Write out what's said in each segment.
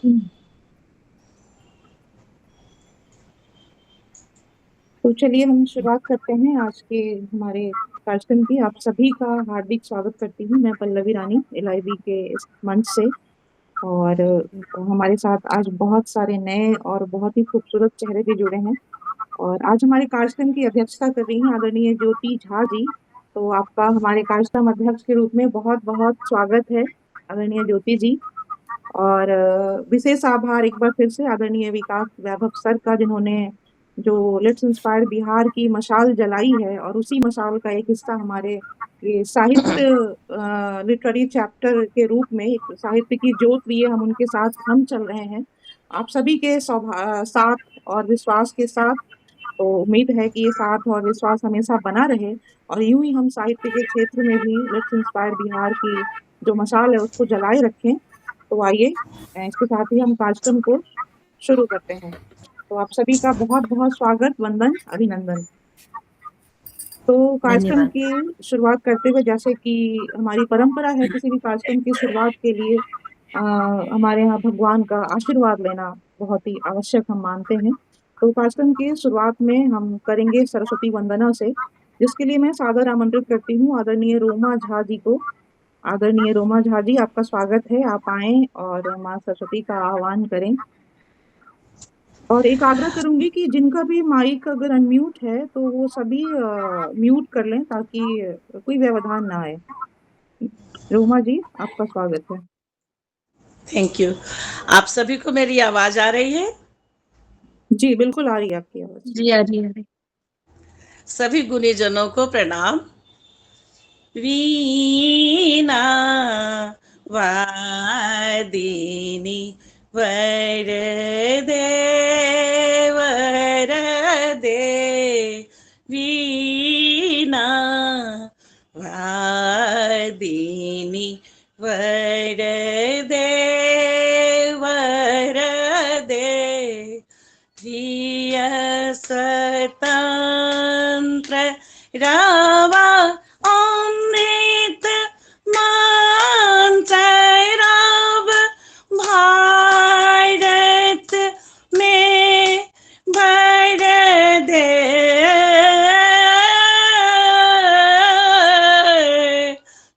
हम्म। तो चलिए हम शुरुआत करते हैं आज के हमारे कार्यक्रम की। आप सभी का हार्दिक स्वागत करती हूँ मैं, पल्लवी रानी, एलआईबी के इस मंच से। और हमारे साथ आज बहुत सारे नए और बहुत ही खूबसूरत चेहरे भी जुड़े हैं। और आज हमारे कार्यक्रम की अध्यक्षता कर रही हैं आदरणीय ज्योति झा जी। तो आपका हमारे कार्यक्रम अध्यक्ष के रूप में बहुत बहुत स्वागत है आदरणीय ज्योति जी। और विशेष आभार एक बार फिर से आदरणीय विकास वैभव सर का, जिन्होंने जो लेट्स इंस्पायर बिहार की मशाल जलाई है और उसी मशाल का एक हिस्सा हमारे ये साहित्य लिटरेरी चैप्टर के रूप में एक साहित्य की ज्योत लिए हम उनके साथ हम चल रहे हैं। आप सभी के साथ और विश्वास के साथ। तो उम्मीद है कि ये साथ और विश्वास हमेशा बना रहे और यूं ही हम साहित्य के क्षेत्र में भी लेट्स इंस्पायर बिहार की जो मशाल है उसको जलाए रखें। तो आइए इसके साथ ही हम कार्यक्रम को शुरू करते हैं। तो आप सभी का बहुत बहुत स्वागत, वंदन, अभिनंदन। तो कार्यक्रम धन्यवाद। की शुरुआत करते हुए, जैसे कि हमारी परंपरा है किसी भी कार्यक्रम की शुरुआत के लिए अ, हमारे यहाँ भगवान का आशीर्वाद लेना बहुत ही आवश्यक हम मानते हैं। तो कार्यक्रम की शुरुआत में हम करेंगे सरस्वती वंदना से, जिसके लिए मैं सादर आमंत्रित करती हूँ आदरणीय रोमा झा जी को। आदरणीय रोमा झा जी, आपका स्वागत है, आप आए और माँ सरस्वती का आह्वान करें। और एक आग्रह करूंगी कि जिनका भी माइक अगर अनम्यूट है तो वो सभी म्यूट कर लें ताकि कोई व्यवधान ना आए। रोमा जी, आपका स्वागत है। Thank you. आप सभी को मेरी आवाज आ रही है? जी बिल्कुल आ रही है आपकी आवाज। जी, आ रही है। सभी गुणीजनों को प्रणाम। वीणा वादिनी वरदे वरदे, वीणा वादिनी वरदे वरदे, प्रिय स्वतंत्र रावा अमृत मंचराव भारत में भर दे,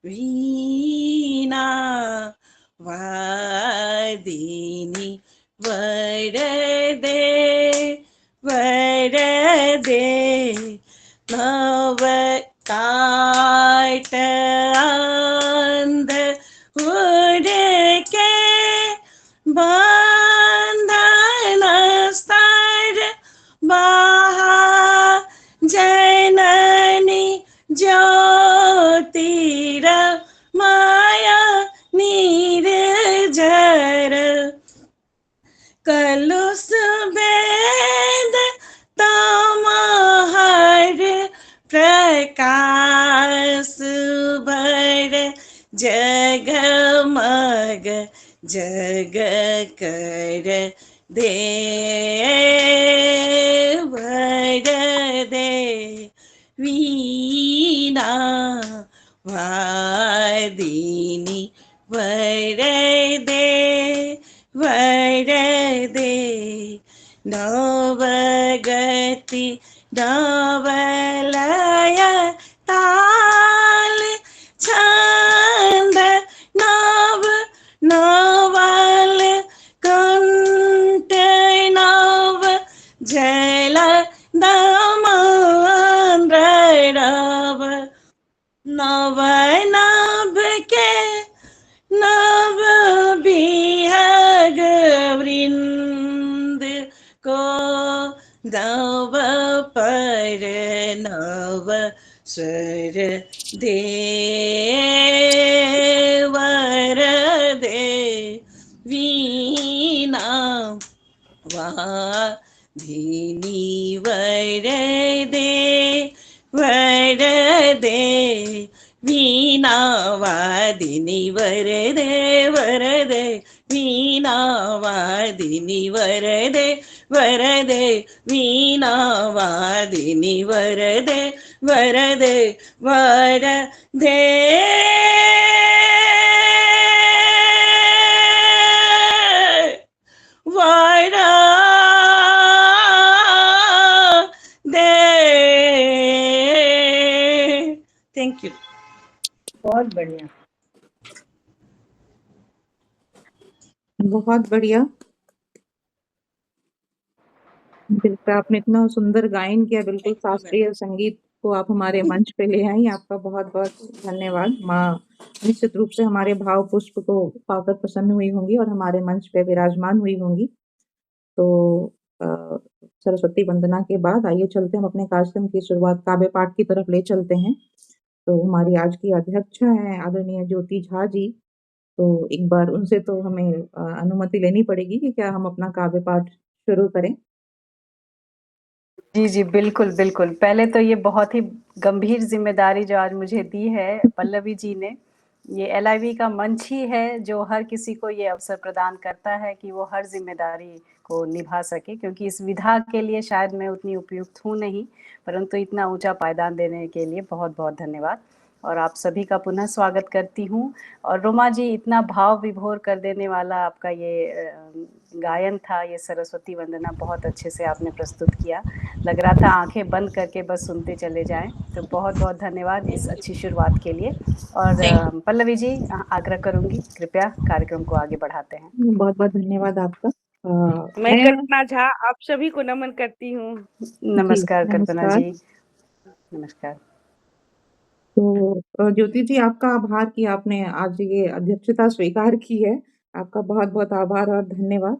वीणा वादिनी वरदे वरदे, नव काट अंध उड़ के बंधन स्तर बहा, जननी ज्योतिर माया निर्जर, कलुष वेद तमहर प्रकाश भर, जगमग जग कर दे भर दे, वीणा वादिनी वरदे वरदे, नवगति नवलय ताल छंद नव नवल कंठ नव जल दमंद्रव, नव नभ के नव बिहग वृंद को, नव पर नव स्वर दे वरदे, वीणा वादिनी वरदे वरदे, वीणा वादिनी वरदे वरदे, वीणा वादिनी वरदे वरदे, वीणा वादिनी वरदे वरदे वरदे। Thank you. बहुत बढ़िया। बहुत बढ़िया। बिल्कुल, आपने इतना सुंदर गायन किया, बिल्कुल शास्त्रीय संगीत को आप हमारे मंच पे ले आई। आपका बहुत बहुत धन्यवाद। माँ निश्चित रूप से हमारे भाव पुष्प को पाकर प्रसन्न हुई होंगी और हमारे मंच पे विराजमान हुई होंगी। तो सरस्वती वंदना के बाद आइए चलते हम अपने कार्यक्रम की शुरुआत काव्य पाठ की तरफ ले चलते हैं। तो हमारी आज की अध्यक्षा है आदरणीय ज्योति झा जी। तो एक बार उनसे तो हमें अनुमति लेनी पड़ेगी कि क्या हम अपना काव्य पाठ शुरू करें। जी जी, बिल्कुल बिल्कुल। पहले तो ये बहुत ही गंभीर जिम्मेदारी जो आज मुझे दी है पल्लवी जी ने। ये एलआईवी का मंच ही है जो हर किसी को ये अवसर प्रदान करता है कि वो हर जिम्मेदारी को निभा सके, क्योंकि इस विधा के लिए शायद मैं उतनी उपयुक्त हूँ नहीं, परंतु इतना ऊंचा पायदान देने के लिए बहुत बहुत धन्यवाद। और आप सभी का पुनः स्वागत करती हूँ। और रोमा जी, इतना भाव विभोर कर देने वाला आपका ये गायन था, ये सरस्वती वंदना बहुत अच्छे से आपने प्रस्तुत किया। लग रहा था आंखें बंद करके बस सुनते चले जाएं। तो बहुत बहुत धन्यवाद इस अच्छी शुरुआत के लिए। और पल्लवी जी, आग्रह करूंगी कृपया कार्यक्रम को आगे बढ़ाते हैं। बहुत बहुत धन्यवाद आपका। मैं कल्पना झा आप सभी को नमन करती हूँ। नमस्कार कल्पना नमस्कार। जी। नमस्कार। तो ज्योति जी, आपका आभार कि आपने आज ये अध्यक्षता स्वीकार की है। आपका बहुत बहुत आभार और धन्यवाद।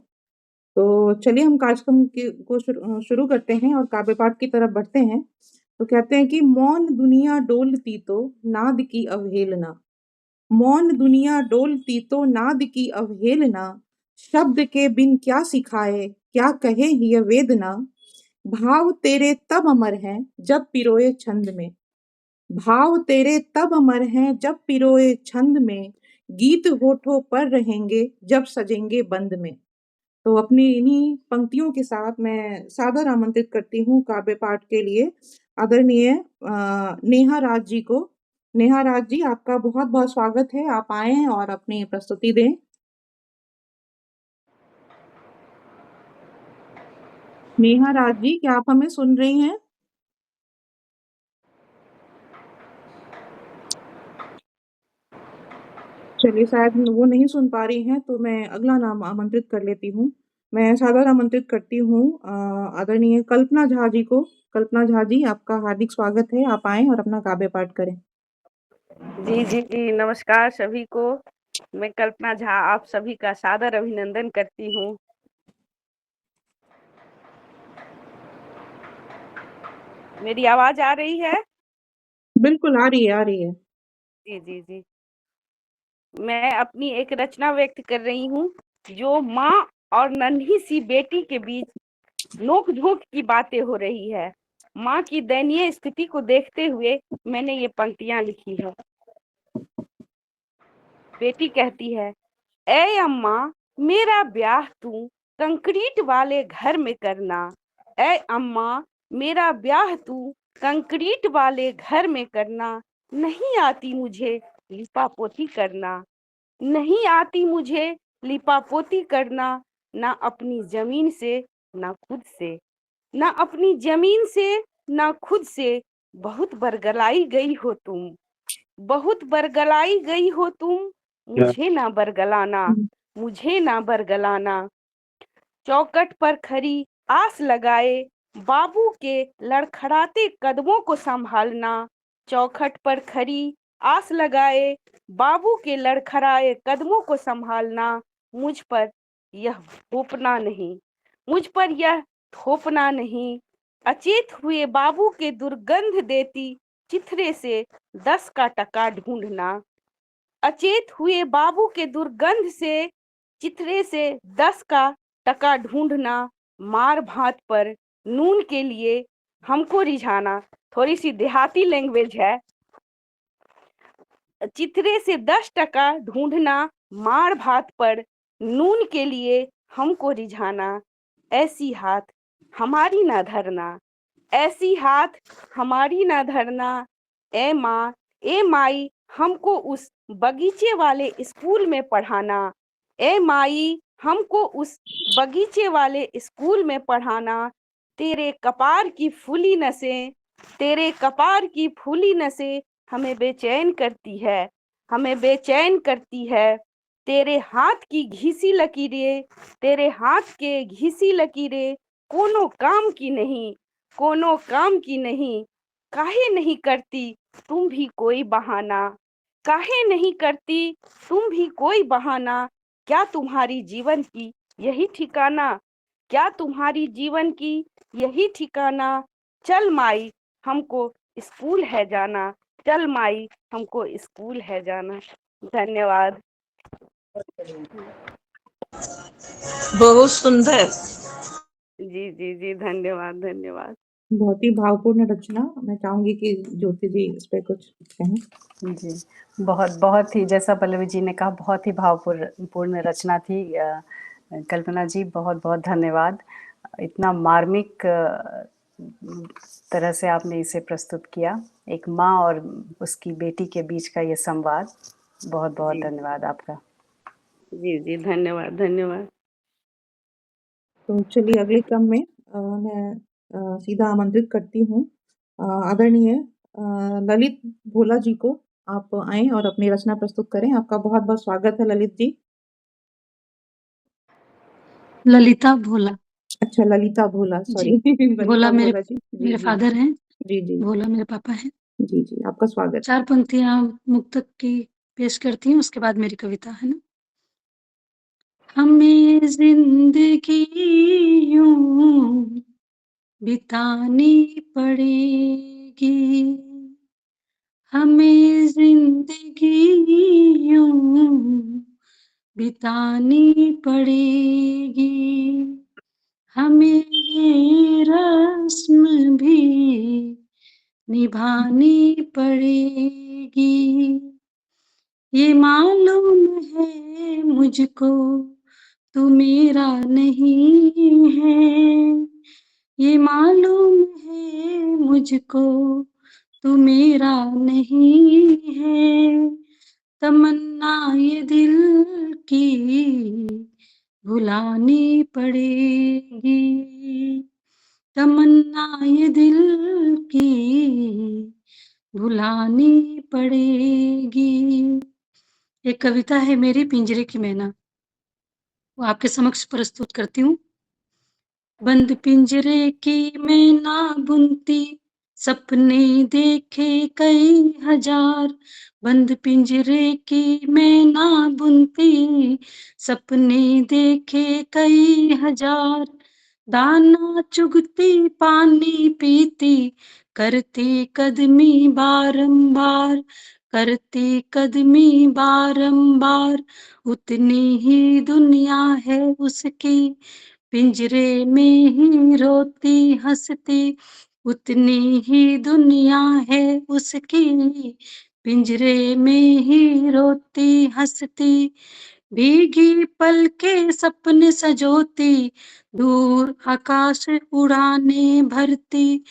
तो चलिए हम कार्यक्रम को शुरू करते हैं और काव्य पाठ की तरफ बढ़ते हैं। तो कहते हैं कि मौन दुनिया डोलती तो नाद की अवहेलना, मौन दुनिया डोलती तो नाद की अवहेलना, शब्द के बिन क्या सिखाए क्या कहे ये वेदना, भाव तेरे तब अमर हैं जब पिरोए छंद में, भाव तेरे तब अमर हैं जब पिरोए छंद में, गीत होठों पर रहेंगे जब सजेंगे बंद में। तो अपनी इन्हीं पंक्तियों के साथ मैं सादर आमंत्रित करती हूँ काव्य पाठ के लिए आदरणीय नेहा राज जी को। नेहा राज जी, आपका बहुत बहुत स्वागत है। आप आए और अपनी प्रस्तुति दें। नेहा राज जी, क्या आप हमें सुन रही हैं? चलिए, शायद वो नहीं सुन पा रही हैं, तो मैं अगला नाम आमंत्रित कर लेती हूँ। मैं सादर आमंत्रित करती हूँ आदरणीय कल्पना झा जी को। कल्पना झा जी, आपका हार्दिक स्वागत है। आप आएं और अपना काव्य पाठ करें। जी जी जी, नमस्कार सभी को। मैं कल्पना झा आप सभी का सादर अभिनंदन करती हूँ। मेरी आवाज आ रही है? बिल्कुल आ रही है, आ रही है। जी जी जी। मैं अपनी एक रचना व्यक्त कर रही हूँ जो माँ और नन्ही सी बेटी के बीच नोक झोंक की बातें हो रही है। माँ की दयनीय स्थिति को देखते हुए मैंने ये पंक्तियां लिखी है। बेटी कहती है, ऐ अम्मा मेरा ब्याह तू कंक्रीट वाले घर में करना, ऐ अम्मा मेरा ब्याह तू कंक्रीट वाले घर में करना, नहीं आती मुझे लिपा पोती करना, नहीं आती मुझे लिपा पोती करना, ना अपनी जमीन से ना खुद से, ना अपनी जमीन से ना खुद से, बहुत बरगलाई गई हो तुम, बहुत बरगलाई गई हो तुम, मुझे ना बरगलाना, मुझे ना बरगलाना, चौखट पर खड़ी आस लगाए बाबू के लड़खड़ाते कदमों को संभालना, चौखट पर खड़ी आस लगाए बाबू के लड़खड़ाए कदमों को संभालना, मुझ पर यह थोपना नहीं, मुझ पर यह थोपना नहीं, अचेत हुए बाबू के दुर्गंध देती चिथरे से 10 का टका ढूंढना, अचेत हुए बाबू के दुर्गंध से चिथरे से 10 का टका ढूंढना, मार भात पर नून के लिए हमको रिझाना। थोड़ी सी देहाती लैंग्वेज है। चिथरे से 10 टका ढूंढना, मार भात पर नून के लिए हमको रिझाना, ऐसी हाथ हमारी ना धरना, ऐसी हाथ हमारी ना धरना, ए माँ ए माई हमको उस बगीचे वाले स्कूल में पढ़ाना, ए माई हमको उस बगीचे वाले स्कूल में पढ़ाना, तेरे कपार की फूली नसें, तेरे कपार की फूली नसें हमें बेचैन करती है, हमें बेचैन करती है। तेरे हाथ की घिसी लकीरें, तेरे हाथ के घिसी लकीरें कोनो काम की नहीं, कोनो काम की नहीं। काहे नहीं करती तुम भी कोई बहाना, काहे नहीं करती तुम भी कोई बहाना। क्या तुम्हारी जीवन की यही ठिकाना, क्या तुम्हारी जीवन की यही ठिकाना। चल माई हमको स्कूल है जाना, चल माई हमको स्कूल है जाना। धन्यवाद। बहुत सुंदर। जी जी जी, धन्यवाद धन्यवाद। बहुत ही भावपूर्ण रचना। मैं चाहूंगी कि ज्योति जी इस पे कुछ कहें। जी, बहुत बहुत ही, जैसा पल्लवी जी ने कहा, बहुत ही भावपूर्ण पूर्ण रचना थी। कल्पना जी, बहुत बहुत धन्यवाद। इतना मार्मिक तरह से आपने इसे प्रस्तुत किया, एक माँ और उसकी बेटी के बीच का ये संवाद। बहुत बहुत जी धन्यवाद आपका। जी जी, धन्यवाद धन्यवाद। तो चलिए अगले क्रम में मैं सीधा आमंत्रित करती हूँ आदरणीय ललित भोला जी को। आप आए और अपनी रचना प्रस्तुत करें। आपका बहुत बहुत स्वागत है ललित जी। ललिता भोला। अच्छा, ललिता भोला, सॉरी। भोला ललिता मेरे भोला जी, जी मेरे जी फादर हैं, जी जी भोला मेरे पापा हैं। जी जी, आपका स्वागत। 4 पंक्तियां मुक्तक की पेश करती हूँ, उसके बाद मेरी कविता है ना। हमें जिंदगी यूं बितानी पड़ेगी, हमें जिंदगी यूं बितानी पड़ेगी, हमें ये रस्म भी निभानी पड़ेगी। ये मालूम है मुझको तू मेरा नहीं है, ये मालूम है मुझको तू मेरा नहीं है। तमन्ना ये दिल की भुलानी पड़ेगी, तमन्ना ये दिल की भुलानी पड़ेगी। एक कविता है मेरी, पिंजरे की मैना, वो आपके समक्ष प्रस्तुत करती हूँ। बंद पिंजरे की मैना बुनती, सपने देखे कई हजार। बंद पिंजरे की मैना बुनती, सपने देखे कई हजार। दाना चुगती पानी पीती, करती कदमी बारंबार, करती कदमी बारंबार। उतनी ही दुनिया है उसकी, पिंजरे में ही रोती हंसती। उतनी ही दुनिया है उसकी, पिंजरे में ही रोती हंसती। भीगी पलके सपने सजोती, दूर आकाश उड़ाने भरती,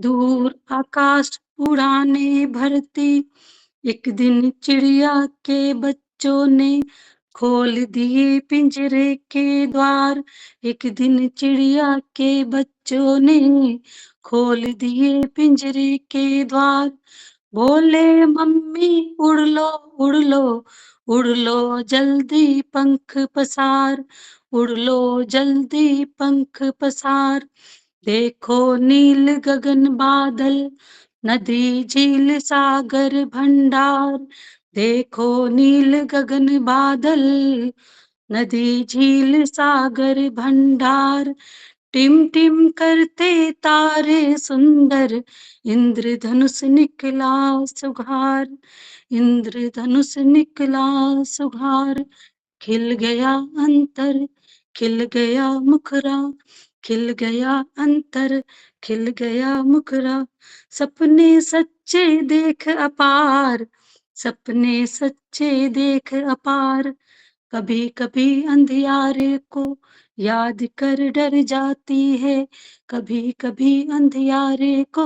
दूर आकाश उड़ाने भरती। एक दिन चिड़िया के बच्चों ने खोल दिए पिंजरे के द्वार, एक दिन चिड़िया के बच्चों ने खोल दिए पिंजरे के द्वार। बोले मम्मी उड़ लो उड़ लो, उड़ लो जल्दी पंख पसार, उड़ लो जल्दी पंख पसार। देखो नील गगन बादल, नदी झील सागर भंडार। देखो नील गगन बादल, नदी झील सागर भंडार। टिम टिम करते तारे सुंदर, इंद्रधनुष निकला सुघार, इंद्रधनुष निकला सुघार। खिल गया अंतर, खिल गया मुखरा, खिल गया अंतर, खिल गया मुखरा। सपने सच्चे देख अपार, सपने सच्चे देख अपार। कभी कभी अंधियारे को याद कर डर जाती है, कभी कभी अंधियारे को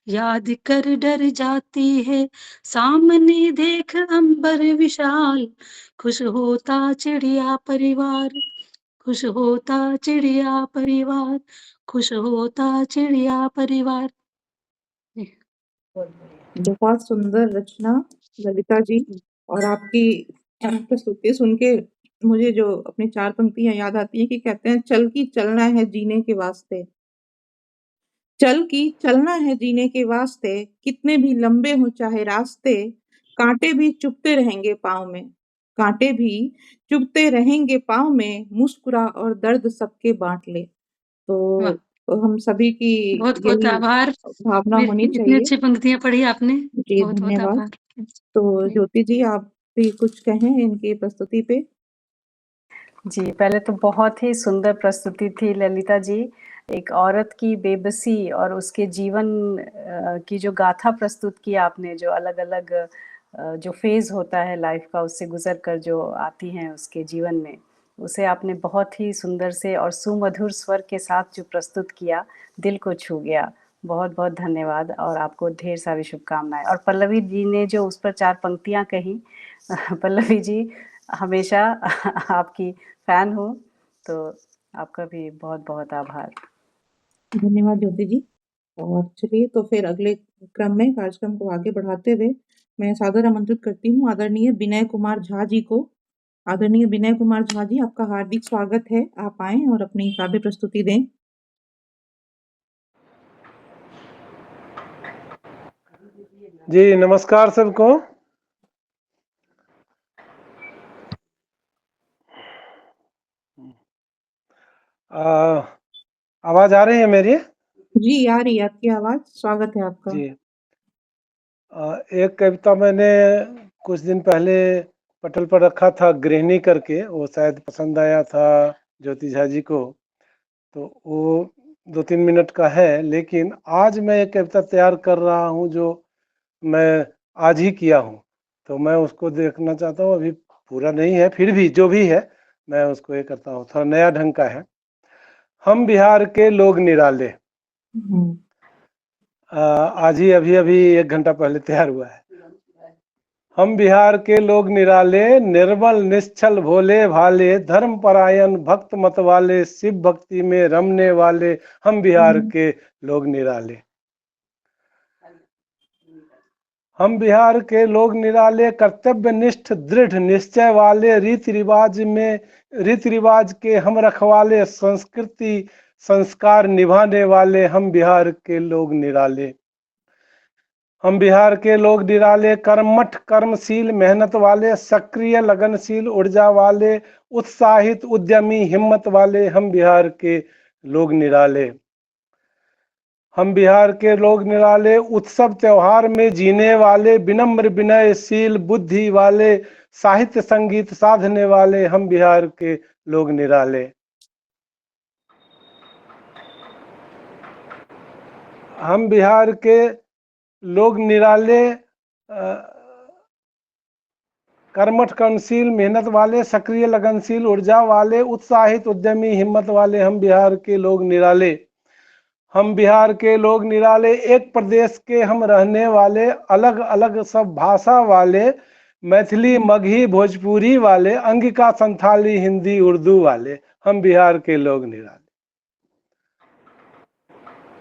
याद कर डर जाती है। सामने देख अंबर विशाल, खुश होता चिड़िया परिवार, खुश होता चिड़िया परिवार, खुश होता चिड़िया परिवार। बहुत बढ़िया। बहुत सुंदर रचना ललिता जी। और आपकी प्रस्तुति सुन के मुझे जो अपनी 4 पंक्तियां याद आती हैं कि कहते हैं, चल की चलना है जीने के वास्ते, चल की चलना है जीने के वास्ते, कितने भी लंबे हो चाहे रास्ते, कांटे भी चुभते रहेंगे पाँव में, कांटे भी चुभते रहेंगे पाँव में, मुस्कुरा और दर्द सबके बांट ले। वाह, तो हम सभी की बहुत बहुत यही आभार। भावना होनी इतनी चाहिए। अच्छी पंक्तियां पढ़ी आपने। जी, बहुत बहुत धन्यवाद। आभार। तो जी। ज्योति जी, आप भी कुछ कहें इनकी प्रस्तुति पे? जी, पहले तो बहुत ही सुंदर प्रस्तुति थी ललिता जी। एक औरत की बेबसी और उसके जीवन की जो गाथा प्रस्तुत की आपने, जो अलग-अलग जो फ़ेज़ होता है लाइफ़ का, उससे गुज़र कर जो आती हैं उसके जीवन में, उसे आपने बहुत ही सुंदर से और सुमधुर स्वर के साथ जो प्रस्तुत किया, दिल को छू गया। बहुत-बहुत धन्यवाद और आपको ढेर सारी शुभकामनाएँ। और पल्लवी जी ने जो उस पर 4 पंक्तियाँ कहीं, पल्लवी जी हमेशा आपकी फ़ैन हूँ, तो आपका भी बहुत-बहुत आभार। धन्यवाद ज्योति जी। और चलिए, तो फिर अगले क्रम में कार्यक्रम को आगे बढ़ाते हुए मैं सादर आमंत्रित करती हूँ आदरणीय विनय कुमार झा जी को। आदरणीय विनय कुमार झा जी, आपका हार्दिक स्वागत है। आप आएँ और अपनी काव्य प्रस्तुति दें। जी, नमस्कार सबको। आवाज आ रही है मेरी? जी, आ रही है आपकी आवाज़। स्वागत है आपका। जी। एक कविता मैंने कुछ दिन पहले पटल पर रखा था, गृहिणी करके, वो शायद पसंद आया था ज्योति झा जी को, तो वो 2-3 मिनट का है। लेकिन आज मैं एक कविता तैयार कर रहा हूँ जो मैं आज ही किया हूँ, तो मैं उसको देखना चाहता हूँ। अभी पूरा नहीं है, फिर भी जो भी है मैं उसको ये करता हूँ, थोड़ा नया ढंग का है। हम बिहार के लोग निराले। हुँ। आज ही अभी 1 घंटा पहले तैयार हुआ है। हम बिहार के लोग निराले, निर्मल निश्चल भोले भाले, धर्म परायण भक्त मत वाले, शिव भक्ति में रमने वाले, हम बिहार के लोग निराले। हम बिहार के लोग निराले, कर्तव्य निष्ठ दृढ़ निश्चय वाले, रीति रिवाज के हम रखवाले, संस्कृति संस्कार निभाने वाले, हम बिहार के लोग निराले। हम बिहार के लोग निराले, कर्मठ कर्मशील मेहनत वाले, सक्रिय लगनशील ऊर्जा वाले, उत्साहित उद्यमी हिम्मत वाले, हम बिहार के लोग निराले। हम बिहार के लोग निराले, उत्सव त्योहार में जीने वाले, विनम्र विनयशील बुद्धि वाले, साहित्य संगीत साधने वाले, हम बिहार के लोग निराले। हम बिहार के लोग निराले, कर्मठ कर्मशील मेहनत वाले, सक्रिय लगनशील ऊर्जा वाले, उत्साहित उद्यमी हिम्मत वाले, हम बिहार के लोग निराले। हम बिहार के लोग निराले, एक प्रदेश के हम रहने वाले, अलग अलग सब भाषा वाले, मैथिली मगही भोजपुरी वाले, अंगिका संथाली हिंदी उर्दू वाले, हम बिहार के लोग निराले।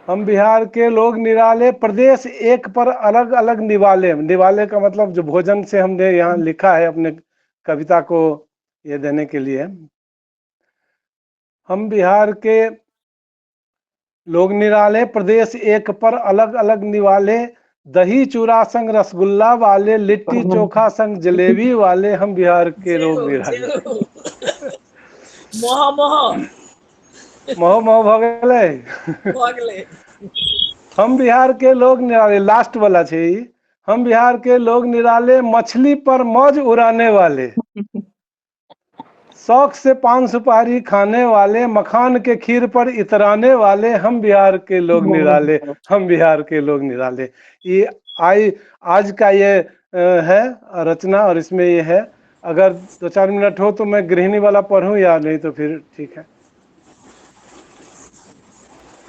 हम बिहार के लोग निराले, प्रदेश एक पर अलग अलग निवाले। निवाले का मतलब जो भोजन से हमने यहाँ लिखा है अपने कविता को ये देने के लिए। हम बिहार के लोग निराले, प्रदेश एक पर अलग अलग निवाले, दही चूड़ा संग रसगुल्ला वाले, लिट्टी चोखा संग जलेबी वाले, हम बिहार के लोग निराले। मोह मोह मोह मोह भ गेलै। भ गेलै। हम बिहार के लोग निराले, लास्ट वाला छे ई। हम बिहार के लोग निराले, मछली पर मौज उड़ाने वाले, शौक से पान सुपारी खाने वाले, मखान के खीर पर इतराने वाले, हम बिहार के लोग निराले। हम बिहार के लोग निराले। ये आज का ये है रचना, और इसमें ये है। अगर 2-4 मिनट हो तो मैं गृहिणी वाला पढ़ूं, या नहीं तो फिर ठीक है।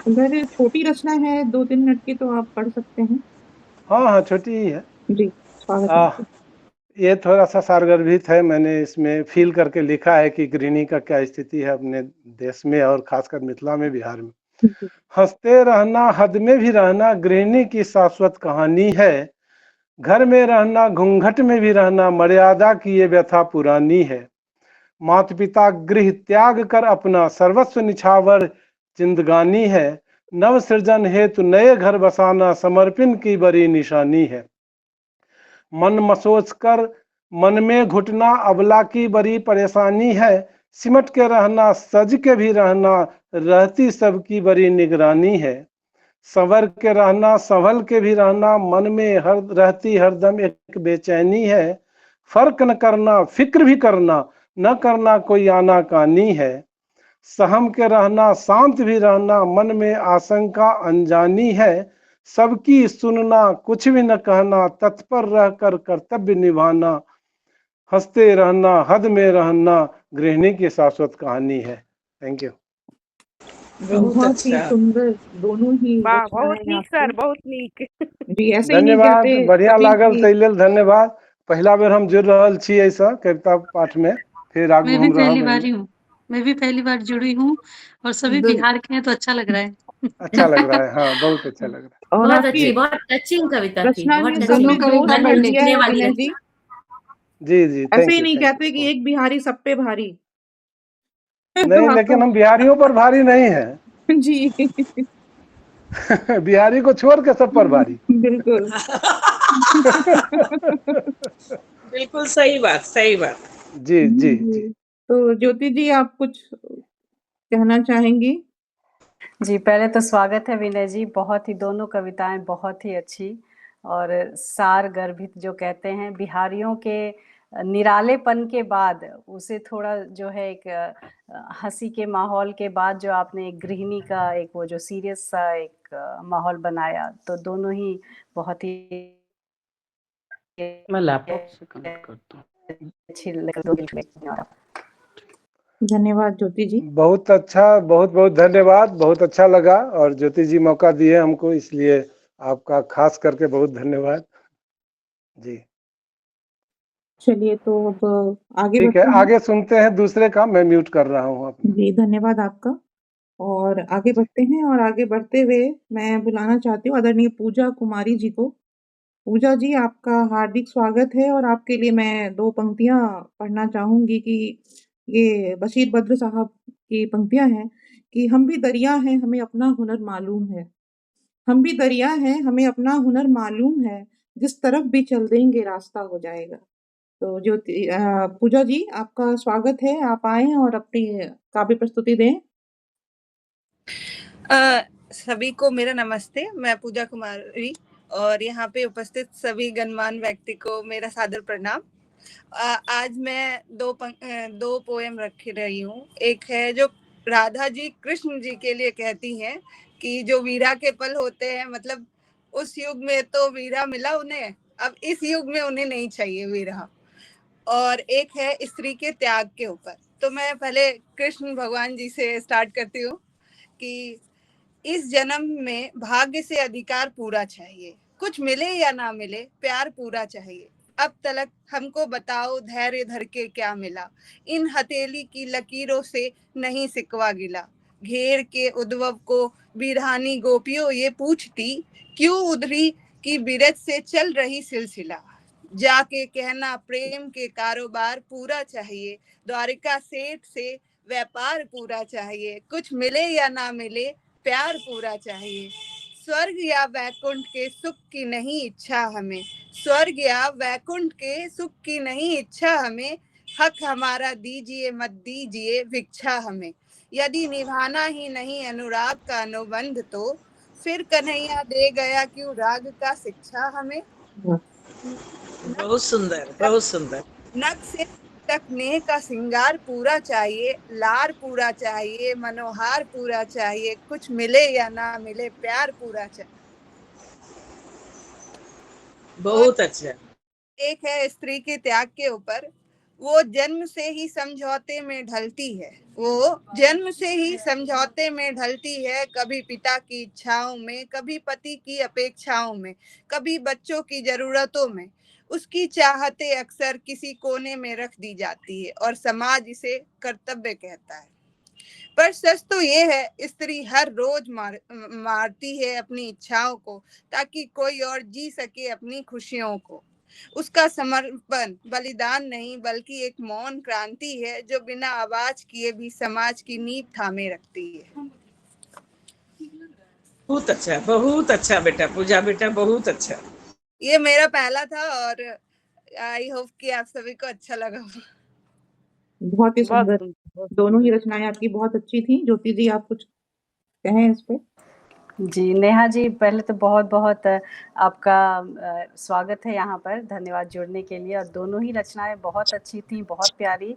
अगर छोटी रचना है 2-3 मिनट की तो आप पढ़ सकते हैं। हाँ हाँ, छोटी ही है। जी, स्वागत है आपका। ये थोड़ा सा सारगर्भित है, मैंने इसमें फील करके लिखा है कि गृहिणी का क्या स्थिति है अपने देश में, और खासकर मिथिला में, बिहार में। जी। हंसते रहना, हद में भी रहना, गृहिणी की शाश्वत कहानी है। घर में रहना घूंघट में भी रहना, मर्यादा की ये व्यथा पुरानी है। माता पिता गृह त्याग कर अपना सर्वस्व निछावर जिंदगानी है। नव सृजन हेतु नए घर बसाना समर्पण की बड़ी निशानी है। मन मसोच कर मन में घुटना अबला की बड़ी परेशानी है। सिमट के रहना सज के भी रहना रहती सबकी बड़ी निगरानी है। संवर के रहना संभल के भी रहना मन में हर रहती हरदम एक बेचैनी है। फर्क न करना फिक्र भी करना न करना कोई आनाकानी है। सहम के रहना शांत भी रहना मन में आशंका अनजानी है। सबकी सुनना कुछ भी न कहना तत्पर रहकर कर्तव्य निभाना। हंसते रहना हद में रहना गृहिणी की शाश्वत कहानी है। Thank you. बहुत बहुत ही अच्छा। सुंदर दोनों ही वाह, बहुत रचनाएं नीक सर, आपकी। बहुत नीक। जी, ऐसे ही नहीं धन्यवाद, कहते बढ़िया कभी लागल, कि ताहि लेल धन्यवाद। पहला बेर हम जुड़ रहल छी ऐसा कविता पाठ में, फिर आगू मैं भी हम पहली रहब बार एहिमे। ही हूँ। मैं भी पहली बार जुड़ी हूँ और सभी द- बिहार के हैं तो अच्छा लग रहा है। अच्छा लग रहा है, हाँ बहुत अच्छा लग रहा और बहुत आपकी अच्छी, बहुत टचिंग कविता थी, रचना बहुत में दोनों सबने टचिंग, जोश कविता मन भर को पढ़ी। दिया छूने है वाली विनय रचना। जी। है। जी जी, ऐसे थैंक ही यू नहीं थैंक कहते कि यू। एक बिहारी सब पे भारी। तो नहीं, आपका लेकिन हम बिहारियों पर भारी नहीं है। जी बिहारी को छोड़ के सब पर भारी। बिल्कुल। बिल्कुल सही बात, सही बात। जी जी जी, जी। तो ज्योति जी आप कुछ कहना चाहेंगी? जी, पहले तो स्वागत है विनय जी। बहुत ही दोनों कविताएं बहुत ही अच्छी और सार गर्भित जो कहते हैं बिहारियों के निरालेपन के बाद उसे थोड़ा जो है एक हंसी के माहौल के बाद जो आपने एक गृहिणी का एक वो जो सीरियस सा एक माहौल बनाया, तो दोनों ही बहुत ही मैं लैपटॉप से कनेक्ट करता हूँ। अच्छी लगी। धन्यवाद ज्योति जी। बहुत अच्छा, बहुत बहुत धन्यवाद, बहुत अच्छा लगा। और ज्योति जी मौका दिए हमको, इसलिए आपका खास करके बहुत धन्यवाद जी। चलिए तो अब आगे ठीक है, बढ़ते हैं। आगे सुनते हैं दूसरे का। मैं म्यूट कर रहा हूँ अपना। जी, धन्यवाद आपका। और आगे जी बढ़ते हैं, और आगे बढ़ते हुए मैं बुलाना चाहती हूँ आदरणीय पूजा कुमारी जी को। पूजा जी, आपका हार्दिक स्वागत है, और आपके लिए मैं 2 पंक्तियाँ पढ़ना चाहूँगी कि ये बशीर बद्र साहब की पंक्तियाँ हैं कि हम भी दरिया हैं, हमें अपना हुनर मालूम है। हम भी दरिया हैं, हमें अपना हुनर मालूम है, जिस तरफ भी चल देंगे रास्ता हो जाएगा। तो पूजा जी, आपका स्वागत है, आप आएँ और अपनी काव्य प्रस्तुति दें। सभी को मेरा नमस्ते। मैं पूजा कुमारी और यहाँ पे उपस्थित सभी गणमान्य व्यक्ति को मेरा सादर प्रणाम। आज मैं दो पोएम रख रही हूँ। एक है जो राधा जी कृष्ण जी के लिए कहती हैं कि जो वीरा के पल होते हैं, मतलब उस युग में तो वीरा मिला उन्हें, अब इस युग में उन्हें नहीं चाहिए वीरा। और एक है स्त्री के त्याग के ऊपर। तो मैं पहले कृष्ण भगवान जी से स्टार्ट करती हूँ कि इस जन्म में भाग्य से अधिकार पूरा चाहिए, कुछ मिले या ना मिले प्यार पूरा चाहिए। अब तलक हमको बताओ धैर्य धर के क्या मिला, इन हथेली की लकीरों से नहीं सिकवा गिला। घेर के उद्भव को बिरहानी गोपियों ये पूछती, क्यों उधरी की बिरज से चल रही सिलसिला। जाके कहना प्रेम के कारोबार पूरा चाहिए, द्वारिका सेठ से व्यापार पूरा चाहिए। कुछ मिले या ना मिले प्यार पूरा चाहिए। स्वर्ग या वैकुंठ के सुख की नहीं इच्छा हमें, स्वर्ग या वैकुंठ के सुख की नहीं इच्छा हमें। हक हमारा दीजिए मत दीजिए भिक्षा हमें। यदि निभाना ही नहीं अनुराग का अनुबंध, तो फिर कन्हैया दे गया क्यों राग का शिक्षा हमें। बहुत सुंदर, बहुत सुंदर। नक से तक नेह का श्रृंगार पूरा चाहिए, लार पूरा चाहिए, मनोहार पूरा चाहिए। कुछ मिले या ना मिले प्यार पूरा चाहिए। और बहुत अच्छा। एक है स्त्री के त्याग के ऊपर। वो जन्म से ही समझौते में ढलती है, वो जन्म से ही समझौते में ढलती है। कभी पिता की इच्छाओं में, कभी पति की अपेक्षाओं में, कभी बच्चों की जरूरतों में। उसकी चाहते अक्सर किसी कोने में रख दी जाती है और समाज इसे कर्तव्य कहता है। पर सच तो ये है, स्त्री हर रोज मारती है अपनी इच्छाओं को, ताकि कोई और जी सके अपनी खुशियों को। उसका समर्पण बलिदान नहीं, बल्कि एक मौन क्रांति है, जो बिना आवाज किए भी समाज की नींव थामे रखती है। बहुत अच्छा बेटा, पूजा बेटा, बहुत अच्छा। ये मेरा पहला था और आई होप कि आप सभी को अच्छा लगा। बहुत ही सुंदर। दोनों ही रचनाएं आपकी बहुत अच्छी थी। ज्योति जी, आप कुछ कहें इस पे? जी नेहा जी, पहले तो बहुत बहुत आपका स्वागत है यहाँ पर, धन्यवाद जुड़ने के लिए। और दोनों ही रचनाएं बहुत अच्छी थी, बहुत प्यारी।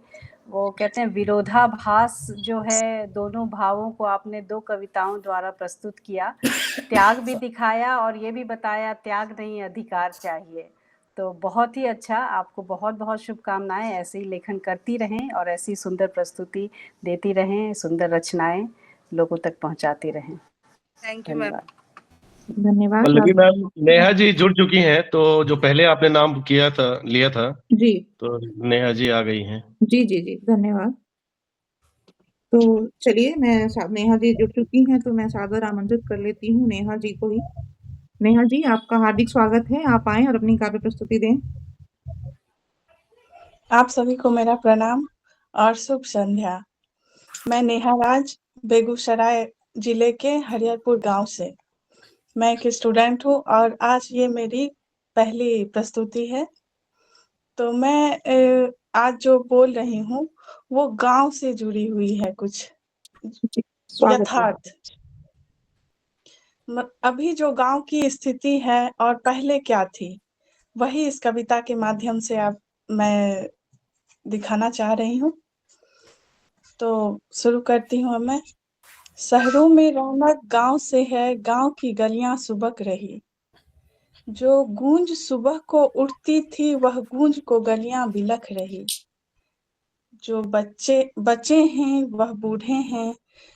वो कहते हैं विरोधाभास जो है, दोनों भावों को आपने 2 कविताओं द्वारा प्रस्तुत किया। त्याग भी दिखाया और ये भी बताया त्याग नहीं, अधिकार चाहिए। तो बहुत ही अच्छा, आपको बहुत बहुत शुभकामनाएं। ऐसे ही लेखन करती रहें और ऐसी सुंदर प्रस्तुति देती रहें, सुंदर रचनाएं लोगों तक पहुंचाती रहें। Thank you ma'am. धन्यवाद। पल्लवी मैम, नेहा जी जुड़ चुकी हैं, तो जो पहले आपने नाम लिया था जी, तो नेहा जी आ गई हैं। जी जी जी, धन्यवाद। तो चलिए, नेहा जी जुड़ चुकी हैं, तो मैं सादर आमंत्रित कर लेती हूँ नेहा जी को ही। नेहा जी, आपका हार्दिक स्वागत है। आप आएं और अपनी काव्य प्रस्तुति दें। आप सभी को मेरा प्रणाम और शुभ संध्या। मैं नेहा राज, बेगूसराय जिले के हरिहरपुर गांव से। मैं एक स्टूडेंट हूँ और आज ये मेरी पहली प्रस्तुति है। तो मैं आज जो बोल रही हूँ वो गांव से जुड़ी हुई है, कुछ यथार्थ। अभी जो गांव की स्थिति है और पहले क्या थी, वही इस कविता के माध्यम से मैं दिखाना चाह रही हूँ। तो शुरू करती हूँ मैं। शहरों में रौनक गांव से है, गांव की गलियां सुबक रही। जो गूंज सुबह को उठती थी, वह गूंज को गलियां बिलख रही। जो बच्चे हैं वह बूढ़े हैं,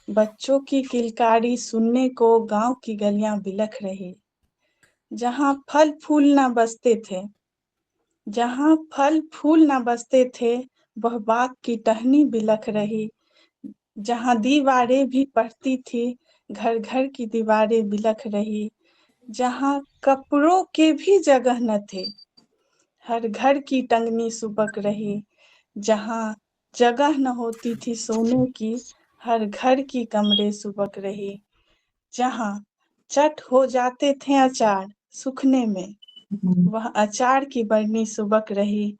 बच्चों की किलकारी सुनने को गांव की गलियां बिलख रही। जहां फल फूल न बसते थे, जहां फल फूल न बसते थे, वह बाग की टहनी बिलख रही। जहां दीवारें भी पड़ती थी, घर घर की दीवारें बिलख रही। जहां कपड़ों के भी जगह न थे, हर घर की टंगनी सुबक रही। जहां जगह न होती थी सोने की, हर घर की कमरे सुबक रही। जहां चट हो जाते थे अचार सूखने में, वह अचार की बरनी सुबक रही।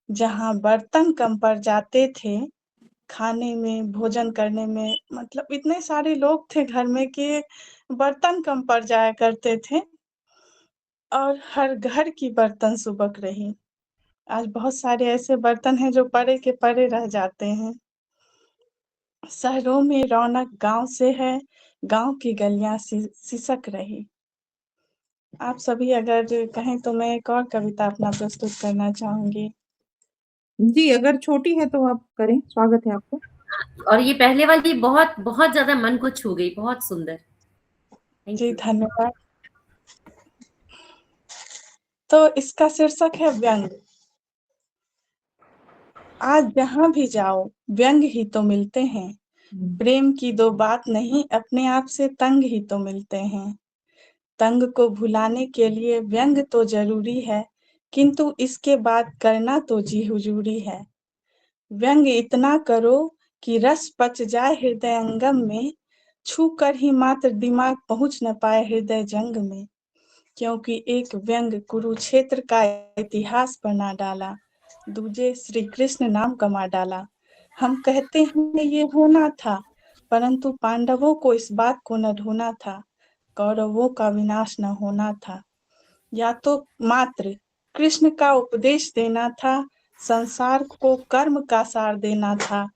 जहां बर्तन कम पड़ जाते थे खाने में, भोजन करने में, मतलब इतने सारे लोग थे घर में कि बर्तन कम पड़ जाया करते थे, और हर घर की बर्तन सुबक रही। आज बहुत सारे ऐसे बर्तन हैं जो पड़े के पड़े रह जाते हैं। शहरों में रौनक गांव से है, गांव की गलियां सिसक रही। आप सभी अगर कहें तो मैं एक और कविता अपना प्रस्तुत करना चाहूंगी। जी, अगर छोटी है तो आप करें, स्वागत है आपको। और ये पहले वाली बहुत बहुत ज्यादा मन को छू गई, बहुत सुंदर। जी धन्यवाद। तो इसका शीर्षक है व्यंग। आज जहां भी जाओ व्यंग ही तो मिलते हैं। प्रेम की दो बात नहीं, अपने आप से तंग ही तो मिलते हैं। तंग को भुलाने के लिए व्यंग तो जरूरी है, किंतु इसके बाद करना तो जी हुजूरी है। व्यंग इतना करो कि रस पच जाए हृदय अंगम में, छू कर ही मात्र दिमाग पहुंच न पाए हृदय जंग में। क्योंकि एक व्यंग कुरुक्षेत्र का इतिहास बना डाला, दूजे श्री कृष्ण नाम कमा डाला। हम कहते हैं ये होना था, परंतु पांडवों को इस बात को न ढूंढना था, कौरवों का विनाश न होना था। या तो मात्र कृष्ण का उपदेश देना था, संसार को कर्म का सार देना था।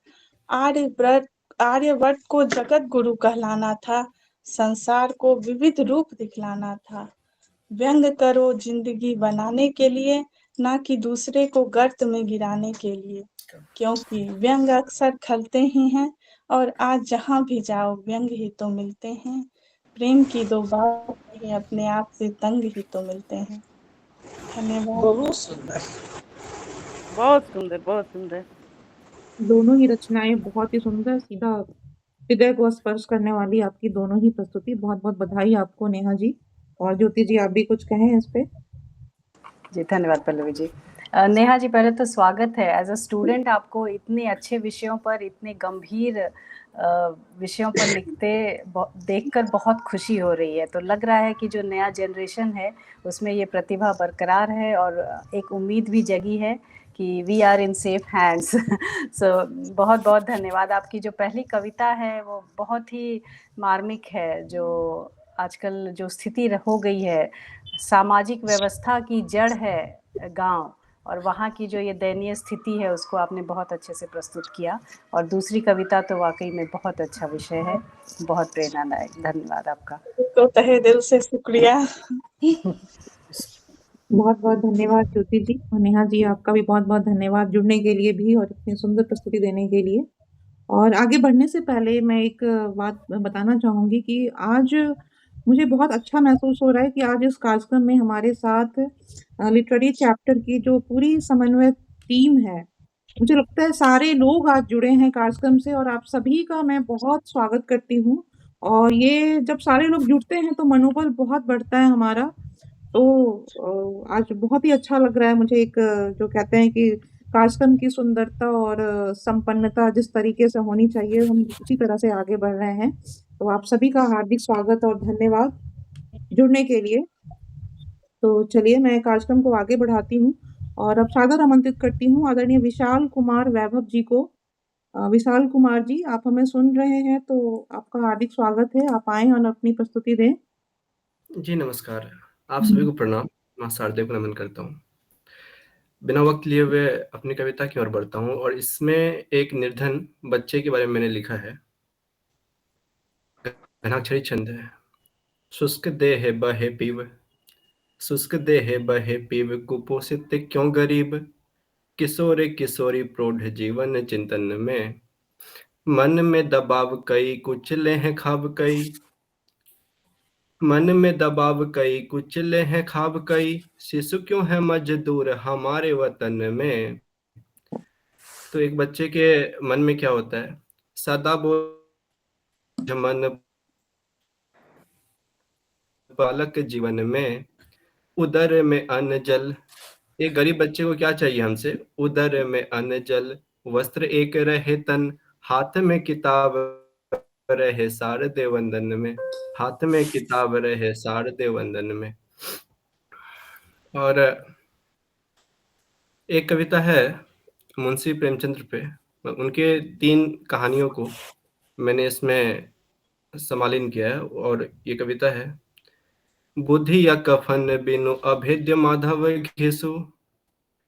आर्यवर्त को जगत गुरु कहलाना था, संसार को विविध रूप दिखलाना था। व्यंग करो जिंदगी बनाने के लिए, ना कि दूसरे को गर्त में गिराने के लिए। क्योंकि व्यंग अक्सर खलते ही हैं, और आज जहां भी जाओ व्यंग ही तो मिलते हैं। प्रेम की दो बात नहीं, अपने आप से तंग ही तो मिलते हैं। धन्यवाद। बहुत सुंदर, बहुत सुंदर, बहुत सुंदर। दोनों ही रचनाएं बहुत ही सुंदर, सीधा हृदय को स्पर्श करने वाली आपकी दोनों ही प्रस्तुति। बहुत बहुत बधाई आपको नेहा जी। और ज्योति जी, आप भी कुछ कहें इस पे? जी धन्यवाद पल्लवी जी। नेहा जी, पहले तो स्वागत है। एज अ स्टूडेंट आपको इतने अच्छे विषयों पर, इतने गंभीर विषयों पर लिखते देखकर बहुत खुशी हो रही है। तो लग रहा है कि जो नया जनरेशन है उसमें ये प्रतिभा बरकरार है और एक उम्मीद भी जगी है कि we are in safe hands. So बहुत बहुत धन्यवाद। आपकी जो पहली कविता है वो बहुत ही मार्मिक है। जो आजकल जो स्थिति हो गई है, सामाजिक व्यवस्था की जड़ है गांव, और वहाँ की जो ये दयनीय स्थिति है उसको आपने बहुत अच्छे से प्रस्तुत किया। और दूसरी कविता तो वाकई में बहुत अच्छा विषय है, बहुत प्रेरणादायक। धन्यवाद आपका। तो तहे दिल से शुक्रिया। बहुत बहुत धन्यवाद ज्योति जी। और नेहा जी, आपका भी बहुत बहुत धन्यवाद जुड़ने के लिए भी और इतनी सुंदर प्रस्तुति देने के लिए। और आगे बढ़ने से पहले मैं एक बात बताना चाहूंगी कि आज मुझे बहुत अच्छा महसूस हो रहा है कि आज इस कार्यक्रम में हमारे साथ लिटरेरी चैप्टर की जो पूरी समन्वय टीम है, मुझे लगता है सारे लोग आज जुड़े हैं कार्यक्रम से, और आप सभी का मैं बहुत स्वागत करती हूँ। और ये जब सारे लोग जुड़ते हैं तो मनोबल बहुत बढ़ता है हमारा। तो आज बहुत ही अच्छा लग रहा है मुझे। एक जो कहते हैं कि कार्यक्रम की सुंदरता और संपन्नता जिस तरीके से होनी चाहिए, हम उसी तरह से आगे बढ़ रहे हैं। तो आप सभी का हार्दिक स्वागत और धन्यवाद जुड़ने के लिए। तो चलिए मैं कार्यक्रम को आगे बढ़ाती हूँ और अब सादर आमंत्रित करती हूँ आदरणीय विशाल कुमार वैभव जी को। विशाल कुमार जी, आप हमें सुन रहे हैं तो आपका हार्दिक स्वागत है, आप आए और अपनी प्रस्तुति दें। जी नमस्कार, आप सभी को प्रणाम। माँ शारदे को नमन करता हूँ। बिना वक्त लिए हुए अपनी कविता की ओर बढ़ता हूँ और इसमें एक निर्धन बच्चे के बारे में मैंने लिखा है। घनाक्षरी छंद है। शुष्क देह बहे पीव, शुष्क देह बहे पीव, कुपोषित क्यों गरीब, किशोरे किशोरी प्रौढ़ जीवन चिंतन में, मन में दबाव कई कुचले हैं खाब कई, मन में दबाव कई कुचले हैं खाब कई, शिशु क्यों है मजदूर हमारे वतन में। तो एक बच्चे के मन में क्या होता है, सदा बोझ मन बालक जीवन में, उदर में अन्न जल। एक गरीब बच्चे को क्या चाहिए हमसे, उदर में अन्न जल, वस्त्र एक रहे तन, हाथ में किताब रहे शारदे वंदन में, हाथ में किताब रहे शारदे वंदन में। और एक कविता है मुंशी प्रेमचंद्र पे, उनके 3 कहानियों को मैंने इसमें समालीन किया है। और ये कविता है, बुद्धि या कफन बिनु अभेद्य माधव घिसु,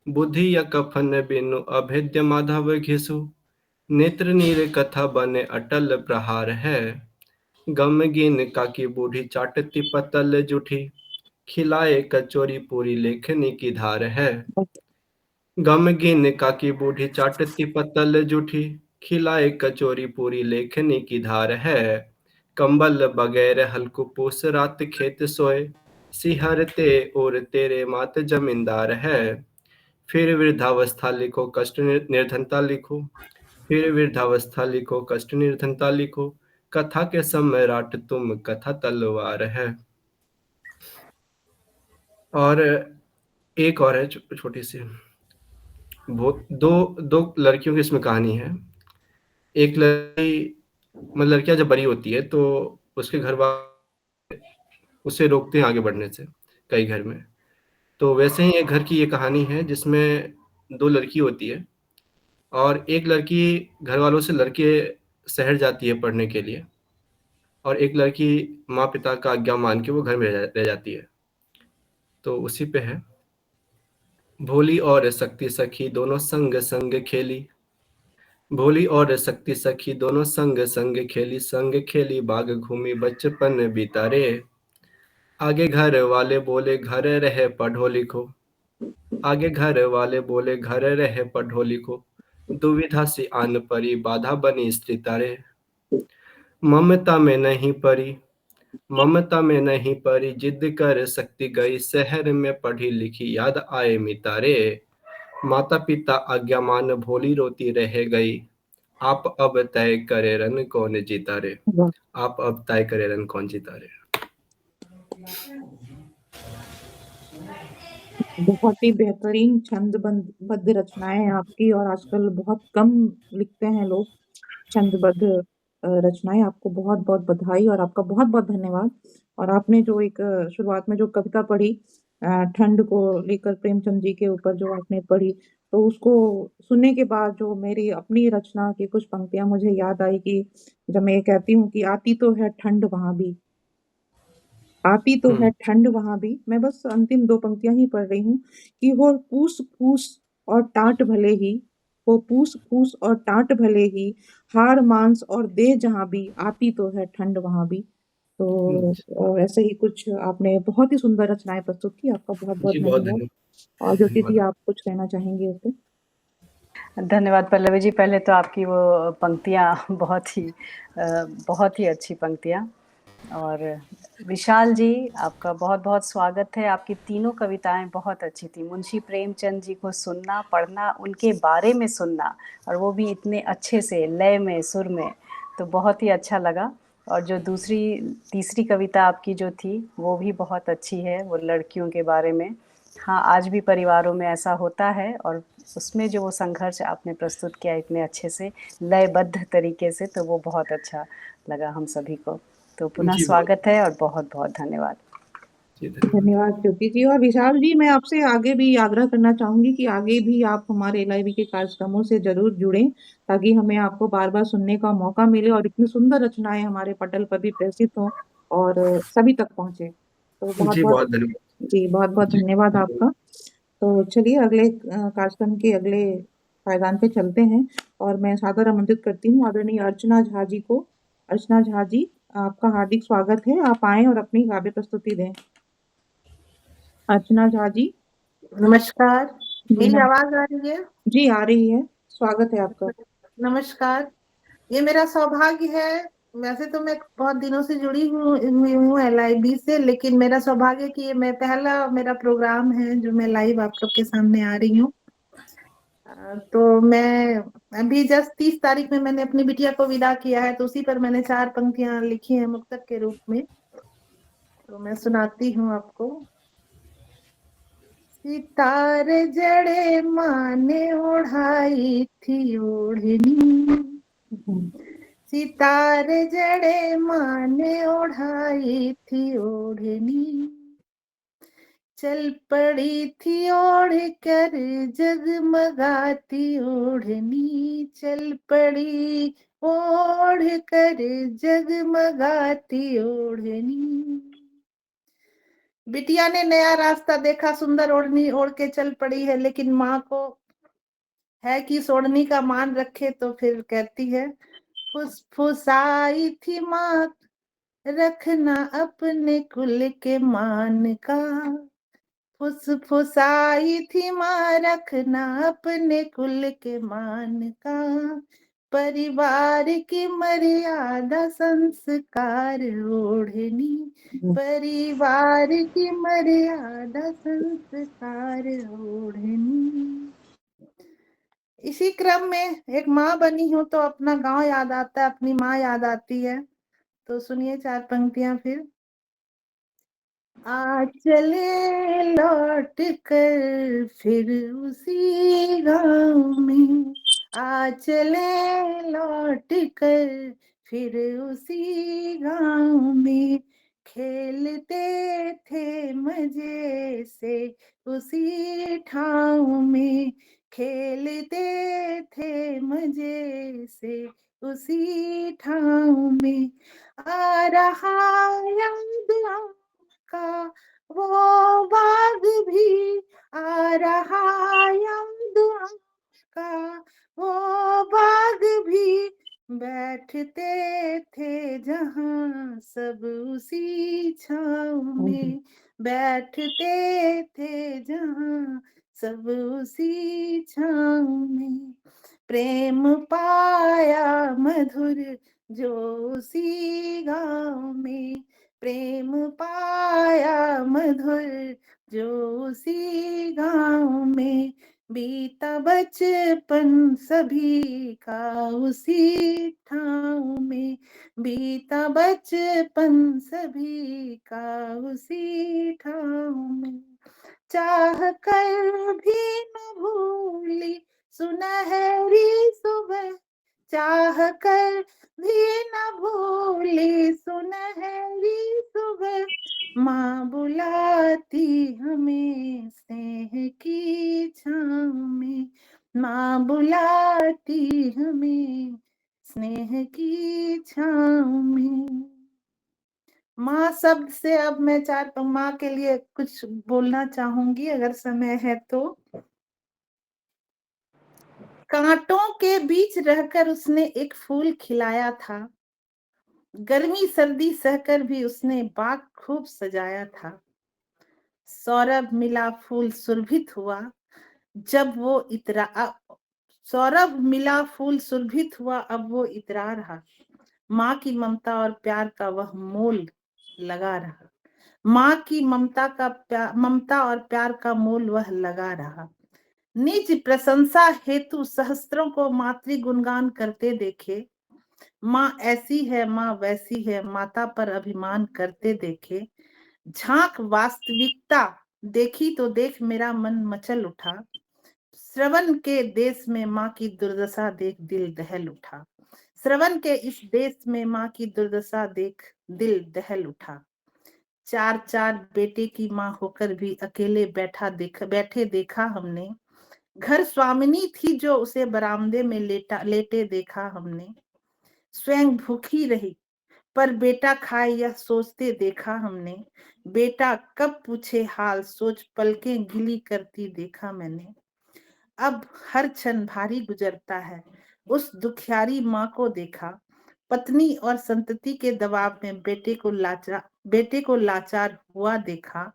बुद्धि या कफन बिनु अभेद्य माधव घिसु, नेत्र नीर कथा बने अटल प्रहार है, गमगीन काकी बूढ़ी चाटती पतल जुठी, खिलाए कचोरी पूरी लेखनी की धार है, गमगीन काकी बूढ़ी चाटती पतल जुठी, खिलाए कचोरी पूरी लेखनी की धार है, कंबल बगैर हलकुपूस रात खेत सोए, सिहरते और तेरे मात जमींदार है, फिर वृद्धावस्था लिखो कष्ट निर्धनता लिखो, फिर वृद्धावस्था लिखो कष्ट निर्धनता लिखो, कथा के सम्राट तुम कथा तलवार है। और एक और है छोटी सी, दो लड़कियों की इसमें कहानी है। एक लड़की, मतलब लड़कियां जब बड़ी होती है तो उसके घर वाले उसे रोकते हैं आगे बढ़ने से कई घर में। तो वैसे ही एक घर की ये कहानी है जिसमें 2 लड़की होती है और एक लड़की घर वालों से लड़के शहर जाती है पढ़ने के लिए और एक लड़की माँ पिता का आज्ञा मान के वो घर में रह जाती है। तो उसी पे है, भोली और शक्ति सखी दोनों संग संग खेली, भोली और शक्ति सखी दोनों संग संग खेली, संग खेली बाग घूमी बचपन बीता रे, आगे घर वाले बोले घर रहे पढ़ो लिखो, आगे घर वाले बोले घर रहे पढ़ो लिखो, दुविधा सी आन परी बाधा बनी स्त्री तारे, ममता में नहीं परी, ममता में नहीं परी जिद कर सकती गई, शहर में पढ़ी लिखी याद आए मितारे, माता पिता आज्ञा मान भोली रोती रह गई, आप अब तय करे रन कौन जीता रे। वाह, आप अब तय करे रन कौन जीता रे। बहुत ही बेहतरीन छंदबद्ध रचनाएं हैं आपकी, और आजकल बहुत कम लिखते हैं लोग छंदबद्ध रचनाएं। आपको बहुत बहुत बधाई और आपका बहुत बहुत धन्यवाद। और आपने जो एक शुरुआत में जो कविता पढ़ी, ठंड को लेकर प्रेमचंद जी के ऊपर जो आपने पढ़ी, तो उसको सुनने के बाद जो मेरी अपनी रचना की कुछ पंक्तियां मुझे याद आई कि जब मैं ये कहती हूँ कि आती तो है ठंड वहां भी, आती तो है ठंड वहां भी, मैं बस अंतिम दो पंक्तियां ही पढ़ रही हूँ कि हो पूस फूस और टाट भले ही, हो पूस फूस और टाट भले ही, हाड़ मांस और दे जहां भी, आती तो है ठंड वहां भी। तो और ऐसे ही कुछ आपने बहुत ही सुंदर रचनाएं प्रस्तुत की, आपका बहुत बहुत जी बहुत धन्यवाद। धन्यवाद। और ज्योति जी, धन्यवाद। आप कुछ कहना चाहेंगे उस पे? धन्यवाद पल्लवी जी। पहले तो आपकी वो पंक्तियाँ बहुत ही अच्छी पंक्तियाँ। और विशाल जी, आपका बहुत बहुत स्वागत है। आपकी तीनों कविताएं बहुत अच्छी थी। मुंशी प्रेमचंद जी को सुनना, पढ़ना, उनके बारे में सुनना, और वो भी इतने अच्छे से लय में, सुर में, तो बहुत ही अच्छा लगा। और जो तीसरी कविता आपकी जो थी वो भी बहुत अच्छी है, वो लड़कियों के बारे में। हाँ, आज भी परिवारों में ऐसा होता है, और उसमें जो वो संघर्ष आपने प्रस्तुत किया इतने अच्छे से लयबद्ध तरीके से, तो वो बहुत अच्छा लगा हम सभी को। तो पुनः जी बहुत स्वागत है और बहुत बहुत धन्यवाद। जी धन्यवाद। धन्यवाद ज्योति जी। और विशाल जी, मैं आपसे आगे भी आग्रह करना चाहूंगी कि आगे भी आप हमारे एलआईवी के कार्यक्रमों से जरूर जुड़ें, ताकि हमें आपको बार बार सुनने का मौका मिले और इतनी सुंदर रचनाएं हमारे पटल पर भी प्रदर्शित हों और सभी तक पहुंचे। तो बहुत जी बहुत बहुत धन्यवाद। जी, बहुत बहुत जी धन्यवाद आपका। तो चलिए अगले कार्यक्रम के अगले पायदान पे चलते हैं, और मैं सादर आमंत्रित करती हूँ आदरणीय अर्चना झा जी को। अर्चना झा जी, आपका हार्दिक स्वागत है, आप आए और अपनी काव्य प्रस्तुति दें। अर्चना झा जी। नमस्कार, जी मेरी आवाज आ रही है? जी, आ रही है, स्वागत है आपका। नमस्कार, ये मेरा सौभाग्य है। वैसे तो मैं बहुत दिनों से जुड़ी हुई हूँ एलआईबी से, लेकिन मेरा सौभाग्य है कि ये मैं पहला मेरा प्रोग्राम है जो मैं लाइव आप लोग के सामने आ रही हूँ। तो मैं अभी जस्ट 30 तारीख में मैंने अपनी बिटिया को विदा किया है, तो उसी पर मैंने 4 पंक्तियां लिखी हैं मुक्तक के रूप में, तो मैं सुनाती हूँ आपको। सितारे जड़े माने ओढ़ाई थी ओढ़नी, सितारे जड़े माने ओढ़ाई थी ओढ़नी, चल पड़ी थी ओढ़ कर जगमगाती ओढ़नी, चल पड़ी ओढ़ कर जगमगाती ओढ़नी। बिटिया ने नया रास्ता देखा, सुंदर ओढ़नी ओढ़ के चल पड़ी है, लेकिन माँ को है कि इस ओढ़नी का मान रखे, तो फिर कहती है फुसफुसाई थी माँ रखना अपने कुल के मान का, फुसफुसाई थी माँ रखना अपने कुल के मान का, परिवार की मर्यादा संस्कार ओढ़नी, परिवार की मर्यादा संस्कार ओढ़नी। इसी क्रम में एक माँ बनी हूँ तो अपना गांव याद आता है, अपनी माँ याद आती है। तो सुनिए 4 पंक्तियां फिर। आ चले लौट कर फिर उसी गांव में, आ चले लौट कर फिर उसी गांव में, खेलते थे मजे से उसी ठाव में, खेलते थे मजे से उसी ठाव में, आ रहा याद का वो बाग भी, आ रहा याद का वो बाग भी, बैठते थे जहाँ सब उसी छाँव में, बैठते थे जहाँ सब उसी छाँव में, प्रेम पाया मधुर जो उसी गाँव में, प्रेम पाया मधुर जो उसी गाँव में, बीता बचपन सभी का उसी ठाव में, बीता बचपन सभी का उसी ठाव में, चाह कर भी न भूली सुनहरी सुबह, चाह कर भी न भूली सुनहरी सुबह, माँ बुलाती हमें स्नेह की छाँव में, माँ बुलाती हमें स्नेह की छाँव में। माँ शब्द से अब मैं माँ के लिए कुछ बोलना चाहूंगी अगर समय है तो। कांटों के बीच रहकर उसने एक फूल खिलाया था, गर्मी सर्दी सहकर भी उसने बाग खूब सजाया था। सौरभ मिला फूल सुरभित हुआ जब वो सौरभ मिला फूल सुरभित हुआ अब वो इतरा रहा, माँ की ममता और प्यार का वह मोल लगा रहा, माँ की ममता और प्यार का मोल वह लगा रहा। निज प्रशंसा हेतु सहस्त्रों को मातृ गुणगान करते देखे, माँ ऐसी है माँ वैसी है माता पर अभिमान करते देखे, झांक वास्तविकता देखी तो देख मेरा मन मचल उठा, श्रवण के देश में माँ की दुर्दशा देख दिल दहल उठा, श्रवण के इस देश में माँ की दुर्दशा देख दिल दहल उठा। चार चार बेटे की माँ होकर भी अकेले बैठे देखा हमने, घर स्वामिनी थी जो उसे बरामदे में लेटे देखा हमने, स्वयं भूखी रही पर बेटा खाए यह सोचते देखा हमने, बेटा कब पूछे हाल सोच पलकें गिली करती देखा मैंने। अब हर क्षण भारी गुजरता है उस दुखियारी माँ को देखा, पत्नी और संतति के दबाव में बेटे को लाचार हुआ देखा,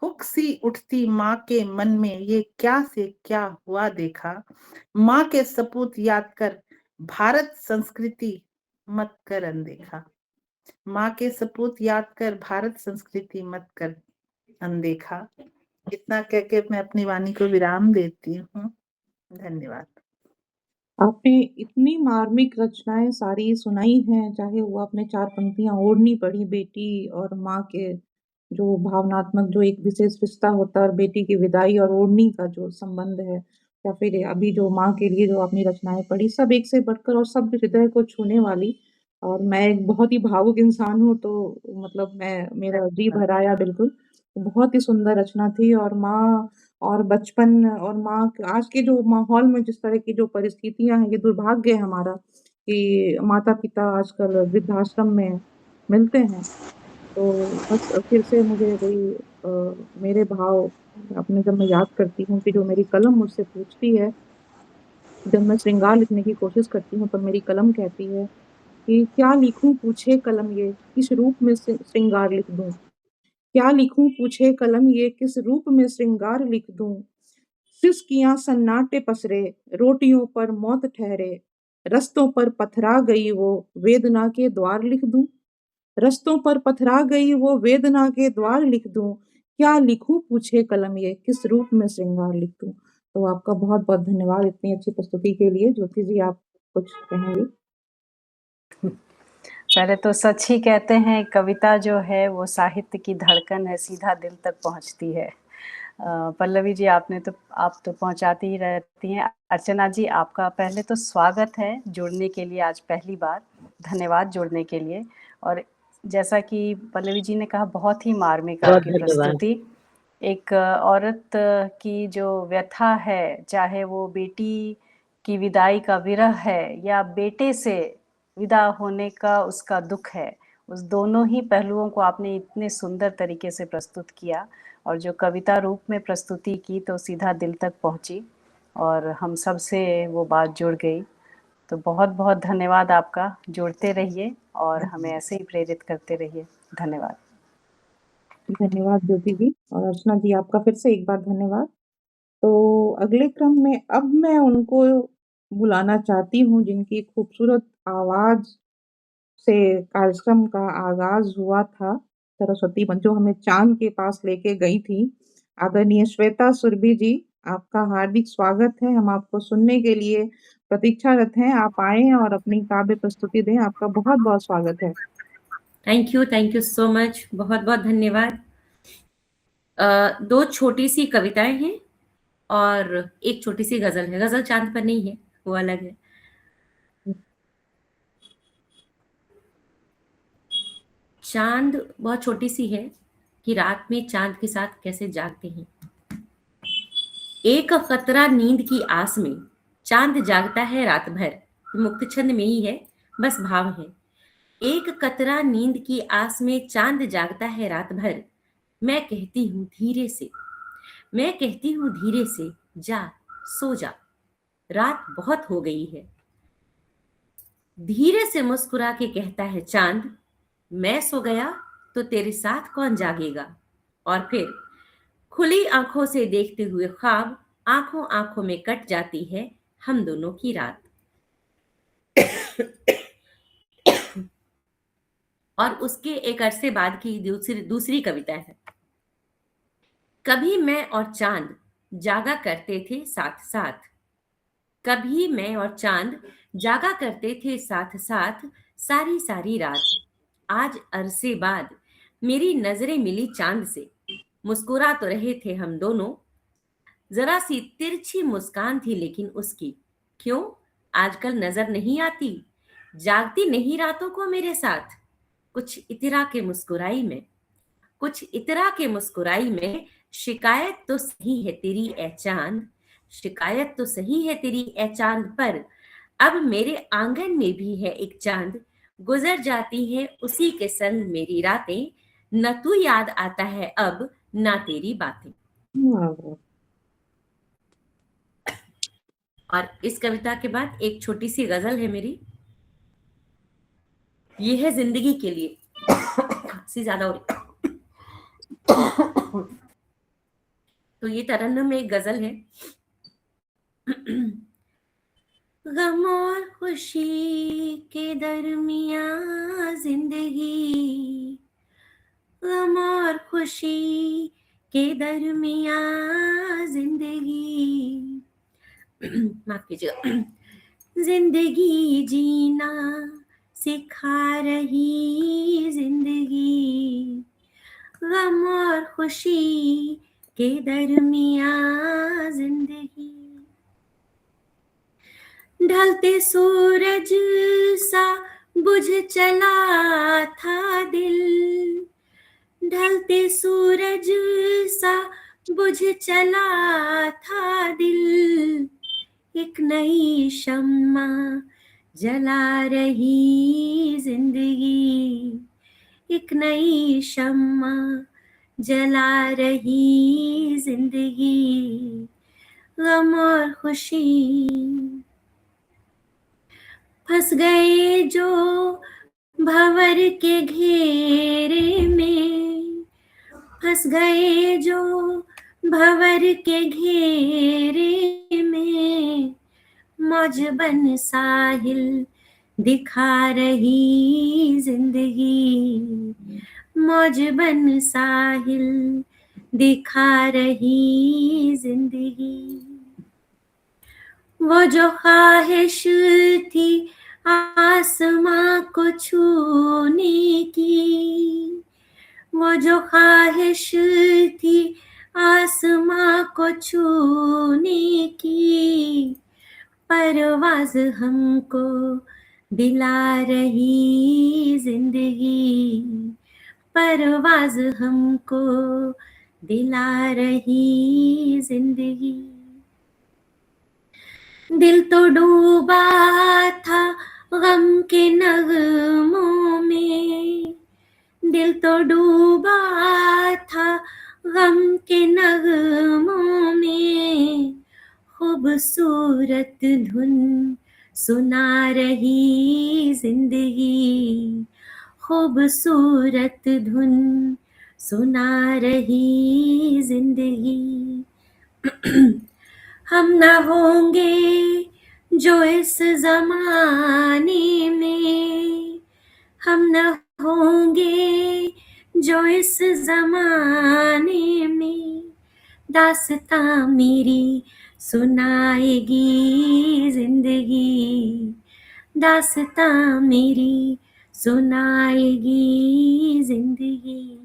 हुक सी उठती माँ के मन में ये क्या से क्या हुआ देखा, माँ के सपूत याद कर भारत संस्कृति मत कर अनदेखा, माँ के सपूत याद कर भारत संस्कृति मत कर अनदेखा। इतना कह के मैं अपनी वाणी को विराम देती हूँ। धन्यवाद। आपने इतनी मार्मिक रचनाएं सारी सुनाई हैं, चाहे वो आपने 4 पंक्तियां ओढ़नी पड़ी बेटी और माँ के जो भावनात्मक जो एक विशेष रिश्ता होता है और बेटी की विदाई और ओढ़नी का जो संबंध है, या फिर अभी जो माँ के लिए जो आपने रचनाएं पढ़ी, सब एक से बढ़कर और सब हृदय को छूने वाली। और मैं एक बहुत ही भावुक इंसान हूँ, तो मतलब मेरा जी भर आया बिल्कुल। बहुत ही सुंदर रचना थी। और माँ और बचपन और माँ आज के जो माहौल में जिस तरह की जो परिस्थितियां हैं, ये दुर्भाग्य है हमारा कि माता-पिता आजकल वृद्धाश्रम में मिलते हैं। तो बस फिर से मुझे वही मेरे भाव अपने जब मैं याद करती हूँ कि जो मेरी कलम मुझसे पूछती है, जब मैं श्रृंगार लिखने की कोशिश करती हूँ, तब मेरी कलम कहती है कि क्या लिखूँ पूछे कलम ये, किस रूप में श्रृंगार लिख दूँ? क्या लिखूँ पूछे कलम ये, किस रूप में श्रृंगार लिख दूँ? सिसकियाँ सन्नाटे पसरे, रोटियों पर मौत ठहरे, रस्तों पर पथरा गई वो, वेदना के द्वार लिख दूँ? रस्तों पर पथरा गई वो, वेदना के द्वार लिख दूँ? क्या लिखूँ पूछे कलम ये, किस रूप में श्रृंगार लिख दूँ? तो आपका बहुत-बहुत धन्यवाद इतनी अच्छी प्रस्तुति के लिए। ज्योति जी, आप कुछ कहेंगी? पहले तो सच ही कहते हैं, कविता जो है वो साहित्य की धड़कन है, सीधा दिल तक पहुंचती है। पल्लवी जी, आप तो पहुंचाती ही रहती हैं। अर्चना जी, आपका पहले तो स्वागत है जुड़ने के लिए, आज पहली बार। धन्यवाद जुड़ने के लिए। और जैसा कि पल्लवी जी ने कहा, बहुत ही मार्मिक आपकी प्रस्तुति। एक औरत की जो व्यथा है, चाहे वो बेटी की विदाई का विरह है या बेटे से विदा होने का उसका दुख है, उस दोनों ही पहलुओं को आपने इतने सुंदर तरीके से प्रस्तुत किया। और जो कविता रूप में प्रस्तुति की तो सीधा दिल तक पहुंची और हम सब से वो बात जुड़ गई। तो बहुत बहुत धन्यवाद आपका। जुड़ते रहिए और हमें ऐसे ही प्रेरित करते रहिए। धन्यवाद। धन्यवाद ज्योति जी। और अर्चना जी, आपका फिर से एक बार धन्यवाद। तो अगले क्रम में अब मैं उनको बुलाना चाहती हूँ जिनकी खूबसूरत आवाज से कार्यक्रम का आगाज हुआ था। सरस्वती जो हमें चांद के पास लेके गई थी, आदरणीय श्वेता सुरभि जी। आपका हार्दिक स्वागत है। हम आपको सुनने के लिए प्रतीक्षारत हैं। आप आएँ और अपनी काव्य प्रस्तुति दें। आपका बहुत-बहुत स्वागत है। Thank you so much. बहुत-बहुत धन्यवाद। 2 छोटी-सी कविताएँ हैं और एक छोटी-सी गज़ल है। गज़ल चाँद पर नहीं है, वो अलग है। चाँद बहुत छोटी-सी है कि रात में चाँद के साथ कैसे जागते हैं। एक खतरा नींद की आस में चाँद जागता है रात भर। मुक्त छंद में ही है, बस भाव है। एक कतरा नींद की आस में चाँद जागता है रात भर। मैं कहती हूँ धीरे से, मैं कहती हूँ धीरे से, जा सो जा, रात बहुत हो गई है। धीरे से मुस्कुरा के कहता है चांद, मैं सो गया तो तेरे साथ कौन जागेगा। और फिर खुली आंखों से देखते हुए ख्वाब आंखों आंखों में कट जाती है हम दोनों की रात। और उसके एक अरसे बाद की दूसरी कविता है। कभी मैं और चांद जागा करते थे साथ साथ, कभी मैं और चांद जागा करते थे साथ साथ सारी सारी रात। आज अरसे बाद मेरी नजरें मिली चांद से, मुस्कुरा तो रहे थे हम दोनों। जरा सी तिरछी मुस्कान थी लेकिन उसकी, क्यों आजकल नजर नहीं आती, जागती नहीं रातों को मेरे साथ। कुछ इतरा के मुस्कुराई में, कुछ इतरा के मुस्कुराई में, शिकायत तो सही है तेरी ए चांद, शिकायत तो सही है तेरी ए चांद, पर अब मेरे आंगन में भी है एक चांद। गुजर जाती है उसी के संग मेरी रातें, न तू याद आता है अब ना तेरी बातें। और इस कविता के बाद एक छोटी सी गजल है मेरी, ये है जिंदगी के लिए। खांसी ज्यादा हो रही तो ये तरन्नुम में एक गजल है। गम और खुशी के दरमियां जिंदगी, गम और खुशी के दरमियां जिंदगी, माफ कीजिएगा, जिंदगी जीना सिखा रही जिंदगी, गम और खुशी के दरमियां जिंदगी। ढलते सूरज सा बुझ चला था दिल, ढलते सूरज सा बुझ चला था दिल, एक नई शम्मा जला रही जिंदगी, एक नई शम्मा जला रही जिंदगी, गम और खुशी। फंस गए जो भंवर के घेरे में, फंस गए जो भंवर के घेरे में, मौज बन साहिल दिखा रही जिंदगी, मौज बन साहिल दिखा रही जिंदगी। वो जो ख्वाहिश थी आसमां को छूने की, वो जो ख्वाहिश थी आसमां को छूने की, परवाज़ हमको दिला रही जिंदगी, परवाज़ हमको दिला रही जिंदगी। दिल तो डूबा था गम के नगमों में, दिल तो डूबा था गम के नगमों में, खूबसूरत धुन सुना रही जिंदगी, खूबसूरत धुन सुना रही जिंदगी। हम न होंगे जो इस जमाने में, हम न होंगे जो इस जमाने में, दास्तां मेरी सुनाएगी जिंदगी, दास्तां मेरी सुनाएगी जिंदगी।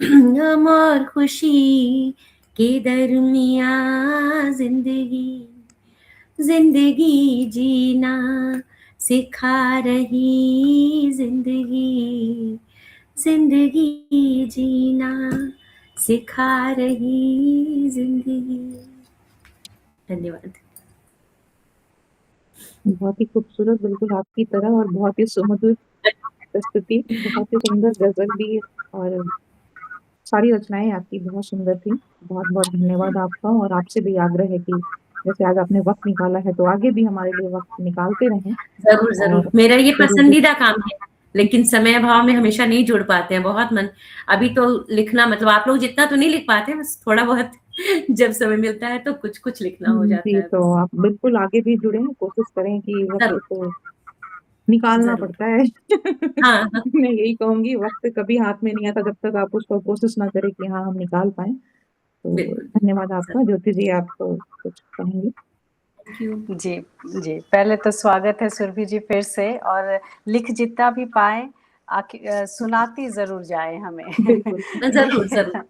गम और खुशी के दरमियाँ जिंदगी, जिंदगी जीना सिखा रही जिंदगी, जिंदगी जीना सिखा रही जिंदगी। धन्यवाद। बहुत ही खूबसूरत, बिल्कुल आपकी तरह, और बहुत ही सुमधुर प्रस्तुति, बहुत ही सुंदर गजल भी, और सारी रचनाएं आपकी बहुत सुंदर थी। बहुत बहुत धन्यवाद आपका, और आपसे भी आग्रह है कि जैसे आज आपने वक्त निकाला है तो आगे भी हमारे लिए वक्त निकालते रहें। जरूर जरूर, मेरा ये पसंदीदा काम है, लेकिन समय अभाव में हमेशा नहीं जुड़ पाते हैं। बहुत मन, अभी तो लिखना, मतलब आप लोग जितना तो नहीं लिख पाते, बस थोड़ा बहुत जब समय मिलता है तो कुछ कुछ लिखना हो जाता जी, है। तो आप बिल्कुल आगे भी जुड़े, कोशिश करें कि वक्त तो निकालना पड़ता है। हाँ। मैं यही कहूंगी, वक्त कभी हाथ में नहीं आता जब तक आप उसको कोशिश ना करें कि हाँ हम निकाल पाए। तो धन्यवाद आपका। ज्योति जी, आप तो कुछ कहेंगे? जी जी, पहले तो स्वागत है सुरभि जी फिर से, और लिख जितना भी पाए सुनाती जरूर जाए हमें। जरूर जरूर।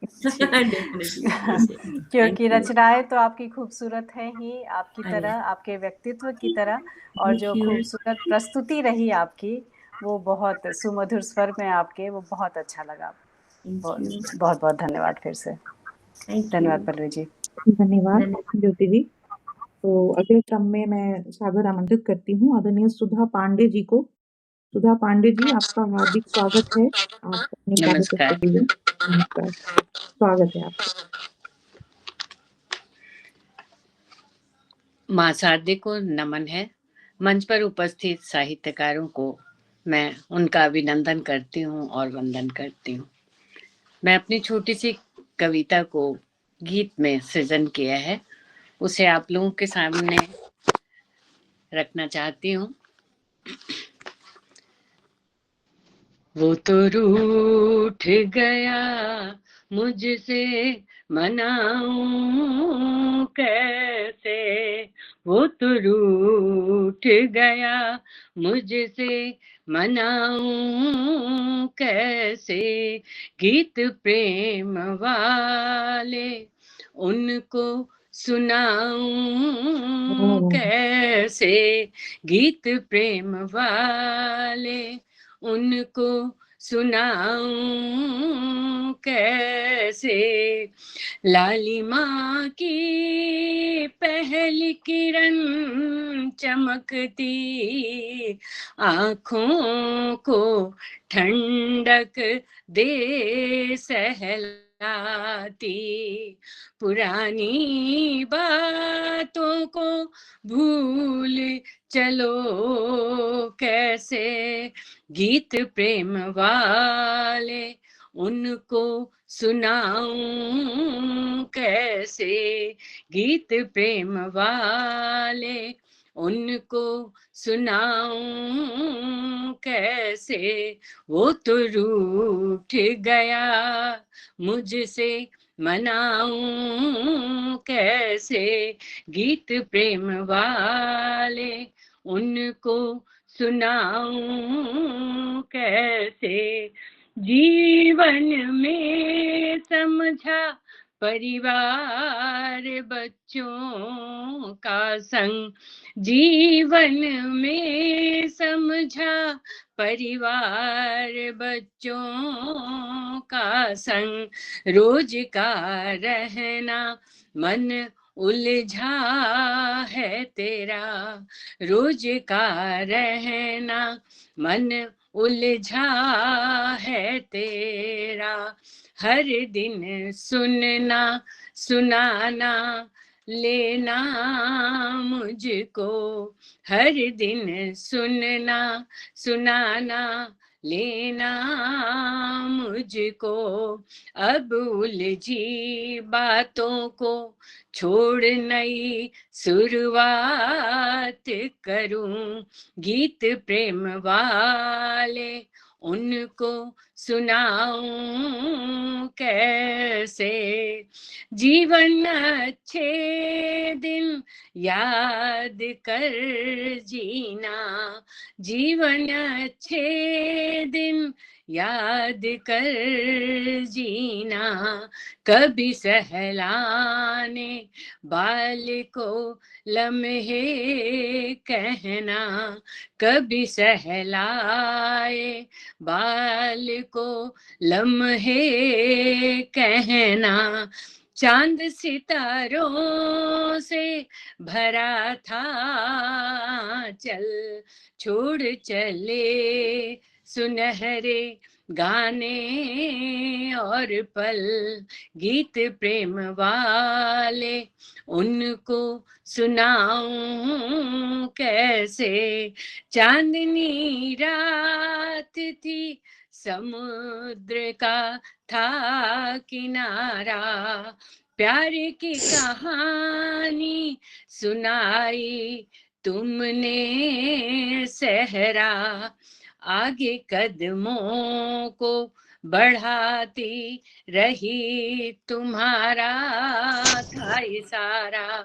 क्योंकि रचनाएं तो आपकी खूबसूरत है ही, आपकी तरह, आपके व्यक्तित्व की तरह, और जो खूबसूरत प्रस्तुति रही आपकी, वो बहुत सुमधुर स्वर में आपके, वो बहुत अच्छा लगा। बहुत बहुत धन्यवाद फिर से। धन्यवाद पल्लवी जी। धन्यवाद ज्योति जी। तो अगले क्रम में मैं सादर आमंत्रित करती हूँ आदरणीय सुधा पांडे जी को। सुधा पांडे जी, आपका हार्दिक स्वागत है। आप अपनी कार्य प्रस्तुति दें। नमस्कार, स्वागत है आपका। माँ शारदे को नमन है। मंच पर उपस्थित साहित्यकारों को मैं उनका अभिनंदन करती हूँ और वंदन करती हूँ। मैं अपनी छोटी सी कविता को गीत में सृजन किया है, उसे आप लोगों के सामने रखना चाहती हूँ। वो तो रूठ गया मुझसे, मनाऊं कैसे, वो तो रूठ गया मुझसे, मनाऊं कैसे। गीत प्रेम वाले उनको सुनाऊं कैसे, गीत प्रेम वाले उनको सुनाऊं कैसे। लालिमा की पहली किरण चमकती, आँखों को ठंडक दे सहलाती, पुरानी बातों को भूल चलो कैसे। गीत प्रेम वाले उनको सुनाऊं कैसे, गीत प्रेम वाले उनको सुनाऊं कैसे। वो तो रूठ गया मुझसे, मनाऊं कैसे। गीत प्रेम वाले उनको सुनाऊं कैसे। जीवन में समझा परिवार बच्चों का संग, जीवन में समझा परिवार बच्चों का संग। रोज का रहना मन उलझा है तेरा, रोज का रहना मन उलझा है तेरा। हर दिन सुनना सुनाना लेना मुझको, हर दिन सुनना सुनाना लेना मुझको। अब उलझी बातों को छोड़ नई शुरुआत करूं, गीत प्रेम वाले उनको सुनाऊं कैसे। जीवन अच्छे दिन याद कर जीना, जीवन अच्छे दिन याद कर जीना। कभी सहलाने बाल को लम्हे कहना, कभी सहलाए बाल को लम्हे कहना। चांद सितारों से भरा था, चल छोड़ चले सुनहरे गाने और पल। गीत प्रेम वाले उनको सुनाऊं कैसे। चांदनी रात थी, समुद्र का था किनारा, प्यार की कहानी सुनाई तुमने सहरा। आगे कदमों को बढ़ाती रही तुम्हारा था इशारा।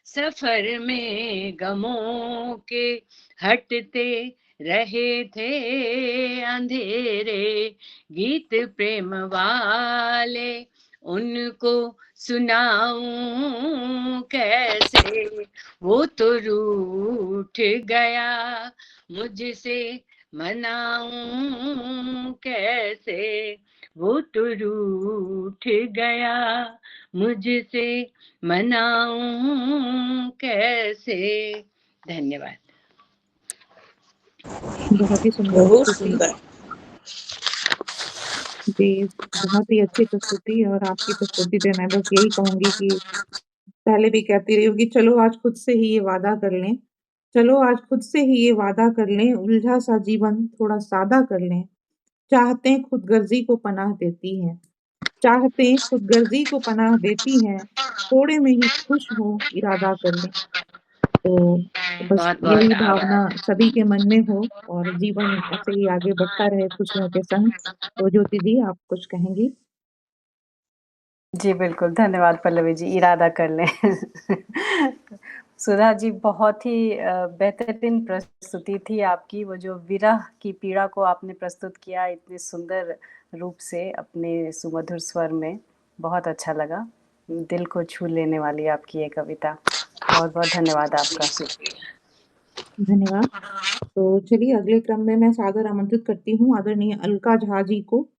सफर में गमों के हटते रहे थे अंधेरे। गीत प्रेम वाले उनको सुनाऊं कैसे। वो तो रूठ गया मुझसे, मनाऊं कैसे। वो तो रूठ गया मुझसे, मनाऊं कैसे। धन्यवाद। बहुत ही सुंदर बहुत प्रस्तुति सुंदर। जी, बहुत ही अच्छी प्रस्तुति। और आपकी प्रस्तुति पे मैं बस यही कहूंगी कि पहले भी कहती रही हूँ कि चलो आज खुद से ही ये वादा कर लें, चलो आज खुद से ही ये वादा कर लें, उलझा सा जीवन थोड़ा सादा कर लें। चाहतें खुदगर्जी को पनाह देती हैं, चाहतें खुदगर्जी को पनाह देती हैं, थोड़े में ही खुश हो इरादा कर लें। तो बस बहुत बहुत यही भावना आभार। सभी के मन में हो और जीवन ऐसे ही आगे बढ़ता रहे खुशियों के संग। तो ज्योति दी, आप कुछ कहेंगी? जी बिल्कुल, धन्यवाद पल्लवी जी, इरादा कर लें। सुधा जी, बहुत ही बेहतरीन प्रस्तुति थी आपकी। वो जो विरह की पीड़ा को आपने प्रस्तुत किया इतने सुंदर रूप से अपने सुमधुर स्वर में, बहुत अच्छा लगा। दिल को छू लेने वाली आपकी ये कविता। बहुत बहुत धन्यवाद आपका। धन्यवाद। तो चलिए अगले क्रम में मैं सादर आमंत्रित करती हूँ आदरणीय अलका झा जी को।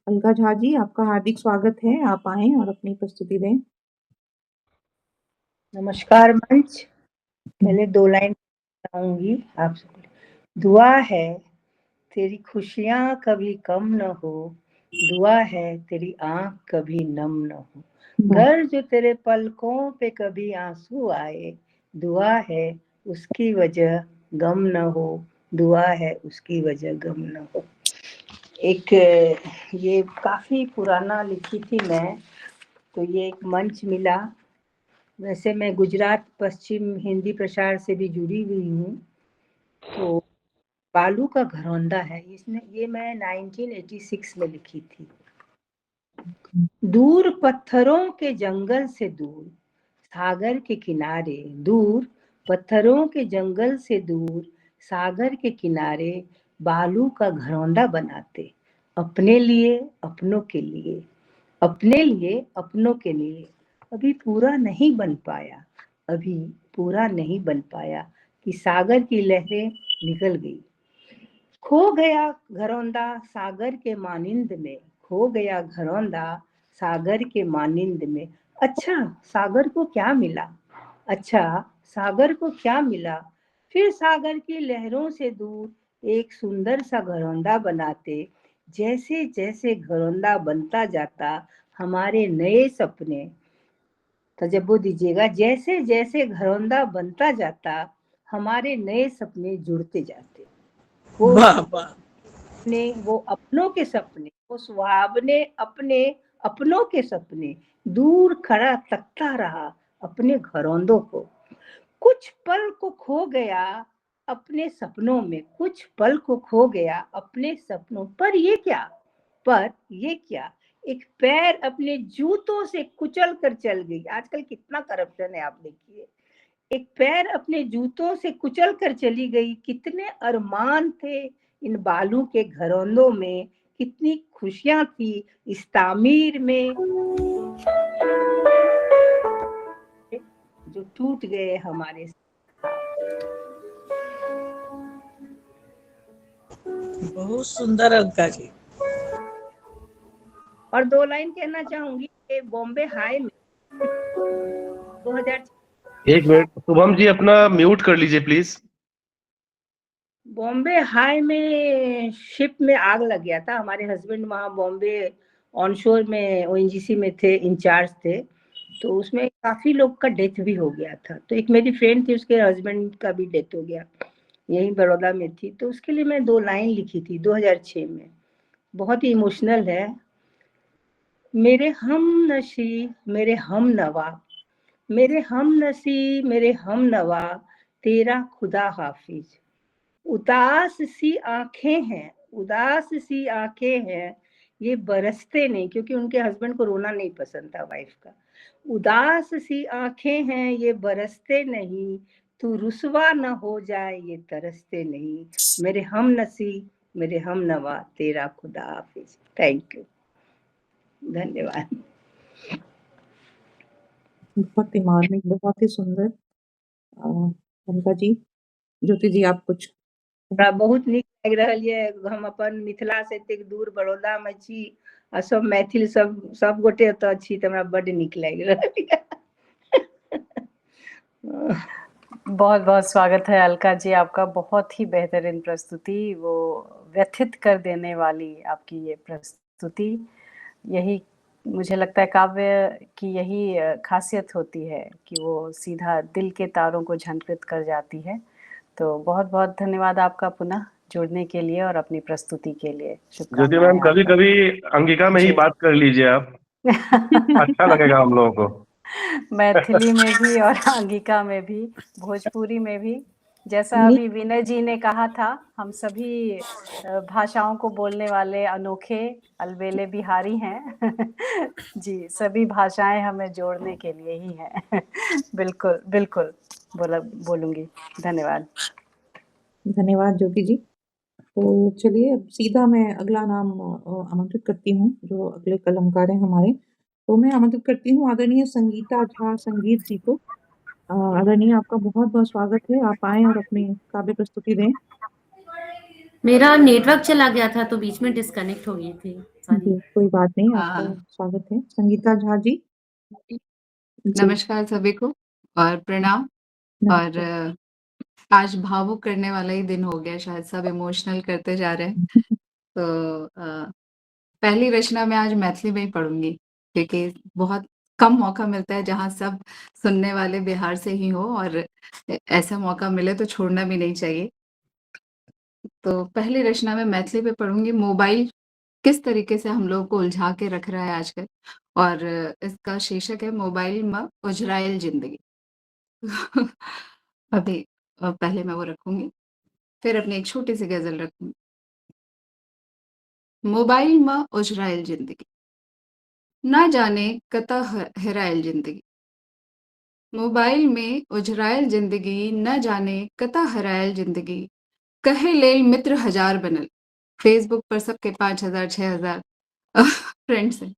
अलका झा जी, आपका हार्दिक स्वागत है, आप आएं और अपनी प्रस्तुति दें। नमस्कार मंच। पहले 2 लाइन बताऊंगी आप सबको। दुआ है तेरी खुशियां कभी कम न हो, दुआ है तेरी आंख कभी नम न हो, घर जो तेरे पलकों पे कभी आंसू आए, दुआ है उसकी वजह गम न हो, दुआ है उसकी वजह गम न हो। एक ये काफी पुराना लिखी थी मैं, तो ये एक मंच मिला। वैसे मैं गुजरात पश्चिम हिंदी प्रसार से भी जुड़ी हुई हूँ। तो बालू का घरौंदा है इसने, ये मैं 1986 में लिखी थी। दूर पत्थरों के जंगल से दूर, सागर के किनारे, दूर पत्थरों के जंगल से दूर, सागर के किनारे, बालू का घरौंदा बनाते, अपने लिए अपनों के लिए, अपने लिए अपनों के लिए। अभी पूरा नहीं बन पाया, अभी पूरा नहीं बन पाया कि सागर की लहरें निकल गई। खो गया घरौंदा सागर के मानिंद में, खो गया घरौंदा सागर के मानिंद में। अच्छा सागर को क्या मिला, अच्छा सागर को क्या मिला, फिर सागर की लहरों से दूर एक सुंदर सा घरौंदा बनाते। जैसे जैसे घरौंदा बनता जाता, हमारे नए सपने, तजब्बो दीजिएगा, जैसे जैसे घरौंदा बनता जाता, हमारे नए सपने जुड़ते जाते। वो अपने, वो अपनों के सपने, वो सुहावने अपने अपनों के सपने, दूर खड़ा तकता रहा अपने घरौंदों को। कुछ पल को खो गया अपने सपनों में, कुछ पल को खो गया अपने सपनों पर। ये क्या, पर ये क्या, एक पैर अपने जूतों से कुचल कर चल गई। आजकल कितना करप्शन है आप देखिए। एक पैर अपने जूतों से कुचल कर चली गई। कितने अरमान थे इन बालू के घरौंदों में, कितनी खुशियां थी इस तामीर में, जो टूट गए हमारे बहुत सुंदर अलका जी। और 2 लाइन कहना चाहूंगी कि बॉम्बे हाई में 2000 एक मिनट शुभम जी, अपना म्यूट कर लीजिए प्लीज। बॉम्बे हाई में शिप में आग लग गया था। हमारे हस्बैंड वहाँ बॉम्बे ऑनशोर में ओएनजीसी में थे, इंचार्ज थे, तो उसमें काफी लोग का डेथ भी हो गया था। तो एक मेरी फ्रेंड थी, उसके हस्बैंड का भी डेथ हो गया, यही बड़ौदा में थी। तो उसके लिए मैं 2 लाइन लिखी थी 2006 में, बहुत ही इमोशनल है। मेरे हम नशी मेरे हम नवा, मेरे हम नसी मेरे हम नवा, तेरा खुदा हाफिज। उदास सी आंखें हैं, उदास सी आंखें हैं, ये बरसते नहीं, क्योंकि उनके हस्बैंड को रोना नहीं पसंद था वाइफ का। उदास सी आंखें हैं, ये बरसते नहीं, तू रुसवा न हो जाए ये तरसते नहीं। मेरे हम नसी मेरे हम नवा, तेरा खुदा हाफिज। थैंक यू, धन्यवाद। बहुत ही मार्मिक, बहुत ही सुंदर। अलका जी, ज्योति जी, आप कुछ? हमरा बहुत नीक लागि रहल ये। हम अपन मिथिला से एतेक दूर बड़ौदा में छी आ सब मैथिल सब गोटे एतऽ छी, तऽ हमरा बड्ड नीक लागि रहल ये। बहुत बहुत स्वागत है अलका जी आपका। बहुत ही बेहतरीन प्रस्तुति, वो व्यथित कर देने वाली आपकी ये प्रस्तुति। यही मुझे लगता है काव्य की यही खासियत होती है कि वो सीधा दिल के तारों को झंकृत कर जाती है। तो बहुत बहुत धन्यवाद आपका पुनः जुड़ने के लिए और अपनी प्रस्तुति के लिए। ज्योति मैम, कभी कभी अंगिका में ही बात कर लीजिए आप। अच्छा लगेगा हम लोगों को। मैथिली में भी और अंगिका में भी, भोजपुरी में भी। जैसा अभी विनय जी ने कहा था, हम सभी भाषाओं को बोलने वाले अनोखे अलबेले बिहारी हैं। जी, सभी भाषाएं हमें जोड़ने के लिए ही हैं। बिल्कुल बिल्कुल बोलूंगी। धन्यवाद। धन्यवाद ज्योति जी। तो चलिए अब सीधा मैं अगला नाम आमंत्रित करती हूँ, जो अगले कलमकार हैं हमारे। तो मैं आमंत्रित करती हूँ आदरणीय संगीता झा संगीत जी को। आदरणीय, आपका बहुत बहुत स्वागत है। आप आए और अपनी काव्य प्रस्तुति दें। मेरा नेटवर्क चला गया था तो बीच में डिस्कनेक्ट हो गई थी, सॉरी। जी, कोई बात नहीं, आपका स्वागत है संगीता झा जी। नमस्कार सभी को और प्रणाम। और आज भावुक करने वाला ही दिन हो गया, शायद सब इमोशनल करते जा रहे हैं। तो पहली रचना मैं आज मैथिली में ही पढ़ूंगी, क्योंकि बहुत कम मौका मिलता है जहाँ सब सुनने वाले बिहार से ही हो, और ऐसा मौका मिले तो छोड़ना भी नहीं चाहिए। तो पहली रचना में मैथिली पे पढ़ूंगी। मोबाइल किस तरीके से हम लोग को उलझा के रख रहा है आजकल, और इसका शीर्षक है मोबाइल में उजरायल जिंदगी। अभी पहले मैं वो रखूंगी, फिर अपनी एक छोटी सी गजल रखूंगी। मोबाइल में उजरायल जिंदगी, ना जाने कता हेरायल जिंदगी। मोबाइल में उजरायल जिंदगी, न जाने कता हरायल जिंदगी। कहे लेल मित्र हजार बनल, फेसबुक पर सबके 5000 6000 फ्रेंड्स हैं।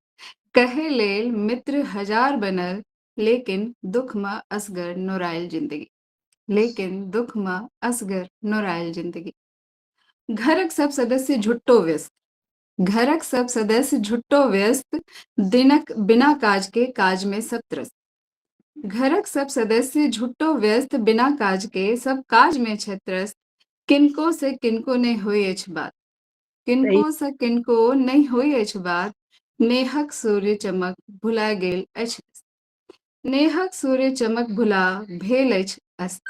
कहे लेल मित्र हजार बनल, लेकिन दुख में असगर नोरायल जिंदगी। लेकिन दुख में असगर नोरायल जिंदगी। घरक सब सदस्य झुट्टो व्यस्त, घरक सब सदस्य झुट्टो व्यस्त, दिनक बिना काज के काज में सब त्रस्त। घरक सब सदस्य झुट्टो व्यस्त, बिना काज के सब काज में छत्रस्त। किनको से किनको नहीं होई अछि बात, किनको से किनको नहीं होई अछि बात। नेहक सूर्य चमक भुला गेल अछि, नेहक सूर्य चमक भुला भेल अछि अस्त।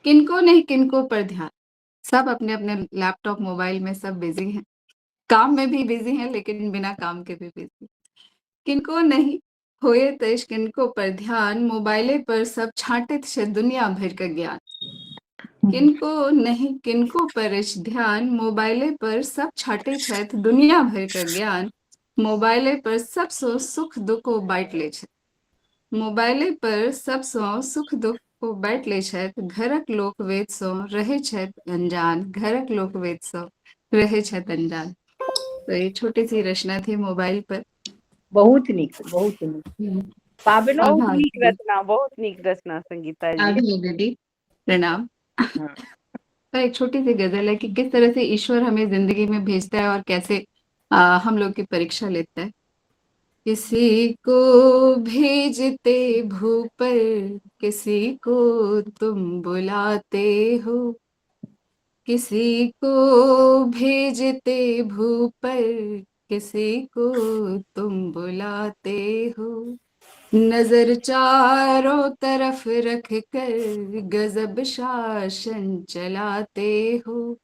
किनको नहीं किनको पर ध्यान, सब अपने अपने लैपटॉप मोबाइल में सब बिजी हैं, काम में भी बिजी हैं लेकिन बिना काम के भी बिजी। किनको नहीं होए तैश किनको पर ध्यान, मोबाइले पर सब छाँटैत छै दुनिया भरि के ज्ञान। किनको नहीं किनको परछ ध्यान, मोबाइले पर सब छाटे छथि दुनिया भर का ज्ञान। मोबाइले पर सब सो सुख दुख बाँटि लै छथि, मोबाइले पर सब सो सुख दुख को बाँटि लै छथि। घरक लोक वेद सँ रहै छथि अनजान, घरक लोक वेद सँ रहै छथि अनजान। तो ये छोटी सी रचना थी मोबाइल पर। बहुत नीक, बहुत नीक। पाबनो बहुत आभार नीक दीदी, रचना, बहुत नीक रचना संगीता जी। आभार दीदी, प्रणाम। हाँ। तो एक छोटी सी गजल है कि किस तरह से ईश्वर हमें जिंदगी में भेजता है और कैसे हम लोग की परीक्षा लेता है। किसी को भेजते भूपर, किसी को तुम बुलाते हो, किसी को भेजते भूपर, किसी को तुम बुलाते हो। नजर चारों तरफ रख कर गजब शासन चलाते हो,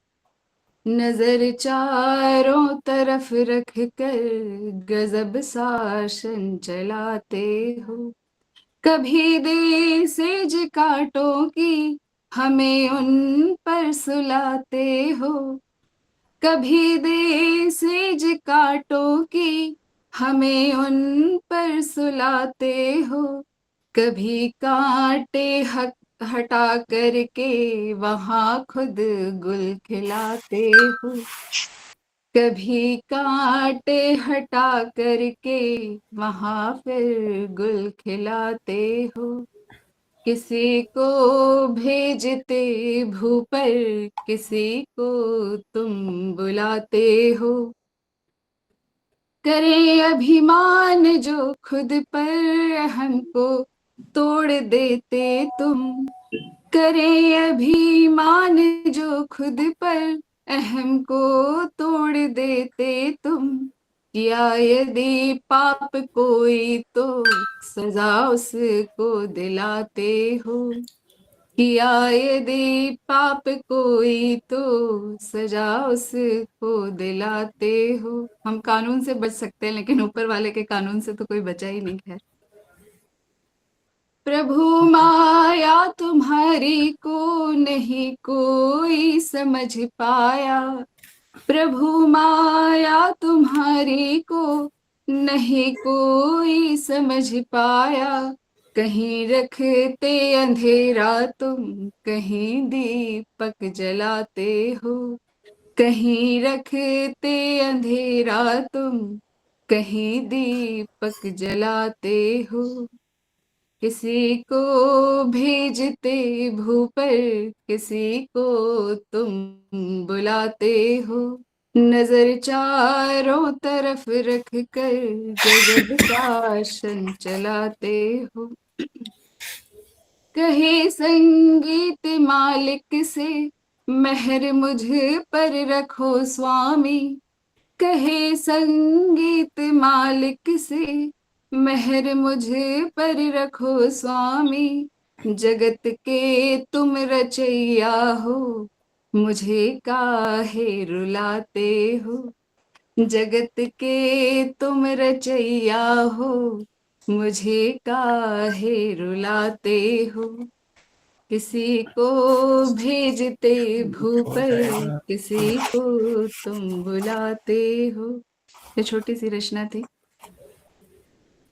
नजर चारों तरफ रख कर गजब शासन चलाते हो। कभी देर सेज कांटों की हमें उन पर सुलाते हो, कभी देर सेज कांटों की हमें उन पर सुलाते हो। कभी कांटे हटा करके वहां खुद गुल खिलाते हो, कभी कांटे हटा करके वहां फिर गुल खिलाते हो। किसी को भेजते भूपर, किसी को तुम बुलाते हो। करे अभिमान जो खुद पर हमको तोड़ देते तुम, करे अभिमान जो खुद पर अहम को तोड़ देते तुम। किया यदि पाप कोई तो सजा उसको दिलाते हो, किया यदि पाप कोई तो सजा उसको दिलाते हो। हम कानून से बच सकते हैं लेकिन ऊपर वाले के कानून से तो कोई बचा ही नहीं है। प्रभु माया तुम्हारी को नहीं कोई समझ पाया, प्रभु माया तुम्हारी को नहीं कोई समझ पाया। कहीं रखते अंधेरा तुम, कहीं दीपक जलाते हो, कहीं रखते अंधेरा तुम, कहीं दीपक जलाते हो। किसी को भेजते भूपर, किसी को तुम बुलाते हो। नजर चारों तरफ रख कर गजब शासन चलाते हो। कहे संगीत मालिक से मेहर मुझ पर रखो स्वामी, कहे संगीत मालिक से मेहर मुझ पर रखो स्वामी। जगत के तुम रचैया हो, मुझे काहे रुलाते हो, जगत के तुम रचैया हो, मुझे काहे रुलाते हो। किसी को भेजते भूपर, किसी को तुम बुलाते हो। ये छोटी सी रचना थी।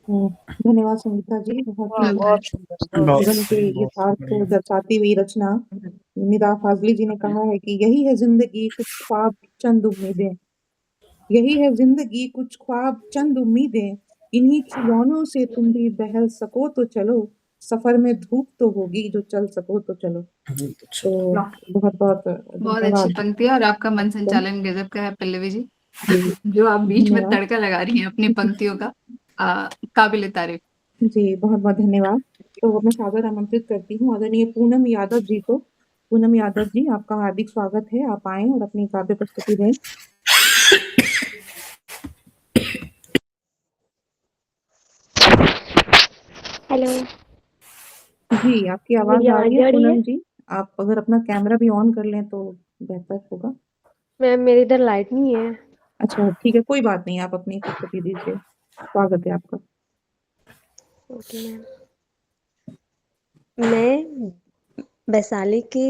धन्यवाद संगीता जी, बहुत ही बहुत सुंदर, बहुत जीवन के यथार्थ को दर्शाती हुई रचना। निदा फाजली जी ने कहा है कि यही है जिंदगी कुछ ख्वाब चंद उम्मीदें, यही है जिंदगी कुछ ख्वाब चंद उम्मीदें, इन्हीं खिलौनों से तुम भी बहल सको तो चलो, सफर में धूप तो होगी जो चल सको तो चलो। तो बहुत बहुत बहुत अच्छी धन्यवाद। पंक्ति है और आपका मन संचालन गजब का है पल्लवी जी। जो आप बीच में धन्यवाद तड़का लगा रही हैं अपनी पंक्तियों का, काबिल तारीफ। जी, बहुत बहुत धन्यवाद। तो मैं सादर आमंत्रित करती हूँ आदरणीय पूनम यादव जी को। पूनम यादव जी, आपका हार्दिक स्वागत है, आप आए और अपनी काव्य प्रस्तुति दें। हेलो जी, आपकी आवाज मेरी आ रही आवाज है आ रही है? पूनम जी। आप अगर अपना कैमरा भी ऑन कर लें तो बेहतर होगा। मैम मेरे इधर लाइट नहीं है। अच्छा ठीक है, कोई बात नहीं, आप अपनी प्रस्तुति दीजिए। स्वागत है आपका। Okay ma'am. मैं वैशाली की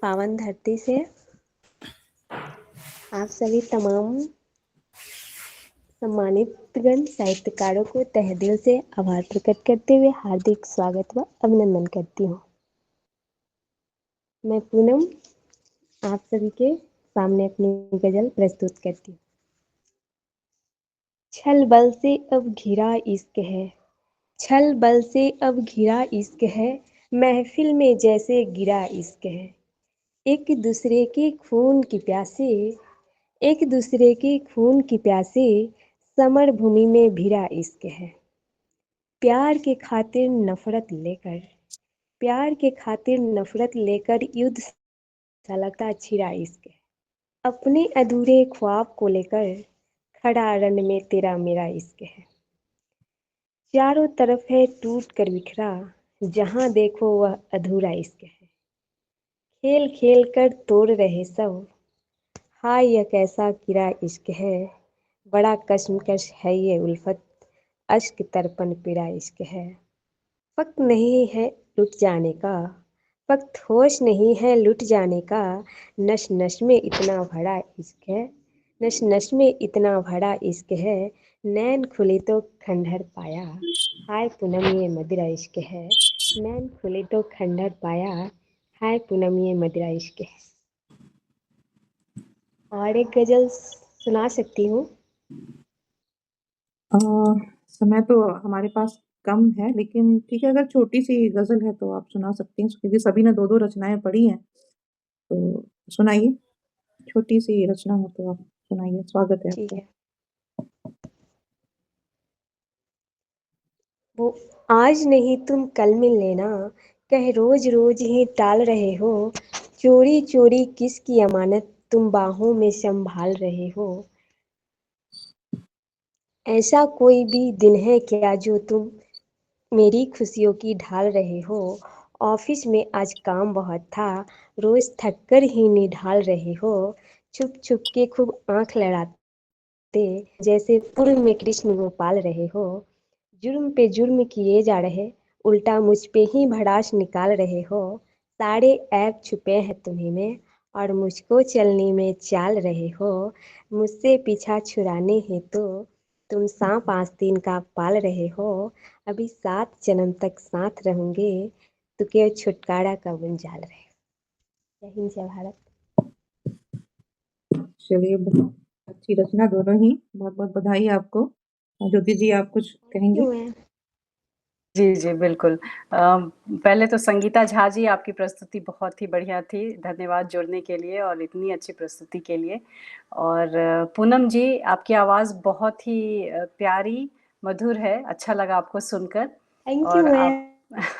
पावन धरती से आप सभी तमाम सम्मानितगण साहित्यकारों को तहे दिल से आभार प्रकट करते हुए हार्दिक स्वागत व अभिनंदन करती हूँ। मैं पूनम आप सभी के सामने अपनी गजल प्रस्तुत करती हूँ। छल बल से अब घिरा इश्क है, छल बल से अब घिरा इश्क है, महफिल में जैसे गिरा इश्क है। एक दूसरे के खून की प्यासे, एक दूसरे के खून की प्यासे, समर भूमि में भिड़ा इश्क है। प्यार के खातिर नफरत लेकर, प्यार के खातिर नफरत लेकर युद्ध सलगता छिड़ा इश्क है। अपने अधूरे ख्वाब को लेकर खड़ा रण में तेरा मेरा इश्क है। चारों तरफ है टूट कर बिखरा, जहां देखो वह अधूरा इश्क है। खेल खेल कर तोड़ रहे सब, हाय यह कैसा किरा इश्क है। बड़ा कश्मकश है ये उल्फत, अश्क तर्पण पीड़ा इश्क है। वक्त नहीं है लुट जाने का, वक्त होश नहीं है लुट जाने का, नश नश में इतना भरा इश्क है, नश नश में इतना भरा इश्क है। नैन खुली तो खंडहर पाया, हाय पूनम ये मदिरा इश्क है। नैन खुली तो खंडहर पाया, हाय पूनम ये मदिरा इश्क है। और एक गजल सुना सकती हूँ। समय तो हमारे पास कम है, लेकिन ठीक है, अगर छोटी सी गजल है तो आप सुना सकती हैं, क्योंकि सभी ने 2-2 रचनाएं पढ़ी हैं, तो सुनाइए। छोटी सी रचना हो तो आप सुनाइए, स्वागत है ठीक आपका। है। वो आज नहीं तुम कल मिल लेना, कह रोज रोज ही टाल रहे हो। चोरी चोरी किसकी अमानत तुम बाहों में संभाल रहे हो। ऐसा कोई भी दिन है क्या जो तुम मेरी खुशियों की ढाल रहे हो। ऑफिस में आज काम बहुत था, रोज थक कर ही निढाल रहे हो। छुप छुप के खूब आंख लड़ाते, जैसे पूर्व में कृष्ण वो पाल रहे हो। जुर्म पे जुर्म किए जा रहे, उल्टा मुझ पे ही भड़ास निकाल रहे हो। सारे ऐप छुपे हैं तुम्हीं में, और मुझको चलने में चाल रहे हो। मुझसे पीछा छुड़ाने हेतु तुम सांप आस्तीन का पाल रहे हो। अभी 7 जन्म तक साथ रहूंगे, तो के छुटकारा का बुंजाल रहे। जय हिंद जय भारत। चलिए, बहुत अच्छी रचना दोनों ही, बहुत बहुत बधाई आपको। ज्योति जी, आप कुछ कहेंगी? क्यों है? जी, जी, बिल्कुल। पहले तो संगीता झा जी, आपकी प्रस्तुति बहुत ही बढ़िया थी। धन्यवाद जुड़ने के लिए और इतनी अच्छी प्रस्तुति के लिए। और पूनम जी, आपकी आवाज़ बहुत ही प्यारी, मधुर है। अच्छा लगा आपको सुनकर। थैंक और यू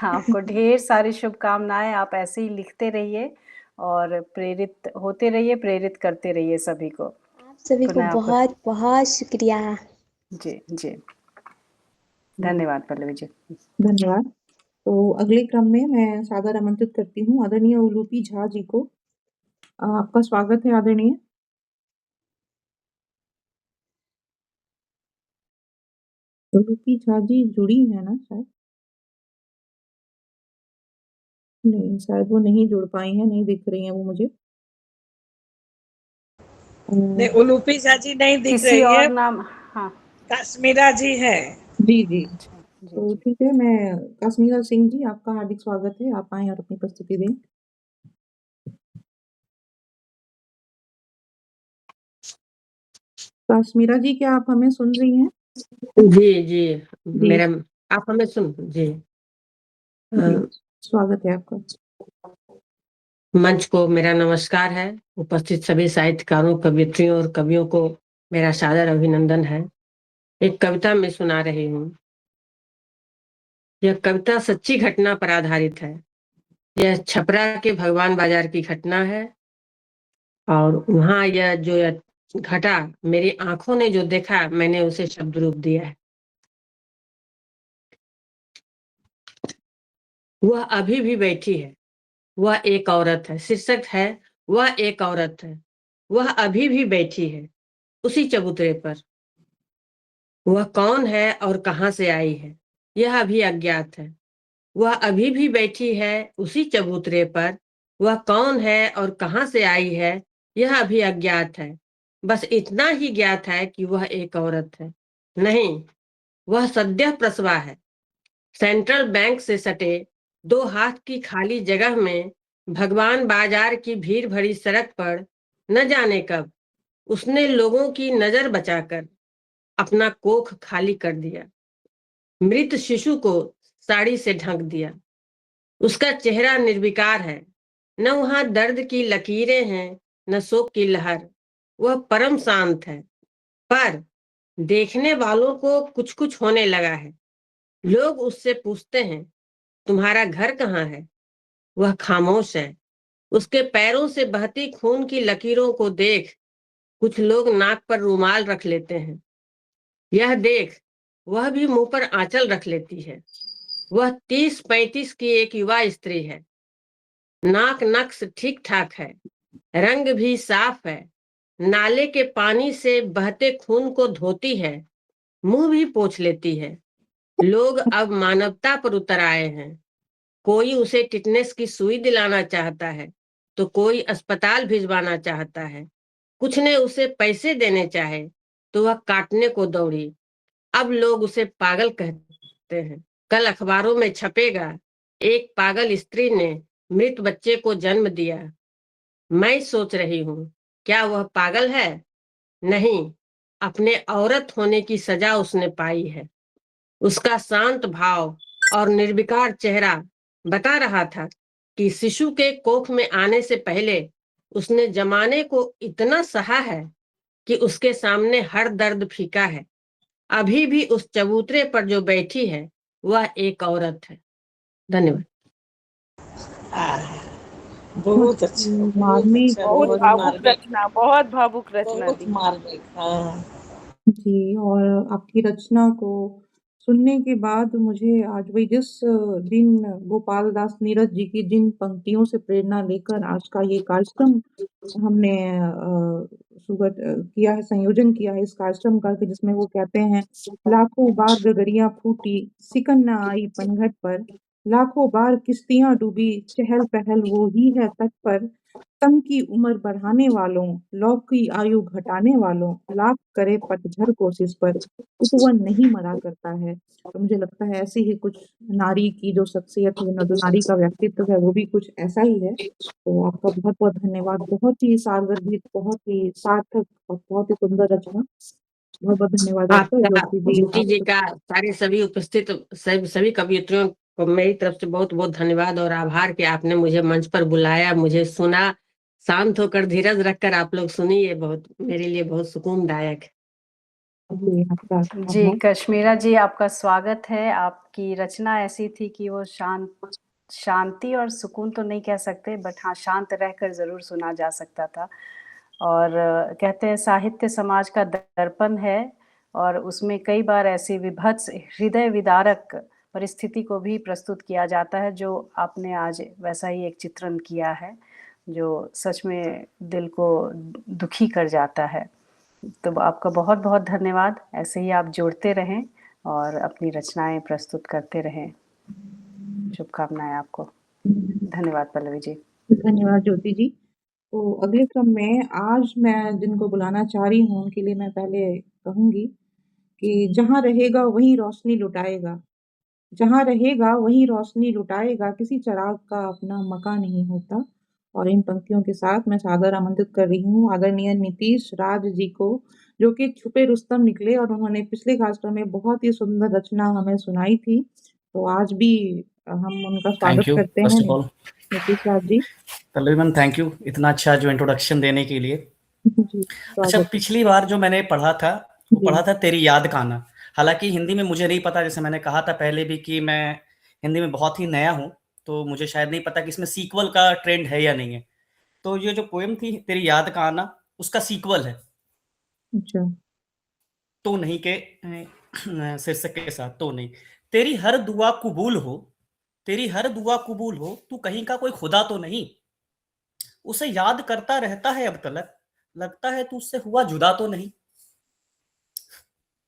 आपको ढेर सारी शुभकामनाएँ। आप ऐसे ही लिखते रहिए और प्रेरित होते रहिए, प्रेरित करते रहिए सभी को। आप सभी को पुनः आपको बहुत बहुत शुक्रिया। जी, जी। धन्यवाद पल्लवी जी। धन्यवाद। तो अगले क्रम में मैं सादर आमंत्रित करती हूँ आदरणीय उलूपी झा जी को। आपका स्वागत है आदरणीय। उलूपी झा जी जुड़ी है ना शायद? नहीं, शायद वो नहीं जुड़ पाई हैं, नहीं दिख रही हैं वो मुझे। नहीं, उलूपी झा जी नहीं दिख किसी रही है, और नाम, हाँ। काश्मीरा जी है। जी, जी। जी, तो जी। ठीक है, मैं काश्मीरा सिंह जी, आपका हार्दिक स्वागत है। आप आएँ और अपनी प्रस्तुति दें। काश्मीरा जी, क्या आप हमें सुन रही हैं? जी, जी। जी। मेरा आप हमें सुन जी। जी, स्वागत है आपका। मंच को मेरा नमस्कार है। उपस्थित सभी साहित्यकारों, कवियत्रियों और कवियों को मेरा सादर अभिनंदन है। एक कविता मैं सुना रही हूँ। यह कविता सच्ची घटना पर आधारित है। यह छपरा के भगवान बाजार की घटना है और वहाँ यह जो घटा, मेरी आंखों ने जो देखा, मैंने उसे शब्द रूप दिया है। वह अभी भी बैठी है, वह एक औरत है। शीर्षक है वह एक औरत है। वह अभी भी बैठी है उसी चबूतरे पर। वह कौन है और कहां से आई है, यह अभी अज्ञात है। वह अभी भी बैठी है उसी चबूतरे पर, वह कौन है और कहाँ से आई है यह अभी अज्ञात है। बस इतना ही ज्ञात है कि वह एक औरत है। नहीं, वह सद्य प्रसवा है। सेंट्रल बैंक से सटे 2 हाथ की खाली जगह में भगवान बाजार की भीड़ भरी सड़क पर न जाने कब उसने लोगों की नजर बचाकर अपना कोख खाली कर दिया। मृत शिशु को साड़ी से ढक दिया। उसका चेहरा निर्विकार है, न वहां दर्द की लकीरें हैं न शोक की लहर। वह परम शांत है, पर देखने वालों को कुछ कुछ होने लगा है। लोग उससे पूछते हैं, तुम्हारा घर कहाँ है? वह खामोश है। उसके पैरों से बहती खून की लकीरों को देख कुछ लोग नाक पर रुमाल रख लेते हैं। यह देख वह भी मुंह पर आंचल रख लेती है। वह 30-35 की एक युवा स्त्री है। नाक नक्श ठीक ठाक है, रंग भी साफ है। नाले के पानी से बहते खून को धोती है, मुंह भी पोंछ लेती है। लोग अब मानवता पर उतर आए हैं। कोई उसे टिटनेस की सुई दिलाना चाहता है तो कोई अस्पताल भिजवाना चाहता है। कुछ ने उसे पैसे देने चाहे तो वह काटने को दौड़ी। अब लोग उसे पागल कहते हैं। कल अखबारों में छपेगा, एक पागल स्त्री ने मृत बच्चे को जन्म दिया। मैं सोच रही हूँ, क्या वह पागल है? नहीं, अपने औरत होने की सजा उसने पाई है। उसका शांत भाव और निर्विकार चेहरा बता रहा था कि शिशु के कोख में आने से पहले उसने जमाने को इतना सहा है कि उसके सामने हर दर्द फीका है। अभी भी उस चबूतरे पर जो बैठी है वह एक औरत है। धन्यवाद। बहुत अच्छा, बहुत मार्मिक, अच्छा, बहुत बहुत भावुक मार्मिक, रचना, बहुत भावुक रचना बहुत दी। मार्मिक। हाँ, जी। और आपकी रचना को सुनने के बाद मुझे आज वही जिस दिन गोपाल दास नीरज जी की जिन पंक्तियों से प्रेरणा लेकर आज का ये कार्यक्रम हमने किया है, संयोजन किया है इस कार्यक्रम का, कि जिसमें वो कहते हैं, लाखों बार गगरियां फूटी सिकन न आई पनघट पर, लाखों बार किश्तियां डूबी चहल पहल वो ही है तट पर, तम की उम्र बढ़ाने वालों लौ की आयु घटाने वालों, लाख करे पतझर कोशिश पर उपवन नहीं मरा करता है। तो मुझे लगता है ऐसी ही कुछ नारी की जो शख्सियत है, जो नारी का व्यक्तित्व है, वो भी कुछ ऐसा ही है। तो आपका बहुत बहुत धन्यवाद। बहुत ही सारगर्भित, बहुत ही सार्थक और बहुत ही सुंदर रचना। बहुत बहुत धन्यवाद आपका आपका, ज्योति जी। ज्योति आप जी का, सारे सभी उपस्थित सभी कवियत्रियों को मेरी तरफ से बहुत बहुत धन्यवाद और आभार कि आपने मुझे मंच पर बुलाया, मुझे सुना। शांत होकर धीरज रखकर आप लोग सुनिए, बहुत मेरे लिए बहुत सुकूनदायक है। जी, आपका जी, आभार। कश्मीरा जी आपका स्वागत है। आपकी रचना ऐसी थी कि वो शांति और सुकून तो नहीं कह सकते, बट हाँ, शांत रहकर ज़रूर सुना जा सकता था। और कहते हैं साहित्य समाज का दर्पण है, और उसमें कई बार ऐसी विभत्स हृदय विदारक परिस्थिति को भी प्रस्तुत किया जाता है, जो आपने आज वैसा ही एक चित्रण किया है, जो सच में दिल को दुखी कर जाता है। तो आपका बहुत बहुत धन्यवाद। ऐसे ही आप जोड़ते रहें और अपनी रचनाएं प्रस्तुत करते रहें। शुभकामनाएं आपको। धन्यवाद पल्लवी जी। धन्यवाद ज्योति जी। तो अगले क्रम में आज मैं जिनको बुलाना चाह रही हूँ, उनके लिए मैं पहले कहूंगी कि जहाँ रहेगा वहीं रोशनी लुटाएगा, जहाँ रहेगा वहीं रोशनी लुटाएगा, किसी चिराग का अपना मकान नहीं होता। और इन पंक्तियों के साथ मैं सादर आमंत्रित कर रही हूँ आदरणीय नीतीश राज जी को, जो कि छुपे रुस्तम निकले और उन्होंने पिछले कार्यक्रम में बहुत ही सुंदर रचना हमें सुनाई थी। तो आज भी हम उनका थैंक स्वागत यू करते फर्स्ट हैं। Of all Nitish Raj ji. Pallavi ma'am, thank you इतना अच्छा जो इंट्रोडक्शन देने के लिए। जी, अच्छा, स्वागत है। पिछली बार जो मैंने पढ़ा था वो जी। पढ़ा था तेरी याद का आना। हालांकि हिंदी में मुझे नहीं पता, जैसे मैंने कहा था पहले भी कि मैं हिंदी में बहुत ही नया हूँ, तो मुझे शायद नहीं पता कि इसमें सीक्वल का ट्रेंड है या नहीं है। तो ये जो पोएम थी तेरी याद का आना, उसका सीक्वल है अच्छा। तो नहीं के शीर्षक के साथ। तो नहीं, तेरी हर दुआ कबूल हो, तेरी हर दुआ कबूल हो, तू कहीं का कोई खुदा तो नहीं, उसे याद करता रहता है अब तलक, लगता है तू उससे हुआ जुदा तो नहीं,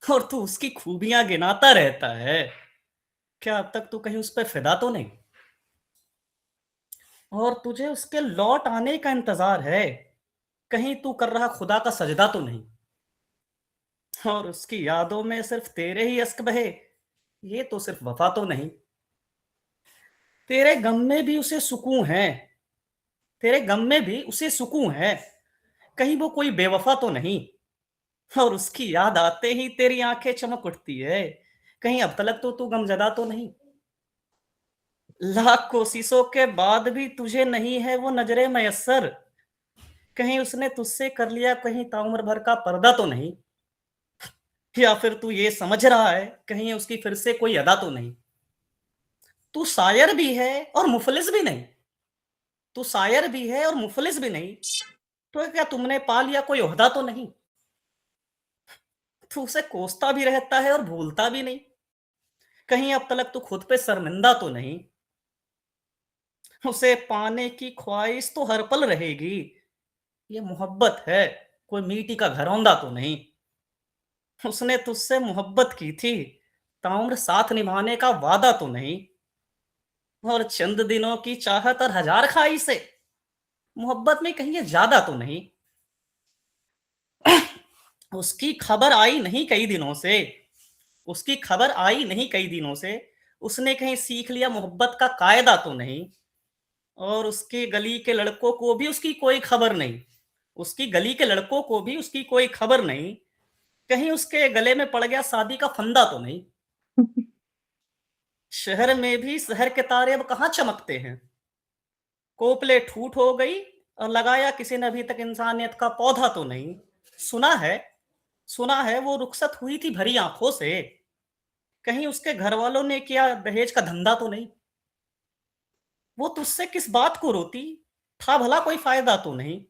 और तू उसकी खूबियां गिनाता रहता है, क्या अब तक तू कहीं उस पर फिदा तो नहीं। और तुझे उसके लौट आने का इंतजार है, कहीं तू कर रहा खुदा का सजदा तो नहीं, और उसकी यादों में सिर्फ तेरे ही अश्क बहे, ये तो सिर्फ वफा तो नहीं। तेरे गम में भी उसे सुकून है, तेरे गम में भी उसे सुकून है, कहीं वो कोई बेवफा तो नहीं, और उसकी याद आते ही तेरी आंखें चमक उठती है, कहीं अब तलक तो तू गमजदा तो नहीं। लाख कोशिशों के बाद भी तुझे नहीं है वो नजरे मयस्सर, कहीं उसने तुझसे कर लिया कहीं ताउम्र भर का पर्दा तो नहीं, या फिर तू ये समझ रहा है कहीं उसकी फिर से कोई अदा तो नहीं। तू शायर भी है और मुफलिस भी नहीं, तू शायर भी है और मुफलिस भी नहीं, तो क्या तुमने पा लिया कोई ओहदा तो नहीं। तू उसे कोसता भी रहता है और भूलता भी नहीं, कहीं अब तलक तू खुद पे शर्मिंदा तो नहीं। उसे पाने की ख्वाहिश तो हर पल रहेगी, ये मोहब्बत है कोई मीठी का घरौंदा तो नहीं। उसने तुझसे मोहब्बत की थी, ताउम्र साथ निभाने का वादा तो नहीं, और चंद दिनों की चाहत और हजार ख्वाहिशें, मोहब्बत में कहीं ये ज्यादा तो नहीं। उसकी खबर आई नहीं कई दिनों से, उसकी खबर आई नहीं कई दिनों से, उसने कहीं सीख लिया मोहब्बत का कायदा तो नहीं, और उसकी गली के लड़कों को भी उसकी कोई खबर नहीं, उसकी गली के लड़कों को भी उसकी कोई खबर नहीं, कहीं उसके गले में पड़ गया शादी का फंदा तो नहीं। शहर में भी शहर के तारे अब कहाँ चमकते हैं, कोपले ठूठ हो गई और लगाया किसी ने अभी तक इंसानियत का पौधा तो नहीं। सुना है वो रुखसत हुई थी भरी आंखों से, कहीं उसके घर वालों ने किया दहेज का धंधा तो नहीं। वो तुझसे किस बात को रोती, था भला कोई फायदा तो नहीं।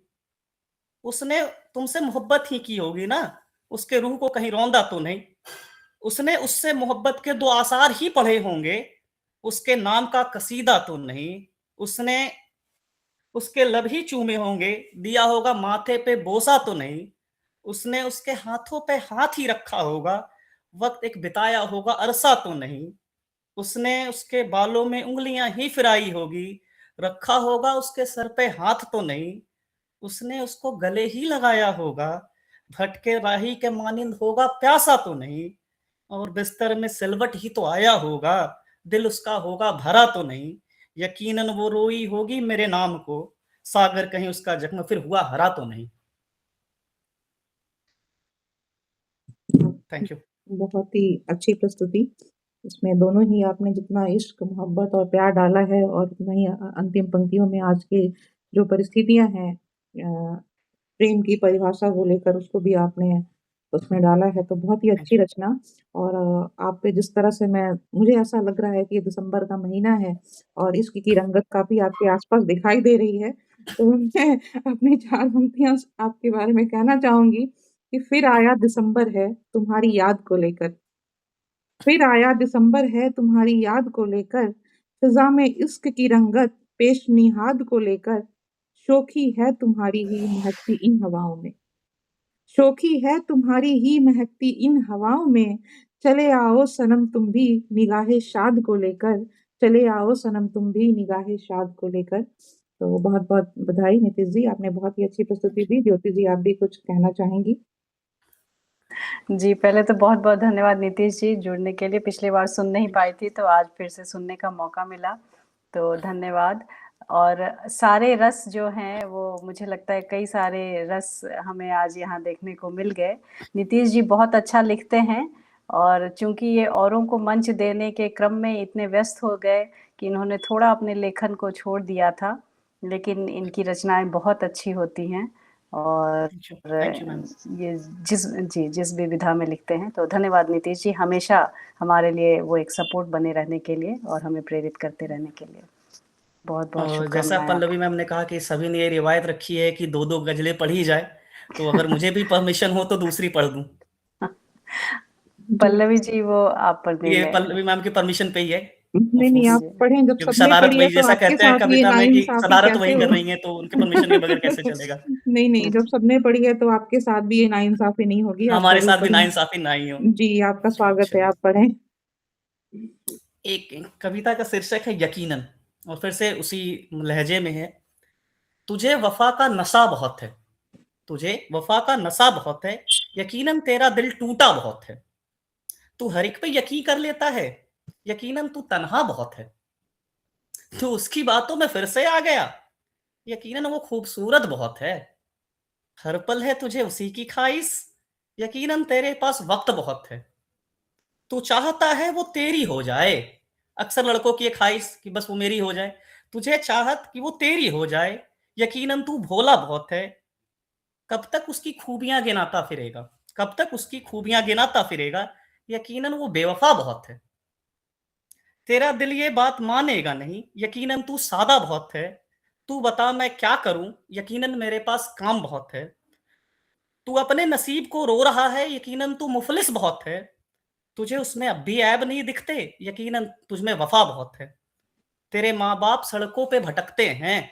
उसने तुमसे मोहब्बत ही की होगी ना, उसके रूह को कहीं रौंदा तो नहीं। उसने उससे मोहब्बत के दो आसार ही पढ़े होंगे, उसके नाम का कसीदा तो नहीं। उसने उसके लब ही चूमे होंगे, दिया होगा माथे पे बोसा तो नहीं। उसने उसके हाथों पे हाथ ही रखा होगा, वक्त एक बिताया होगा अरसा तो नहीं। उसने उसके बालों में उंगलियां ही फिराई होगी, रखा होगा उसके सर पे हाथ तो नहीं। उसने उसको गले ही लगाया होगा, भटके राही के मानिंद होगा प्यासा तो नहीं। और बिस्तर में सिलवट ही तो आया होगा, दिल उसका होगा भरा तो नहीं। यकीनन वो रोई होगी मेरे नाम को, सागर कहीं उसका जख्म फिर हुआ हरा तो नहीं। Thank you. बहुत ही अच्छी प्रस्तुति। इसमें दोनों ही आपने जितना इश्क, मोहब्बत और प्यार डाला है, और उतना ही अंतिम पंक्तियों में आज के जो परिस्थितियां हैं प्रेम की परिभाषा को लेकर, उसको भी आपने उसमें डाला है। तो बहुत ही अच्छी रचना। और आप पे जिस तरह से मुझे ऐसा लग रहा है कि ये दिसंबर का महीना है और इश्क की रंगत काफ़ी आपके आस-पास दिखाई दे रही है। तो मैं अपनी 4 पंक्तियाँ आपके बारे में कहना चाहूँगी कि फिर आया दिसंबर है तुम्हारी याद को लेकर। फिर आया दिसंबर है तुम्हारी याद को लेकर, फिज़ा में इश्क की रंगत पेश निहाद को लेकर, शोखी है तुम्हारी ही महकती इन हवाओं में। शोखी है तुम्हारी ही महकती इन हवाओं में, चले आओ सनम तुम भी निगाहे शाद को लेकर, चले आओ सनम तुम भी निगाहे शाद को लेकर। तो बहुत-बहुत बधाई नीतीश जी, आपने बहुत ही अच्छी प्रस्तुति दी। ज्योति जी, आप भी कुछ कहना चाहेंगी? जी, पहले तो बहुत-बहुत धन्यवाद नीतीश जी जुड़ने के लिए। पिछली बार सुन नहीं पाई थी, तो आज फिर से सुनने का मौका मिला, तो धन्यवाद। और सारे रस जो हैं, वो मुझे लगता है कई सारे रस हमें आज यहाँ देखने को मिल गए। नीतीश जी बहुत अच्छा लिखते हैं, और चूँकि ये औरों को मंच देने के क्रम में इतने व्यस्त हो गए कि इन्होंने थोड़ा अपने लेखन को छोड़ दिया था, लेकिन इनकी रचनाएँ बहुत अच्छी होती हैं। और थैंक यू मैम। ये जिस भी विधा में लिखते हैं। तो धन्यवाद नीतीश जी, हमेशा हमारे लिए वो एक सपोर्ट बने रहने के लिए और हमें प्रेरित करते रहने के लिए। बहुत-बहुत और जैसा शुभकामनाएँ पल्लवी मैम ने कहा कि सभी ने ये रिवायत रखी है कि 2-2 गज़लें पढ़ी जाए, तो अगर मुझे भी परमिशन हो तो दूसरी पढ़ दूँ। पल्लवी जी, वो आप पढ़ ये देंगे। पल्लवी मैम की परमिशन पे ही है। नहीं, आप पढ़ें, जब क्योंकि सबने शरारत पढ़ी है वही तो जैसा आपके कहते हैं साथ भी ये कविता में कि नाइंसाफ़ी शरारत कैसे वही कर हो? रही हैं, तो उनके परमिशन के बगैर कैसे चलेगा? नहीं, जब सबने पढ़ी है तो आपके साथ भी ये नाइंसाफ़ी नहीं होगी, आप हमारे ज़रूर साथ भी पढ़ें। नाइंसाफ़ी ना ही हो। जी, आपका स्वागत है, आप पढ़ें। एक कविता का शीर्षक है यकीनन। और फिर से उसी लहजे में है, तुझे वफा का नशा बहुत है, तुझे वफा का नशा बहुत है, यकीनन तेरा दिल टूटा बहुत है। तू हर एक पे यकीन कर लेता है, यकीनन तू तन्हा बहुत है। तू उसकी बातों में फिर से आ गया, यकीनन वो खूबसूरत बहुत है। हर पल है तुझे उसी की ख्वाहिश, यकीनन तेरे पास वक्त बहुत है। तू चाहता है वो तेरी हो जाए, अक्सर लड़कों की एक ख्वाहिश कि बस वो मेरी हो जाए। तुझे चाहत कि वो तेरी हो जाए, यकीनन तू भोला बहुत है। कब तक उसकी खूबियां गिनाता फिरेगा, कब तक उसकी खूबियां गिनाता फिरेगा, यकीनन वो बेवफा बहुत है। तेरा दिल ये बात मानेगा नहीं, यकीनन तू सादा बहुत है। तू बता मैं क्या करूं, यकीनन मेरे पास काम बहुत है। तू अपने नसीब को रो रहा है, यकीनन तू मुफलिस बहुत है। तुझे उसमें अब भी ऐब नहीं दिखते, यकीनन तुझमें वफा बहुत है। तेरे माँ बाप सड़कों पे भटकते हैं,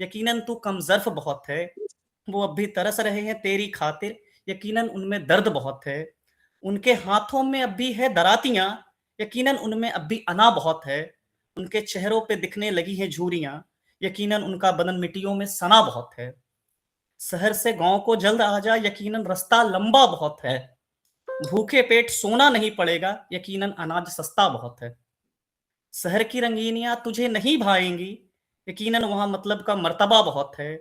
यकीनन तू कमजर्फ बहुत है। वो अब भी तरस रहे हैं तेरी खातिर, यकीनन उनमें दर्द बहुत है। उनके हाथों में अब भी है दरातियां, यकीनन उनमें अब भी अना बहुत है। उनके चेहरों पे दिखने लगी है झुर्रियां, यकीनन उनका बदन मिट्टियों में सना बहुत है। शहर से गांव को जल्द आ जा, यकीनन रास्ता लंबा बहुत है। भूखे पेट सोना नहीं पड़ेगा, यकीनन अनाज सस्ता बहुत है। शहर की रंगीनियां तुझे नहीं भाएंगी, यकीनन वहां मतलब का मर्तबा बहुत है।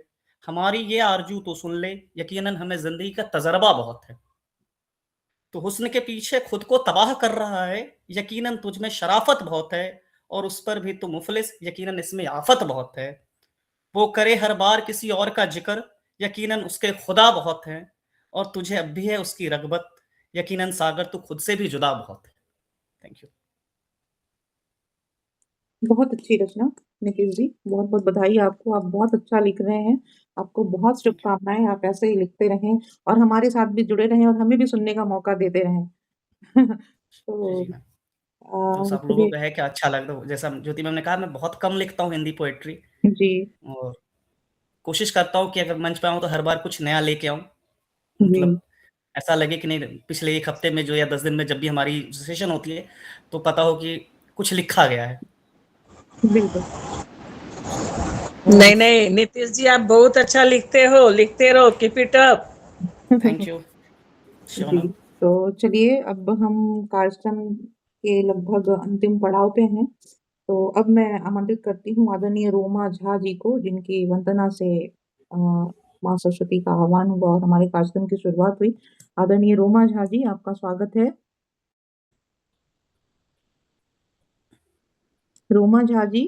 हमारी ये आरजू तो सुन ले, यकीनन हमें जिंदगी का तजर्बा बहुत है। तो हुस्न के पीछे खुद को तबाह कर रहा है, यकीनन तुझमें शराफत बहुत है। और उस पर भी तो मुफलिस, यकीनन इसमें आफत बहुत है। वो करे हर बार किसी और का जिक्र, यकीनन उसके खुदा बहुत हैं। और तुझे अब भी है उसकी रगबत, यकीनन सागर तू खुद से भी जुदा बहुत है। Thank you. बहुत अच्छी रचना निखिल जी, बहुत बहुत बधाई आपको। आप बहुत अच्छा लिख रहे हैं, आपको बहुत शुभकामनाएं। आप ऐसे ही लिखते रहें और हमारे साथ भी जुड़े रहें और हमें भी सुनने का मौका देते रहें। जी तो जी मैम। तो सब लोगों चलिए। का है कि अच्छा लगता है, जैसा ज्योति मैम ने कहा, मैं बहुत कम लिखता हूँ हिंदी पोएट्री, जी और कोशिश करता हूँ कि अगर मंच पे आऊँ तो हर बार कुछ नया लेके आऊँ। जी मतलब ऐसा लगे कि नहीं, पिछले 1 हफ्ते में जो या 10 दिन में जब भी हमारी सेशन होती है, तो पता हो कि कुछ लिखा गया है। बिल्कुल। नहीं नहीं नीतीश जी, आप बहुत अच्छा लिखते हो, लिखते रहो, keep it up. Thank you. Sure ji, ma'am. तो चलिए अब हम कार्यक्रम के लगभग अंतिम पड़ाव पे हैं। तो अब मैं आमंत्रित करती हूँ आदरणीय रोमा झा जी को, जिनकी वंदना से माँ सरस्वती का आह्वान हुआ और हमारे कार्यक्रम की शुरुआत हुई। आदरणीय रोमा झा जी, आपका स्वागत है। रोमा झा जी।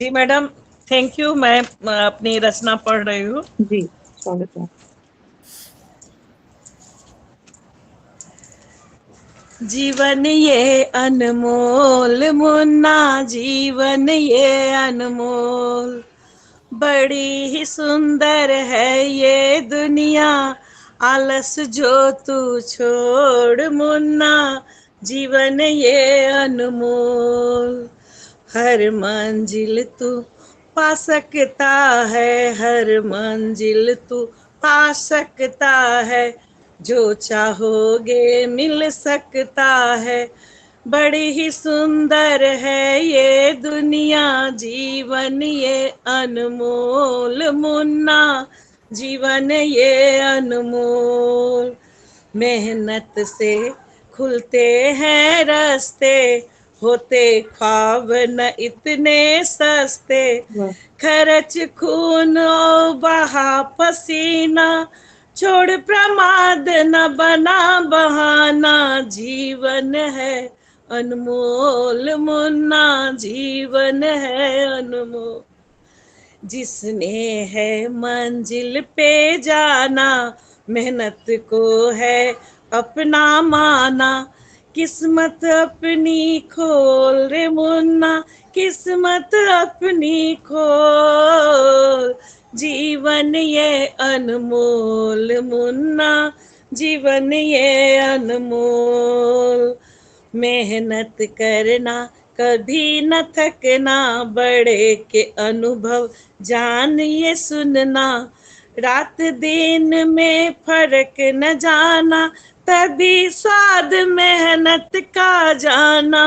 जी मैडम, थैंक यू। मैं अपनी रचना पढ़ रही हूँ। जी, स्वागत है। जीवन ये अनमोल मुन्ना, जीवन ये अनमोल, बड़ी ही सुंदर है ये दुनिया, आलस जो तू छोड़ मुन्ना, जीवन ये अनमोल। हर मंजिल तू पा सकता है, हर मंजिल तू पा सकता है, जो चाहोगे मिल सकता है, बड़ी ही सुंदर है ये दुनिया, जीवन ये अनमोल मुन्ना, जीवन ये अनमोल। मेहनत से खुलते हैं रास्ते, होते ख्वाब न इतने सस्ते, खर्च खून और बहा पसीना, छोड़ प्रमाद न बना बहाना, जीवन है अनमोल मुन्ना, जीवन है अनमोल। जिसने है मंजिल पे जाना, मेहनत को है अपना माना, किस्मत अपनी खोल रे मुन्ना, किस्मत अपनी खोल, जीवन ये अनमोल मुन्ना, जीवन ये अनमोल। मेहनत करना कभी न थकना, बड़े के अनुभव जान ये सुनना, रात दिन में फर्क न जाना, तभी स्वाद मेहनत का जाना,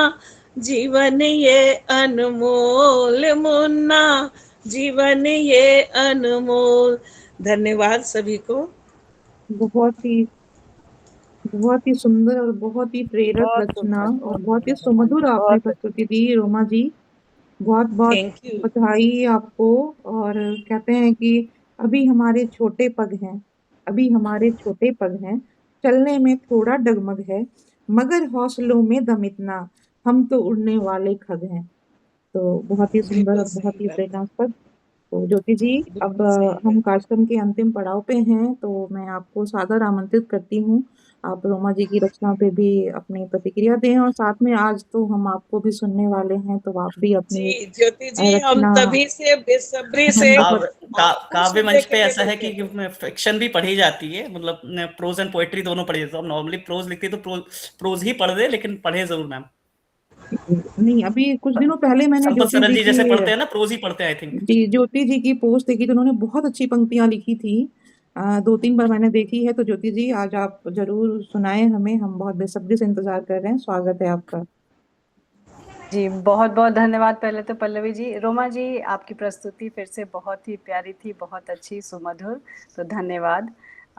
जीवन ये अनमोल मुन्ना, जीवन ये अनमोल। धन्यवाद सभी को। बहुत ही सुंदर और बहुत ही प्रेरक रचना और बहुत ही सुमधुर आपने प्रस्तुति दी रोमा जी। बहुत बहुत थैंक यू। बधाई आपको। और कहते हैं कि अभी हमारे छोटे पग हैं, चलने में थोड़ा डगमग है, मगर हौसलों में दम इतना, हम तो उड़ने वाले खग हैं। तो बहुत ही सुंदर बिल्कुल और सही बहुत ही बात। प्रेरणास्पद। तो ज्योति जी, अब बिल्कुल सही बात। हम कार्यक्रम के अंतिम पड़ाव पे हैं, तो मैं आपको सादर आमंत्रित करती हूँ, आप रोमा जी की रचना पे भी अपनी प्रतिक्रिया दें, और साथ में आज तो हम आपको भी सुनने वाले हैं, तो आप भी अपनी जी ज्योति जी, हम रचना तभी से बेसब्री से बहुत आपको काव्य सुनने मंच के पे लिए ऐसा है बैठे कि थे। फिक्शन भी पढ़ी जाती है, मतलब प्रोज एंड पोएट्री दोनों पढ़ी जाती है। हम नॉर्मली प्रोज लिखते हैं तो प्रोज ही पढ़ दे, लेकिन पढ़े जरूर मैम। नहीं, अभी कुछ दिनों पहले मैंने संपत ज्योति सरल जी जी की जैसे पढ़ते हैं ना, प्रोज ही पढ़ते हैं आई थिंक। जी ज्योति जी की पोस्ट देखी तो उन्होंने बहुत अच्छी पंक्तियां लिखी थी। 2-3 बार मैंने देखी है। तो ज्योति जी, आज आप जरूर सुनाएं हमें, हम बहुत बेसब्री से इंतजार कर रहे हैं। स्वागत है आपका। जी, बहुत-बहुत धन्यवाद पहले तो पल्लवी जी। रोमा जी, आपकी प्रस्तुति फिर से बहुत ही प्यारी थी, बहुत अच्छी, सुमधुर, तो धन्यवाद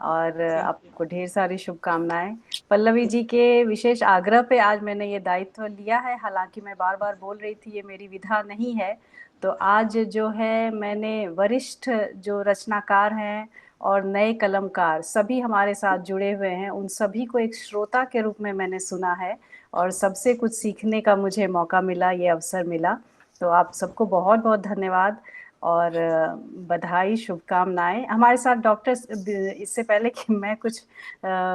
और आपको ढेर सारी शुभकामनाएँ। पल्लवी जी के विशेष आग्रह पे आज मैंने ये दायित्व लिया है, हालाँकि मैं बार-बार बोल रही थी ये मेरी विधा नहीं है। तो आज जो है मैंने वरिष्ठ जो रचनाकार हैं और नए कलमकार सभी हमारे साथ जुड़े हुए हैं, उन सभी को एक श्रोता के रूप में मैंने सुना है और सबसे कुछ सीखने का मुझे मौका मिला, ये अवसर मिला। तो आप सबको बहुत-बहुत धन्यवाद और बधाई, शुभकामनाएँ। हमारे साथ डॉक्टर इससे पहले कि मैं कुछ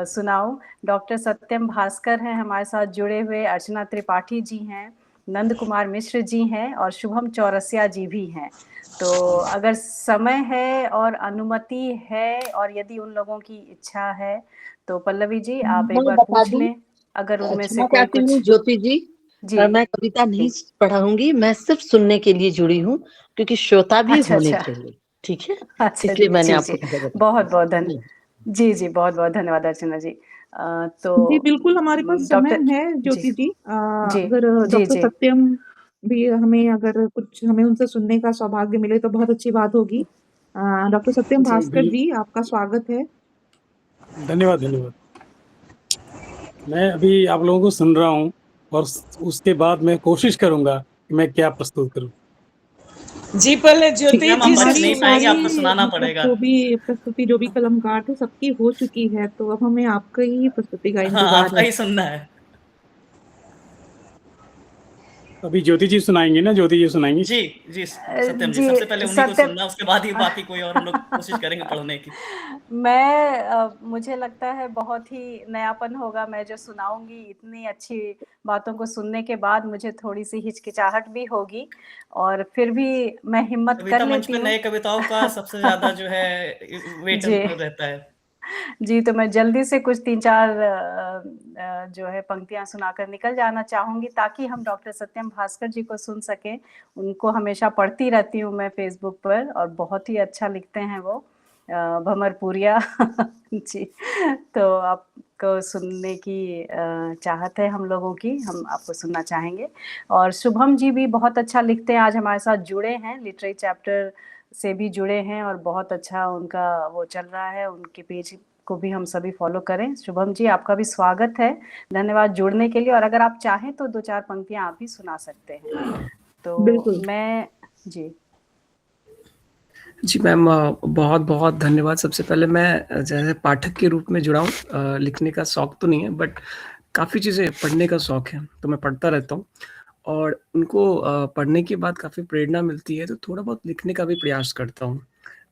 सुनाऊँ, डॉक्टर सत्यम भास्कर हैं हमारे साथ जुड़े हुए, अर्चना त्रिपाठी जी हैं, नंद कुमार मिश्र जी हैं और शुभम चौरसिया जी भी हैं। तो अगर समय है और अनुमति है और यदि उन लोगों की इच्छा है, तो पल्लवी जी आप एक मैं बार बता पूछ दूं, लें, अगर उनमें से क्षमा कोई चाहती हूँ कुछ। ज्योति जी, जी। मैं कविता नहीं पढ़ाऊंगी, मैं सिर्फ सुनने के लिए जुड़ी हूँ, क्योंकि श्रोता भी अच्छा, होने अच्छा। चाहिए, ठीक है? अच्छा इसलिए जी, मैंने जी, आपको जी। पहले बताया। बहुत-बहुत जी, जी, बहुत-बहुत धन्यवाद अर्चना जी। जी, तो बिल्कुल हमारे पास समय डॉक्टर है जी, ज्योति जी। जी, अगर जी, डॉक्टर जी। सत्यम भी हमें, अगर कुछ हमें उनसे सुनने का सौभाग्य मिले तो बहुत अच्छी बात होगी। डॉक्टर सत्यम जी। भास्कर जी, आपका स्वागत है। धन्यवाद धन्यवाद। मैं अभी आप लोगों को सुन रहा हूँ और उसके बाद मैं कोशिश करूंगा कि मैं क्या प्रस्तुत करूं। जी पहले ज्योति मैम जी आप से बच नहीं हमारी पाएंगे, सुनिए। आपको सारी सुनाना मतलब पड़ेगा। जो भी प्रस्तुति, जो भी कलमकार थे, सबकी हो चुकी है, तो अब हमें आपका ही प्रस्तुति का हाँ, इंतजार आपका है। ही सुनना है। अभी ज्योति जी सुनाएंगे ना, ज्योति जी सुनाएंगी। जी, जी सत्यम जी, जी, सबसे पहले उन्हीं को सत्यम सुनना, उसके बाद ही बाकी कोई और हम लोग कोशिश करेंगे पढ़ने की। मुझे लगता है बहुत ही नयापन होगा मैं जो सुनाऊँगी, इतनी अच्छी बातों को सुनने के बाद मुझे थोड़ी-सी हिचकिचाहट भी होगी और फिर भी मैं हिम्मत कर कविता मंच लेती पे हूँ। नए कविताओं का सबसे ज़्यादा जो है वेट जी। रहता है। जी, तो मैं जल्दी से कुछ 3-4 जो है पंक्तियाँ सुनाकर निकल जाना चाहूँगी ताकि हम डॉक्टर सत्यम भास्कर जी को सुन सकें। उनको हमेशा पढ़ती रहती हूँ मैं फ़ेसबुक पर और बहुत ही अच्छा लिखते हैं वो। भमरपुरिया जी, तो आपको सुनने की चाहत है हम लोगों की, हम आपको सुनना चाहेंगे। और शुभम जी भी बहुत अच्छा लिखते हैं, आज हमारे साथ जुड़े हैं, लिटरेरी चैप्टर से भी जुड़े हैं और बहुत अच्छा उनका वो चल रहा है, उनके पेज को भी हम सभी फॉलो करें। शुभम जी, आपका भी स्वागत है, धन्यवाद जुड़ने के लिए और अगर आप चाहें तो 2-4 पंक्तियाँ आप भी सुना सकते हैं। तो बिल्कुल। मैं जी। जी मैम, बहुत-बहुत धन्यवाद। सबसे पहले मैं जैसे पाठक के रूप में जुड़ा हूँ, लिखने का शौक तो नहीं है, बट काफ़ी चीज़ें पढ़ने का शौक है, तो मैं पढ़ता रहता हूँ और उनको पढ़ने के बाद काफ़ी प्रेरणा मिलती है, तो थोड़ा बहुत लिखने का भी प्रयास करता हूँ।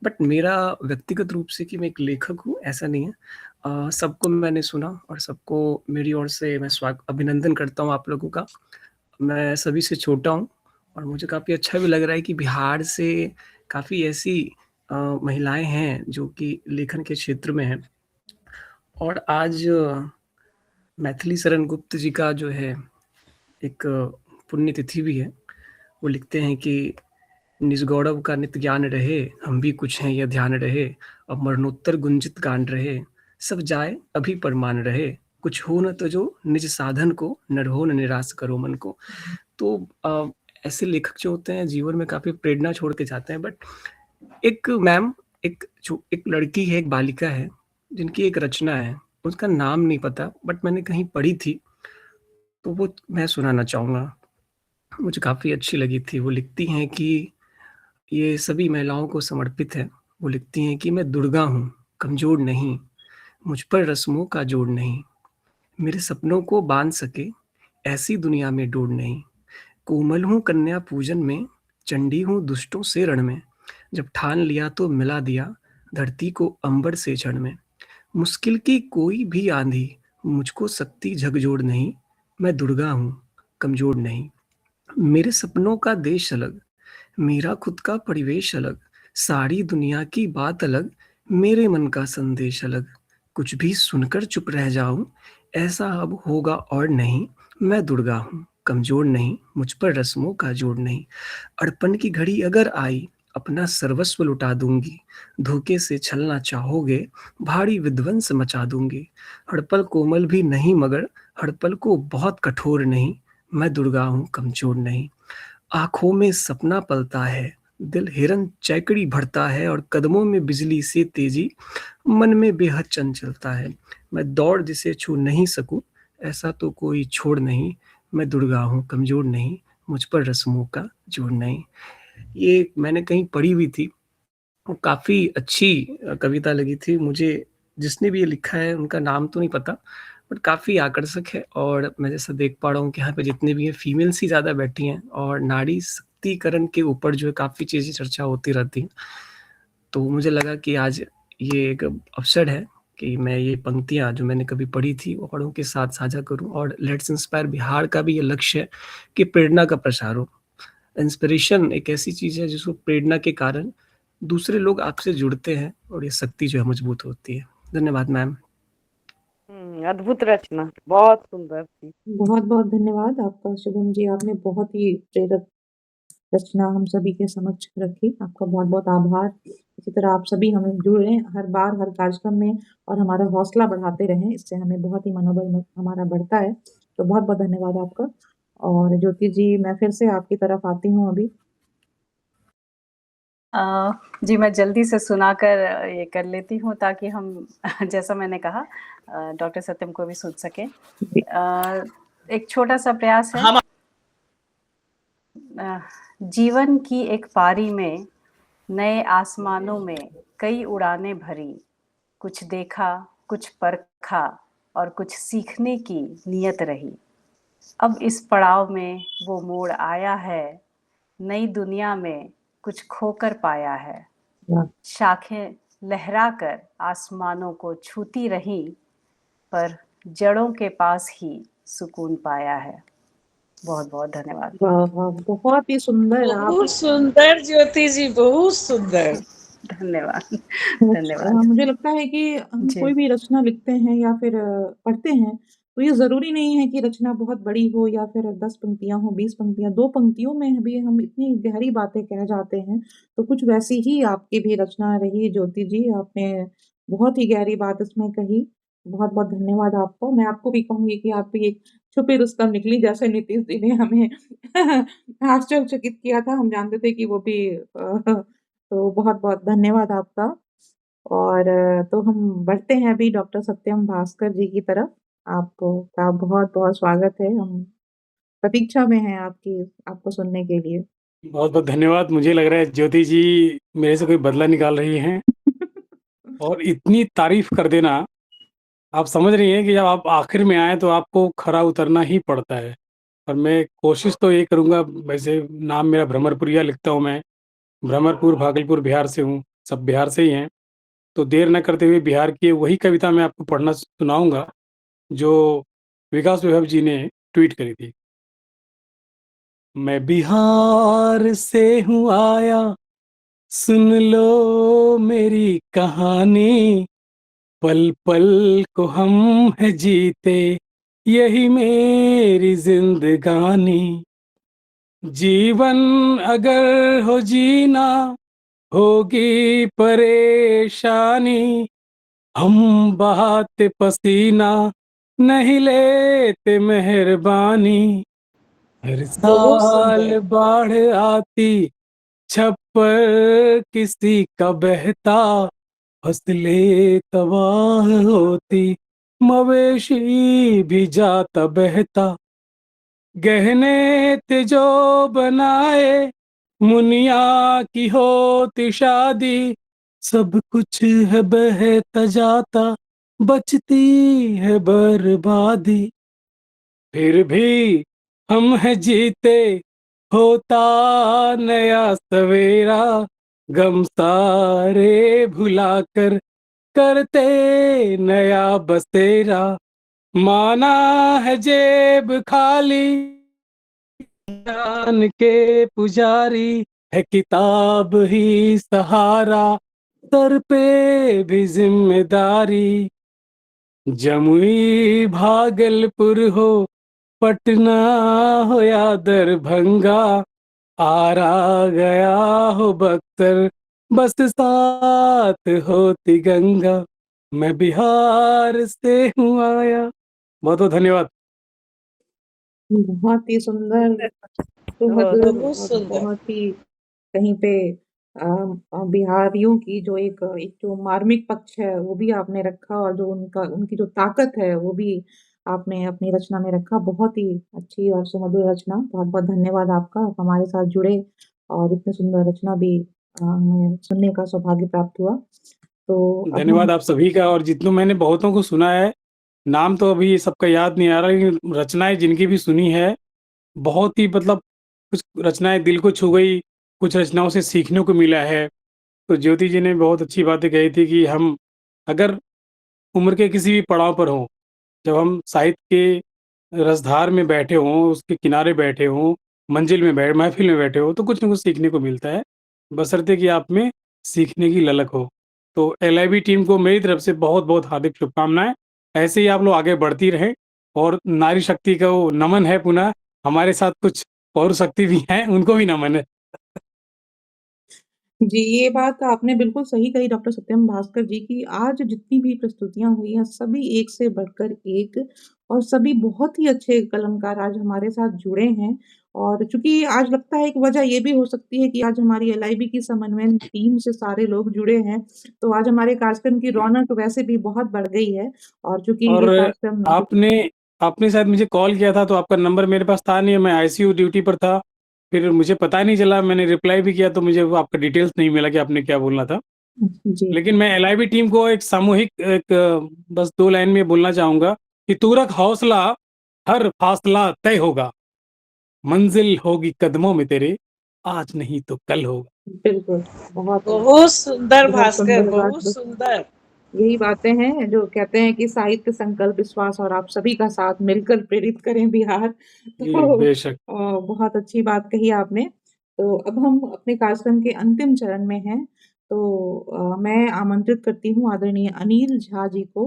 बट मेरा व्यक्तिगत रूप से कि मैं एक लेखक हूँ, ऐसा नहीं है। सबको मैंने सुना और सबको मेरी ओर से मैं अभिनंदन करता हूँ आप लोगों का। मैं सभी से छोटा हूँ और मुझे काफ़ी अच्छा भी लग रहा है कि बिहार से काफ़ी ऐसी महिलाएँ हैं जो कि लेखन के क्षेत्र में हैं। और आज मैथिली शरण गुप्त जी का जो है एक पुण्यतिथि भी है। वो लिखते हैं कि निज गौरव का नित ज्ञान रहे, हम भी कुछ हैं यह ध्यान रहे, अब मरणोत्तर गुंजित गान रहे, सब जाए अभी परमान रहे, कुछ हो न तो जो निज साधन को, नर हो न निराश करो मन को। तो ऐसे लेखक जो होते हैं जीवन में काफ़ी प्रेरणा छोड़ के जाते हैं। बट एक मैम, एक लड़की है, एक बालिका है, जिनकी एक रचना है, उसका नाम नहीं पता बट मैंने कहीं पढ़ी थी, तो वो मैं सुनाना चाहूँगा। मुझे काफ़ी अच्छी लगी थी। वो लिखती हैं कि ये सभी महिलाओं को समर्पित है। वो लिखती हैं कि मैं दुर्गा हूँ, कमज़ोर नहीं, मुझ पर रस्मों का जोड़ नहीं, मेरे सपनों को बाँध सके ऐसी दुनिया में डोर नहीं। कोमल हूँ कन्या पूजन में, चंडी हूँ दुष्टों से रण में, जब ठान लिया तो मिला दिया धरती को अंबर से जड़ में। मुश्किल की कोई भी आंधी मुझको सकती झकझोर नहीं, मैं दुर्गा हूँ, कमज़ोर नहीं। मेरे सपनों का देश अलग, मेरा खुद का परिवेश अलग, सारी दुनिया की बात अलग, मेरे मन का संदेश अलग। कुछ भी सुनकर चुप रह जाऊं, ऐसा अब होगा और नहीं, मैं दुर्गा हूँ, कमज़ोर नहीं, मुझ पर रस्मों का जोर नहीं। अड़पन की घड़ी अगर आई, अपना सर्वस्व लुटा दूंगी, धोखे से छलना चाहोगे, भारी विध्वंस मचा दूंगी। हड़पल कोमल भी नहीं मगर, हड़पल को बहुत कठोर नहीं, मैं दुर्गा हूँ, कमज़ोर नहीं। आँखों में सपना पलता है, दिल हिरन चैकड़ी भरता है और कदमों में बिजली से तेजी, मन में बेहद चंचलता है। मैं दौड़ जिसे छू नहीं सकूं, ऐसा तो कोई छोड़ नहीं, मैं दुर्गा हूँ, कमज़ोर नहीं, मुझ पर रस्मों का जोर नहीं। ये मैंने कहीं पढ़ी हुई थी और काफ़ी अच्छी कविता लगी थी मुझे। जिसने भी ये लिखा है उनका नाम तो नहीं पता, बट काफ़ी आकर्षक है। और मैं जैसा देख पा रहा हूँ कि यहाँ पे जितने भी हैं फीमेल्स ही ज़्यादा बैठी हैं और नारी शक्तिकरण के ऊपर जो है काफ़ी चीज़ें चर्चा होती रहती हैं। तो मुझे लगा कि आज ये एक अवसर है कि मैं ये पंक्तियाँ जो मैंने कभी पढ़ी थी वो औरों के साथ साझा करूँ। और लेट्स इंस्पायर बिहार का भी ये लक्ष्य है कि प्रेरणा का प्रसार हो। इंस्पिरेशन एक ऐसी चीज़ है जिसको प्रेरणा के कारण दूसरे लोग आपसे जुड़ते हैं और ये शक्ति जो है मजबूत होती है। धन्यवाद मैम। अद्भुत रचना, बहुत सुंदर थी। बहुत बहुत धन्यवाद आपका शुभम जी, आपने बहुत ही प्रेरक रचना हम सभी के समक्ष रखी। आपका बहुत बहुत आभार। इसी तरह आप सभी हमें जुड़े हर बार हर कार्यक्रम में और हमारा हौसला बढ़ाते रहें, इससे हमें बहुत ही मनोबल हमारा बढ़ता है। तो बहुत बहुत धन्यवाद आपका। और ज्योति जी, मैं फिर से आपकी तरफ आती हूँ अभी। जी, मैं जल्दी से सुनाकर ये कर लेती हूँ ताकि हम जैसा मैंने कहा डॉक्टर सत्यम को भी सुन सके। एक छोटा सा प्रयास है। जीवन की एक पारी में नए आसमानों में कई उड़ानें भरी, कुछ देखा, कुछ परखा और कुछ सीखने की नियत रही। अब इस पड़ाव में वो मोड़ आया है, नई दुनिया में कुछ खोकर पाया है। शाखें लहराकर आसमानों को छूती रही, पर जड़ों के पास ही सुकून पाया है। बहुत बहुत धन्यवाद। वाह वाह, बहुत ही सुंदर। बहुत सुंदर ज्योति जी, बहुत सुंदर। धन्यवाद धन्यवाद। मुझे लगता है कि हम कोई भी रचना लिखते हैं या फिर पढ़ते हैं, तो ये ज़रूरी नहीं है कि रचना बहुत बड़ी हो या फिर 10 पंक्तियाँ हो, 20 पंक्तियाँ, 2 पंक्तियों में भी हम इतनी गहरी बातें कह जाते हैं। तो कुछ वैसी ही आपकी भी रचना रही ज्योति जी, आपने बहुत ही गहरी बात इसमें कही। बहुत-बहुत धन्यवाद आपको। मैं आपको भी कहूँगी कि आप भी एक छुपी रुस्तम निकली, जैसे नीतीश जी ने हमें आश्चर्यचकित किया था। हम जानते थे कि वो भी तो बहुत-बहुत धन्यवाद आपका। और तो हम बढ़ते हैं अभी डॉक्टर सत्यम भास्कर जी की तरफ। आपका बहुत-बहुत स्वागत है। हम प्रतीक्षा में हैं आपको सुनने के लिए। बहुत-बहुत धन्यवाद। मुझे लग रहा है ज्योति जी मेरे से कोई बदला निकाल रही हैं। और इतनी तारीफ़ कर देना, आप समझ रही हैं कि जब आप आखिर में आएँ तो आपको खरा उतरना ही पड़ता है। और मैं कोशिश तो ये करूँगा, वैसे नाम मेरा भ्रमरपुरिया लिखता हूँ मैं। भ्रमरपुर, भागलपुर बिहार से हूँ, सब बिहार से ही हैं। तो देर न करते हुए बिहार की वही कविता मैं आपको पढ़ना सुनाऊँगा, जो विकास विभव जी ने ट्वीट करी थी। मैं बिहार से हूँ आया, सुन लो मेरी कहानी, पल-पल को हम हैं जीते, यही मेरी ज़िंदगानी। जीवन अगर हो जीना, होगी परेशानी, हम बहाते पसीना, नहीं लेते मेहरबानी। हर बहुत साल सुंदर। बाढ़ आती, छप्पर किसी का बहता, फसलें तबाह होती, मवेशी भी जाता बहता। गहने थे जो बनाए, मुनिया की होती शादी, सब कुछ है बहता जाता, बचती है बर्बादी। फिर भी हम हैं जीते, होता नया सवेरा, गम सारे भुलाकर करते नया बसेरा। माना है जेब खाली, ज्ञान के पुजारी, है किताब ही सहारा, सर पे भी जिम्मेदारी। जमुई भागलपुर हो, पटना हो या दरभंगा, आरा गया हो बक्सर, बस साथ होती गंगा। मैं बिहार से हूँ आया। बहुत बहुत धन्यवाद। बहुत ही सुंदर, बहुत सुमधुर बहुत और सुंदर। बहुत ही कहीं पे बिहारियों की जो एक एक जो मार्मिक पक्ष है वो भी आपने रखा, और जो उनका उनकी जो ताकत है वो भी आपने अपनी रचना में रखा। बहुत ही अच्छी और सुमधुर रचना। बहुत बहुत धन्यवाद आपका, आप हमारे साथ जुड़े और इतनी सुंदर रचना भी हमें सुनने का सौभाग्य प्राप्त हुआ। तो अब हम धन्यवाद आप सभी का। और जितनों मैंने बहुतों को सुना है, नाम तो अभी सबका याद नहीं आ रहा, लेकिन रचनाएं जिनकी भी सुनी है, बहुत ही मतलब कुछ रचनाएं दिल को छू गई, कुछ रचनाओं से सीखने को मिला है। तो ज्योति जी ने बहुत अच्छी बातें कही थी कि हम अगर उम्र के किसी भी पड़ाव पर हों, जब हम साहित्य के रसधार में बैठे हों, उसके किनारे बैठे हों, मंजिल में महफिल में बैठे हों, तो कुछ न कुछ सीखने को मिलता है, बशर्ते कि आप में सीखने की ललक हो। तो एलआईबी टीम को मेरी तरफ से बहुत-बहुत हार्दिक शुभकामनाएँ। ऐसे ही आप लोग आगे बढ़ती रहें, और नारी शक्ति को नमन है पुनः। हमारे साथ कुछ पौर शक्ति भी हैं, उनको भी नमन है। जी, ये बात आपने बिल्कुल सही कही डॉक्टर सत्यम भास्कर जी की। आज जितनी भी प्रस्तुतियाँ हुई हैं, सभी एक से बढ़कर एक, और सभी बहुत ही अच्छे कलाकार आज हमारे साथ जुड़े हैं। और चूँकि आज लगता है एक वजह ये भी हो सकती है कि आज हमारी एलआईबी की समन्वयन टीम से सारे लोग जुड़े हैं, तो आज हमारे कार्यक्रम की रौनक वैसे भी बहुत बढ़ गई है। और चूँकि और ये कार्यक्रम आपने आपने शायद मुझे कॉल किया था, तो आपका नंबर मेरे पास था नहीं, मैं आईसीयू ड्यूटी पर था। फिर मुझे पता नहीं चला, मैंने रिप्लाई भी किया तो मुझे वो आपका डिटेल्स नहीं मिला कि आपने क्या बोलना था। जी। लेकिन मैं एलआईबी टीम को एक सामूहिक बस 2 लाइन में बोलना चाहूँगा कि तू रख हौसला, हर फासला तय होगा। मंजिल होगी कदमों में तेरे, आज नहीं तो कल होगा। बिल्कुल, बहुत बहुत सुंदर बहुत भास्कर, सुंदर बात। बहुत सुंदर। यही बातें हैं जो कहते हैं कि साहित्य, संकल्प, विश्वास और आप सभी का साथ मिलकर प्रेरित करें बिहार। जी, तो बेशक। बहुत अच्छी बात कही आपने। तो अब हम अपने कार्यक्रम के अंतिम चरण में हैं। तो मैं आमंत्रित करती हूँ आदरणीय अनिल झा जी को,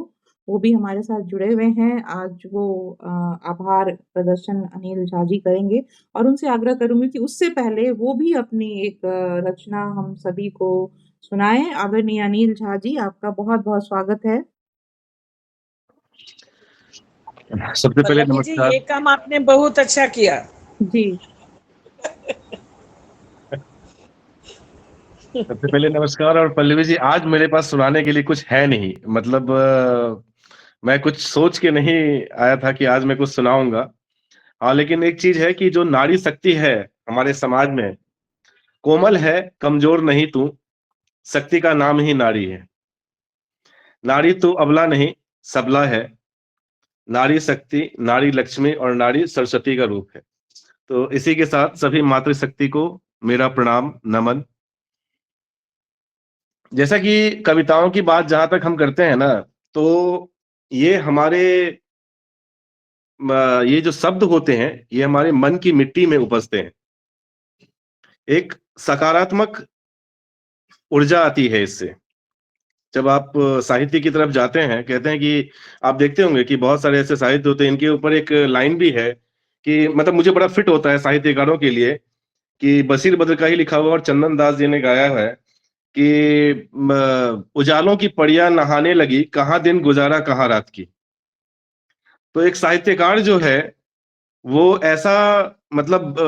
वो भी हमारे साथ जुड़े हुए हैं। आज वो आभार प्रदर्शन अनिल झा जी करेंगे, और उनसे आग्रह करूँगी कि उससे पहले वो भी अपनी एक रचना हम सभी को सुनाएँ। आदरणीय अनिल झा जी, आपका बहुत-बहुत स्वागत है। सबसे पहले पल्लवी जी, नमस्कार। ये काम आपने बहुत अच्छा किया। जी। सबसे पहले नमस्कार। और पल्लवी जी, आज मेरे पास सुनाने के लिए कुछ है नहीं, मतलब मैं कुछ सोच के नहीं आया था कि आज मैं कुछ सुनाऊंगा। हाँ, लेकिन एक चीज है कि जो नारी शक्ति है हमारे समाज में, कोमल है, कमजोर नहीं तू, शक्ति का नाम ही नारी है। नारी तो अबला नहीं, सबला है। नारी शक्ति, नारी लक्ष्मी और नारी सरस्वती का रूप है। तो इसी के साथ सभी मातृशक्ति को मेरा प्रणाम, नमन। जैसा कि कविताओं की बात जहां तक हम करते हैं ना, तो ये हमारे ये जो शब्द होते हैं, ये हमारे मन की मिट्टी में उपजते हैं। एक सकारात्मक ऊर्जा आती है इससे। जब आप साहित्य की तरफ जाते हैं, कहते हैं कि आप देखते होंगे कि बहुत सारे ऐसे साहित्य होते हैं, इनके ऊपर एक लाइन भी है कि मतलब मुझे बड़ा फिट होता है साहित्यकारों के लिए, कि बशीर बद्र का ही लिखा हुआ और चंदन दास जी ने गाया है कि उजालों की पड़ियां नहाने लगी, कहाँ दिन गुजारा कहाँ रात की। तो एक साहित्यकार जो है, वो ऐसा मतलब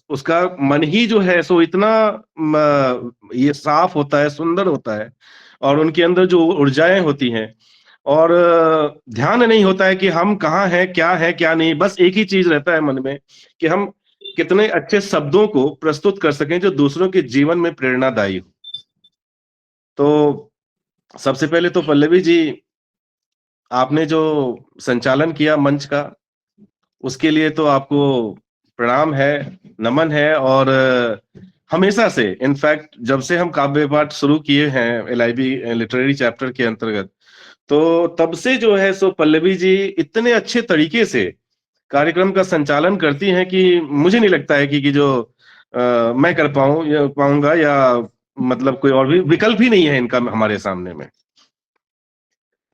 उसका मन ही जो है सो इतना ये साफ होता है, सुंदर होता है, और उनके अंदर जो ऊर्जाएं होती हैं, और ध्यान नहीं होता है कि हम कहाँ हैं, क्या नहीं, बस एक ही चीज रहता है मन में कि हम कितने अच्छे शब्दों को प्रस्तुत कर सकें जो दूसरों के जीवन में प्रेरणादायी हो। तो सबसे पहले तो पल्लवी जी, आपने जो संचालन किया मंच का, उसके लिए तो आपको प्रणाम है, नमन है। और हमेशा से, इनफैक्ट जब से हम काव्य पाठ शुरू किए हैं LIB लिटरेरी चैप्टर के अंतर्गत, तो तब से जो है सो पल्लवी जी इतने अच्छे तरीके से कार्यक्रम का संचालन करती हैं कि मुझे नहीं लगता है कि जो मैं कर पाऊंगा, या मतलब कोई और भी विकल्प ही नहीं है इनका हमारे सामने में।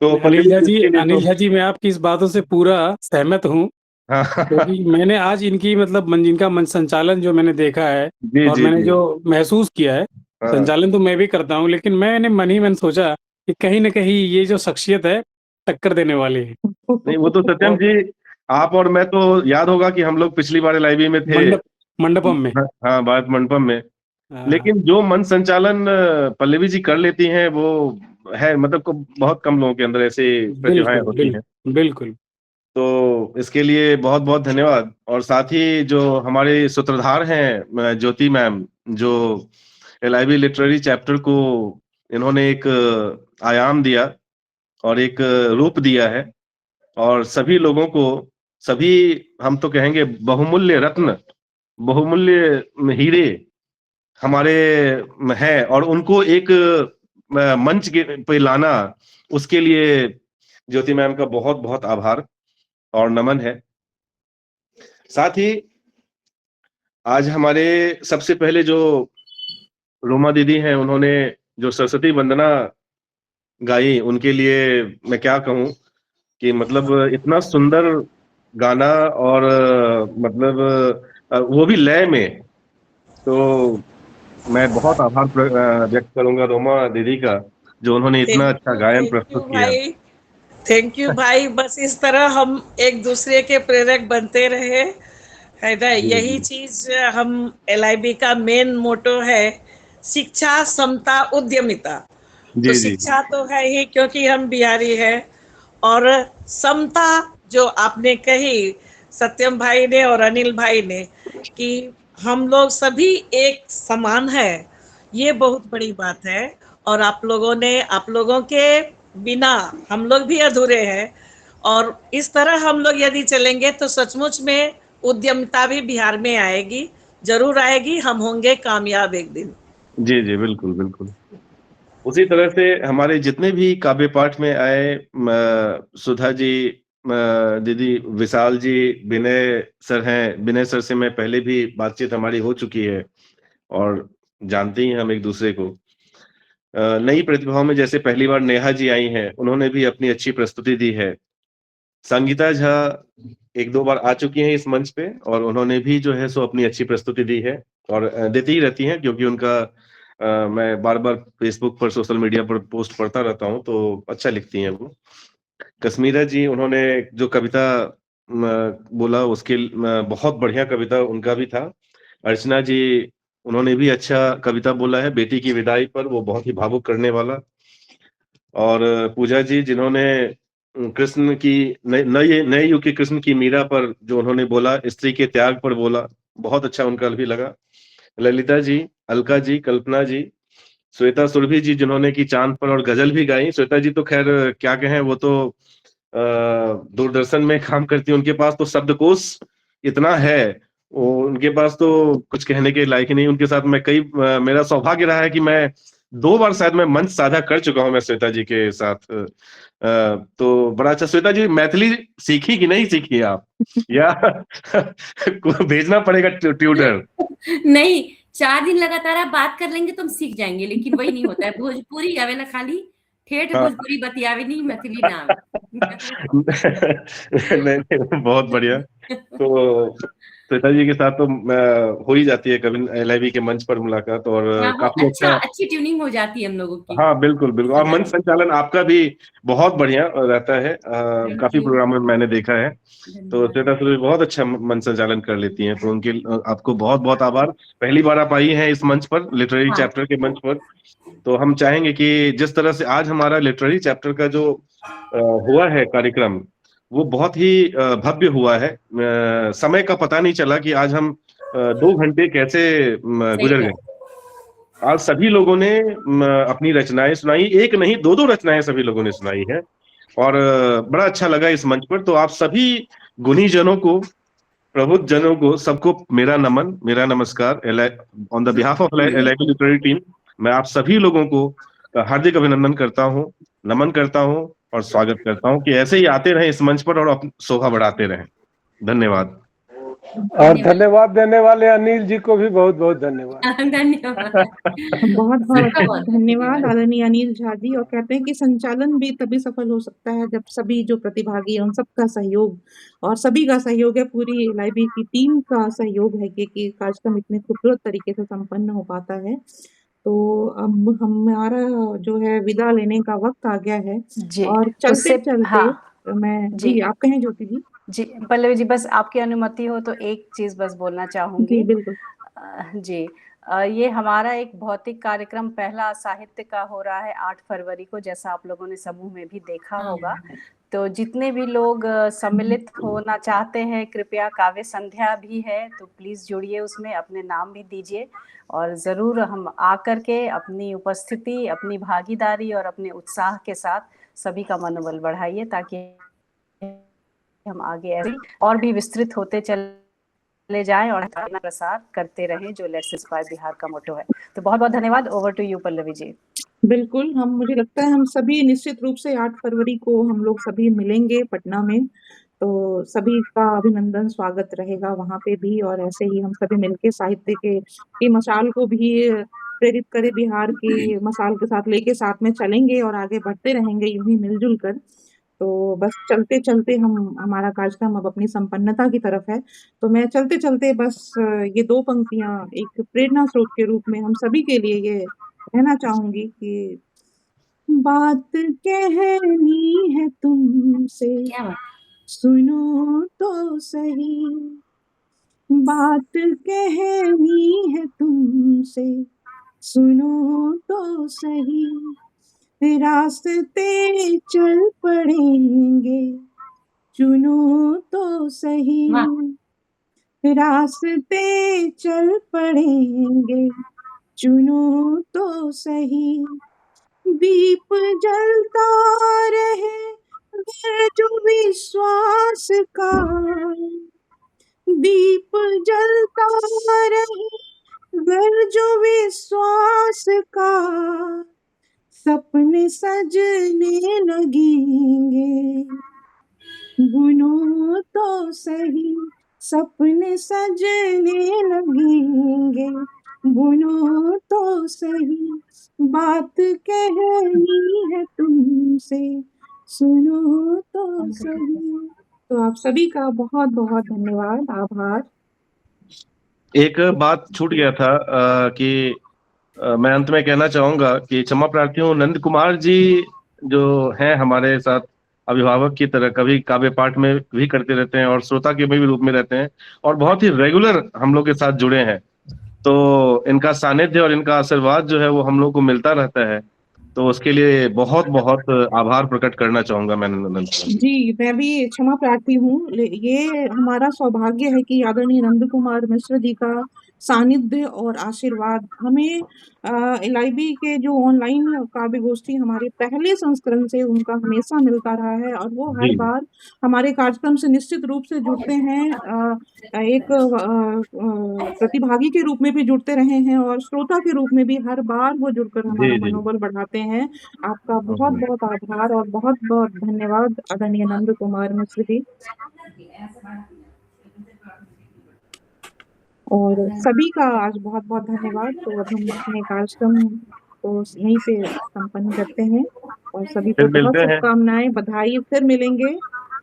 तो अनिल झा जी, मैं आपकी इस बातों से पूरा सहमत हूँ, क्योंकि मैंने आज इनकी मतलब इनका मंच संचालन जो मैंने देखा है और मैंने जो महसूस किया है, संचालन तो मैं भी करता हूँ, लेकिन मैंने मन ही मन सोचा कि कहीं न कहीं ये जो शख्सियत है टक्कर देने वाली है। नहीं, वो तो सत्यम जी, आप और मैं तो याद होगा कि हम लोग पिछली बार LIB में थे, मंडपम में। हाँ, भारत मंडपम में। लेकिन जो मंच संचालन पल्लवी जी कर लेती हैं, वो है मतलब को बहुत कम लोगों के अंदर ऐसे प्रतिभाएं होती हैं। बिल्कुल। तो इसके लिए बहुत बहुत धन्यवाद। और साथ ही जो हमारे सूत्रधार हैं ज्योति मैम, जो LIB लिटरेरी चैप्टर को इन्होंने एक आयाम दिया और एक रूप दिया है, और सभी लोगों को, सभी हम तो कहेंगे बहुमूल्य रत्न, बहुमूल्य हीरे हमारे हैं, और उनको एक मंच के पे लाना, उसके लिए ज्योति मैम का बहुत बहुत आभार और नमन है। साथ ही आज हमारे सबसे पहले जो रोमा दीदी हैं, उन्होंने जो सरस्वती वंदना गाई, उनके लिए मैं क्या कहूँ कि मतलब इतना सुंदर गाना, और मतलब वो भी लय में। तो मैं बहुत आभार व्यक्त करूंगा रोमा दीदी का, जो उन्होंने इतना अच्छा गायन प्रस्तुत किया। थैंक यू भाई, बस इस तरह हम एक दूसरे के प्रेरक बनते रहे, है ना। यही चीज हम LIB का मेन मोटो है, शिक्षा, समता, उद्यमिता। तो शिक्षा तो है ही, क्योंकि हम बिहारी हैं, और समता जो आपने कही सत्यम भाई ने और अनिल भाई ने, कि हम लोग सभी एक समान है, ये बहुत बड़ी बात है। और आप लोगों के बिना हम लोग भी अधूरे हैं, और इस तरह हम लोग यदि चलेंगे तो सचमुच में उद्यमिता भी बिहार में आएगी, जरूर आएगी, हम होंगे कामयाब एक दिन। जी जी, बिल्कुल बिल्कुल। उसी तरह से हमारे जितने भी काव्य पाठ में आए, सुधा जी, दीदी, विशाल जी, विनय सर हैं, विनय सर से मैं पहले भी बातचीत हमारी हो चुकी है, और जानते ही हम एक दूसरे को। नई प्रतिभाओं में जैसे पहली बार नेहा जी आई हैं, उन्होंने भी अपनी अच्छी प्रस्तुति दी है। संगीता झा 1-2 बार आ चुकी हैं इस मंच पे, और उन्होंने भी जो है सो अपनी अच्छी प्रस्तुति दी है, और देती ही रहती हैं, क्योंकि उनका मैं बार-बार फेसबुक पर, सोशल मीडिया पर पोस्ट पढ़ता रहता हूँ, तो अच्छा लिखती हैं वो। कश्मीरा जी, उन्होंने जो कविता बोला, उसके बहुत बढ़िया कविता उनका भी था। अर्चना जी, उन्होंने भी अच्छा कविता बोला है बेटी की विदाई पर, वो बहुत ही भावुक करने वाला। और पूजा जी, जिन्होंने कृष्ण की नए युग के कृष्ण की मीरा पर जो उन्होंने बोला, स्त्री के त्याग पर बोला, बहुत अच्छा उनका भी लगा। ललिता जी, अलका जी, कल्पना जी, श्वेता सुरभि जी, जिन्होंने की चांद पर और गजल भी गाई। श्वेता जी तो खैर क्या कहें, वो तो दूरदर्शन में काम करती है, उनके पास तो शब्दकोश इतना है, वो उनके पास तो कुछ कहने के लायक ही नहीं। उनके साथ मैं मेरा सौभाग्य रहा है कि मैं 2 बार शायद मैं मंच साझा कर चुका हूं मैं श्वेता जी के साथ। तो बड़ा अच्छा। श्वेता जी, मैथिली सीखी कि नहीं सीखी आप, या भेजना पड़ेगा ट्यूटर? नहीं, 4 दिन लगातार आप बात कर लेंगे तो हम सीख जाएंगे, लेकिन वही नहीं होता है। भोजपुरी आवे ना, खाली ठेठ भोजपुरी बतियावे नहीं, मैथिली ना आवे। नहीं, बहुत बढ़िया। तो श्वेता जी के साथ तो हो ही जाती है कभी LIV के मंच पर मुलाकात, और हाँ, काफी अच्छा। अच्छी ट्यूनिंग हो जाती है हम लोगों की। हाँ बिल्कुल बिल्कुल, और मंच संचालन आपका भी बहुत बढ़िया रहता है। काफी प्रोग्राम में मैंने देखा है, तो श्वेता सुरभि बहुत अच्छा मंच संचालन कर लेती हैं, तो उनके आपको बहुत बहुत आभार। पहली बार आप आई हैं इस मंच पर, लिटरेरी हाँ। चैप्टर के मंच पर, तो हम चाहेंगे कि जिस तरह से आज हमारा लिटरेरी चैप्टर का जो हुआ है कार्यक्रम, वो बहुत ही भव्य हुआ है। समय का पता नहीं चला कि आज हम 2 घंटे कैसे गुजर गए। आज सभी लोगों ने अपनी रचनाएं सुनाई, एक नहीं 2-2 रचनाएं सभी लोगों ने सुनाई है, और बड़ा अच्छा लगा इस मंच पर। तो आप सभी गुणी जनों को, प्रबुद्ध जनों को, सबको मेरा नमन, मेरा नमस्कार। On the behalf of LIV literary team, मैं आप सभी लोगों को हार्दिक अभिनंदन करता हूँ, नमन करता हूँ और स्वागत करता हूँ कि ऐसे ही आते रहें इस मंच पर और शोभा बढ़ाते रहें। धन्यवाद। और धन्यवाद देने वाले अनिल जी को भी बहुत बहुत धन्यवाद। बहुत बहुत धन्यवाद आदरणीय अनिल झा जी। और कहते हैं कि संचालन भी तभी सफल हो सकता है जब सभी जो प्रतिभागी हैं उन सबका सहयोग, और सभी का सहयोग है, पूरी LIV की टीम का सहयोग है कि कार्यक्रम इतने खूबसूरत तरीके से संपन्न हो पाता है। तो अब हमारा जो है विदा लेने का वक्त आ गया है, जी, और चलते उससे चलते मैं जी आप कहें ज्योति जी। जी पल्लवी जी, बस आपकी अनुमति हो तो एक चीज बस बोलना चाहूंगी। जी बिल्कुल। जी ये हमारा एक भौतिक कार्यक्रम पहला साहित्य का हो रहा है 8 फरवरी को, जैसा आप लोगों ने समूह में भी देखा होगा। तो जितने भी लोग सम्मिलित होना चाहते हैं, कृपया काव्य संध्या भी है, तो प्लीज जुड़िए उसमें, अपने नाम भी दीजिए, और जरूर हम आकर के अपनी उपस्थिति, अपनी भागीदारी और अपने उत्साह के साथ सभी का मनोबल बढ़ाइए, ताकि हम आगे ऐसे और भी विस्तृत होते चले जाएं और प्रसार करते रहें, जो लेट्स इंस्पायर बिहार का मोटो है। तो बहुत बहुत धन्यवाद। Over to you Pallavi ji. बिल्कुल, मुझे लगता है हम सभी निश्चित रूप से 8 फरवरी को हम लोग सभी मिलेंगे पटना में, तो सभी का अभिनंदन, स्वागत रहेगा वहाँ पे भी, और ऐसे ही हम सभी मिलके साहित्य की मशाल को भी प्रेरित करें, बिहार की मशाल के साथ लेके साथ में चलेंगे और आगे बढ़ते रहेंगे यूं ही मिलजुल कर। तो बस चलते चलते हमारा कार्यक्रम अब अपनी संपन्नता की तरफ है, तो मैं चलते चलते बस ये 2 पंक्तियां एक प्रेरणा स्रोत के रूप में हम सभी के लिए ये कहना चाहूंगी कि बात कहनी है तुमसे, सुनो तो सही, बात कहनी है तुमसे, सुनो तो सही, रास्ते चल पड़ेंगे, चुनो तो सही, रास्ते चल पड़ेंगे, चुनो तो सही, दीप जलता रहे जो विश्वास का, दीप जलता रहे जो विश्वास का, सपने सजने लगेंगे, बुनो तो सही, सपने सजने लगेंगे, बुनो तो सही, बात कहनी है तुमसे, सुनो तो सही। तो आप सभी का बहुत बहुत धन्यवाद, आभार। एक बात छूट गया था कि मैं अंत में कहना चाहूंगा कि क्षमा प्रार्थी हूँ, नंद कुमार जी जो हैं हमारे साथ अभिभावक की तरह, कभी काव्य पाठ में भी करते रहते हैं और श्रोता के भी रूप में रहते हैं, और बहुत ही रेगुलर हम लोग के साथ जुड़े हैं, तो इनका सानिध्य और इनका आशीर्वाद जो है वो हम लोग को मिलता रहता है, तो उसके लिए बहुत बहुत आभार प्रकट करना चाहूंगा मैं नंदन। जी मैं भी क्षमा प्रार्थी हूँ, ये हमारा सौभाग्य है कि आदरणीय नंद कुमार मिश्र जी का सानिध्य और आशीर्वाद हमें LIV के जो ऑनलाइन काव्य गोष्ठी हमारे पहले संस्करण से उनका हमेशा मिलता रहा है, और वो हर बार हमारे कार्यक्रम से निश्चित रूप से जुड़ते हैं, एक प्रतिभागी के रूप में भी जुड़ते रहे हैं और श्रोता के रूप में भी हर बार वो जुड़कर हमारा मनोबल बढ़ाते हैं। आपका बहुत बहुत आभार और बहुत बहुत धन्यवाद आदरणीय नंद कुमार मिश्र जी, और सभी का आज बहुत बहुत धन्यवाद। तो अब हम अपने कार्यक्रम को यहीं पे संपन्न करते हैं, और सभी को बहुत शुभकामनाएं, बधाई, फिर मिलेंगे,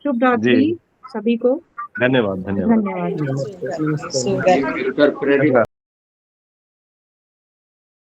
शुभ रात्रि सभी को। धन्यवाद धन्यवाद धन्यवाद। नमस्कार।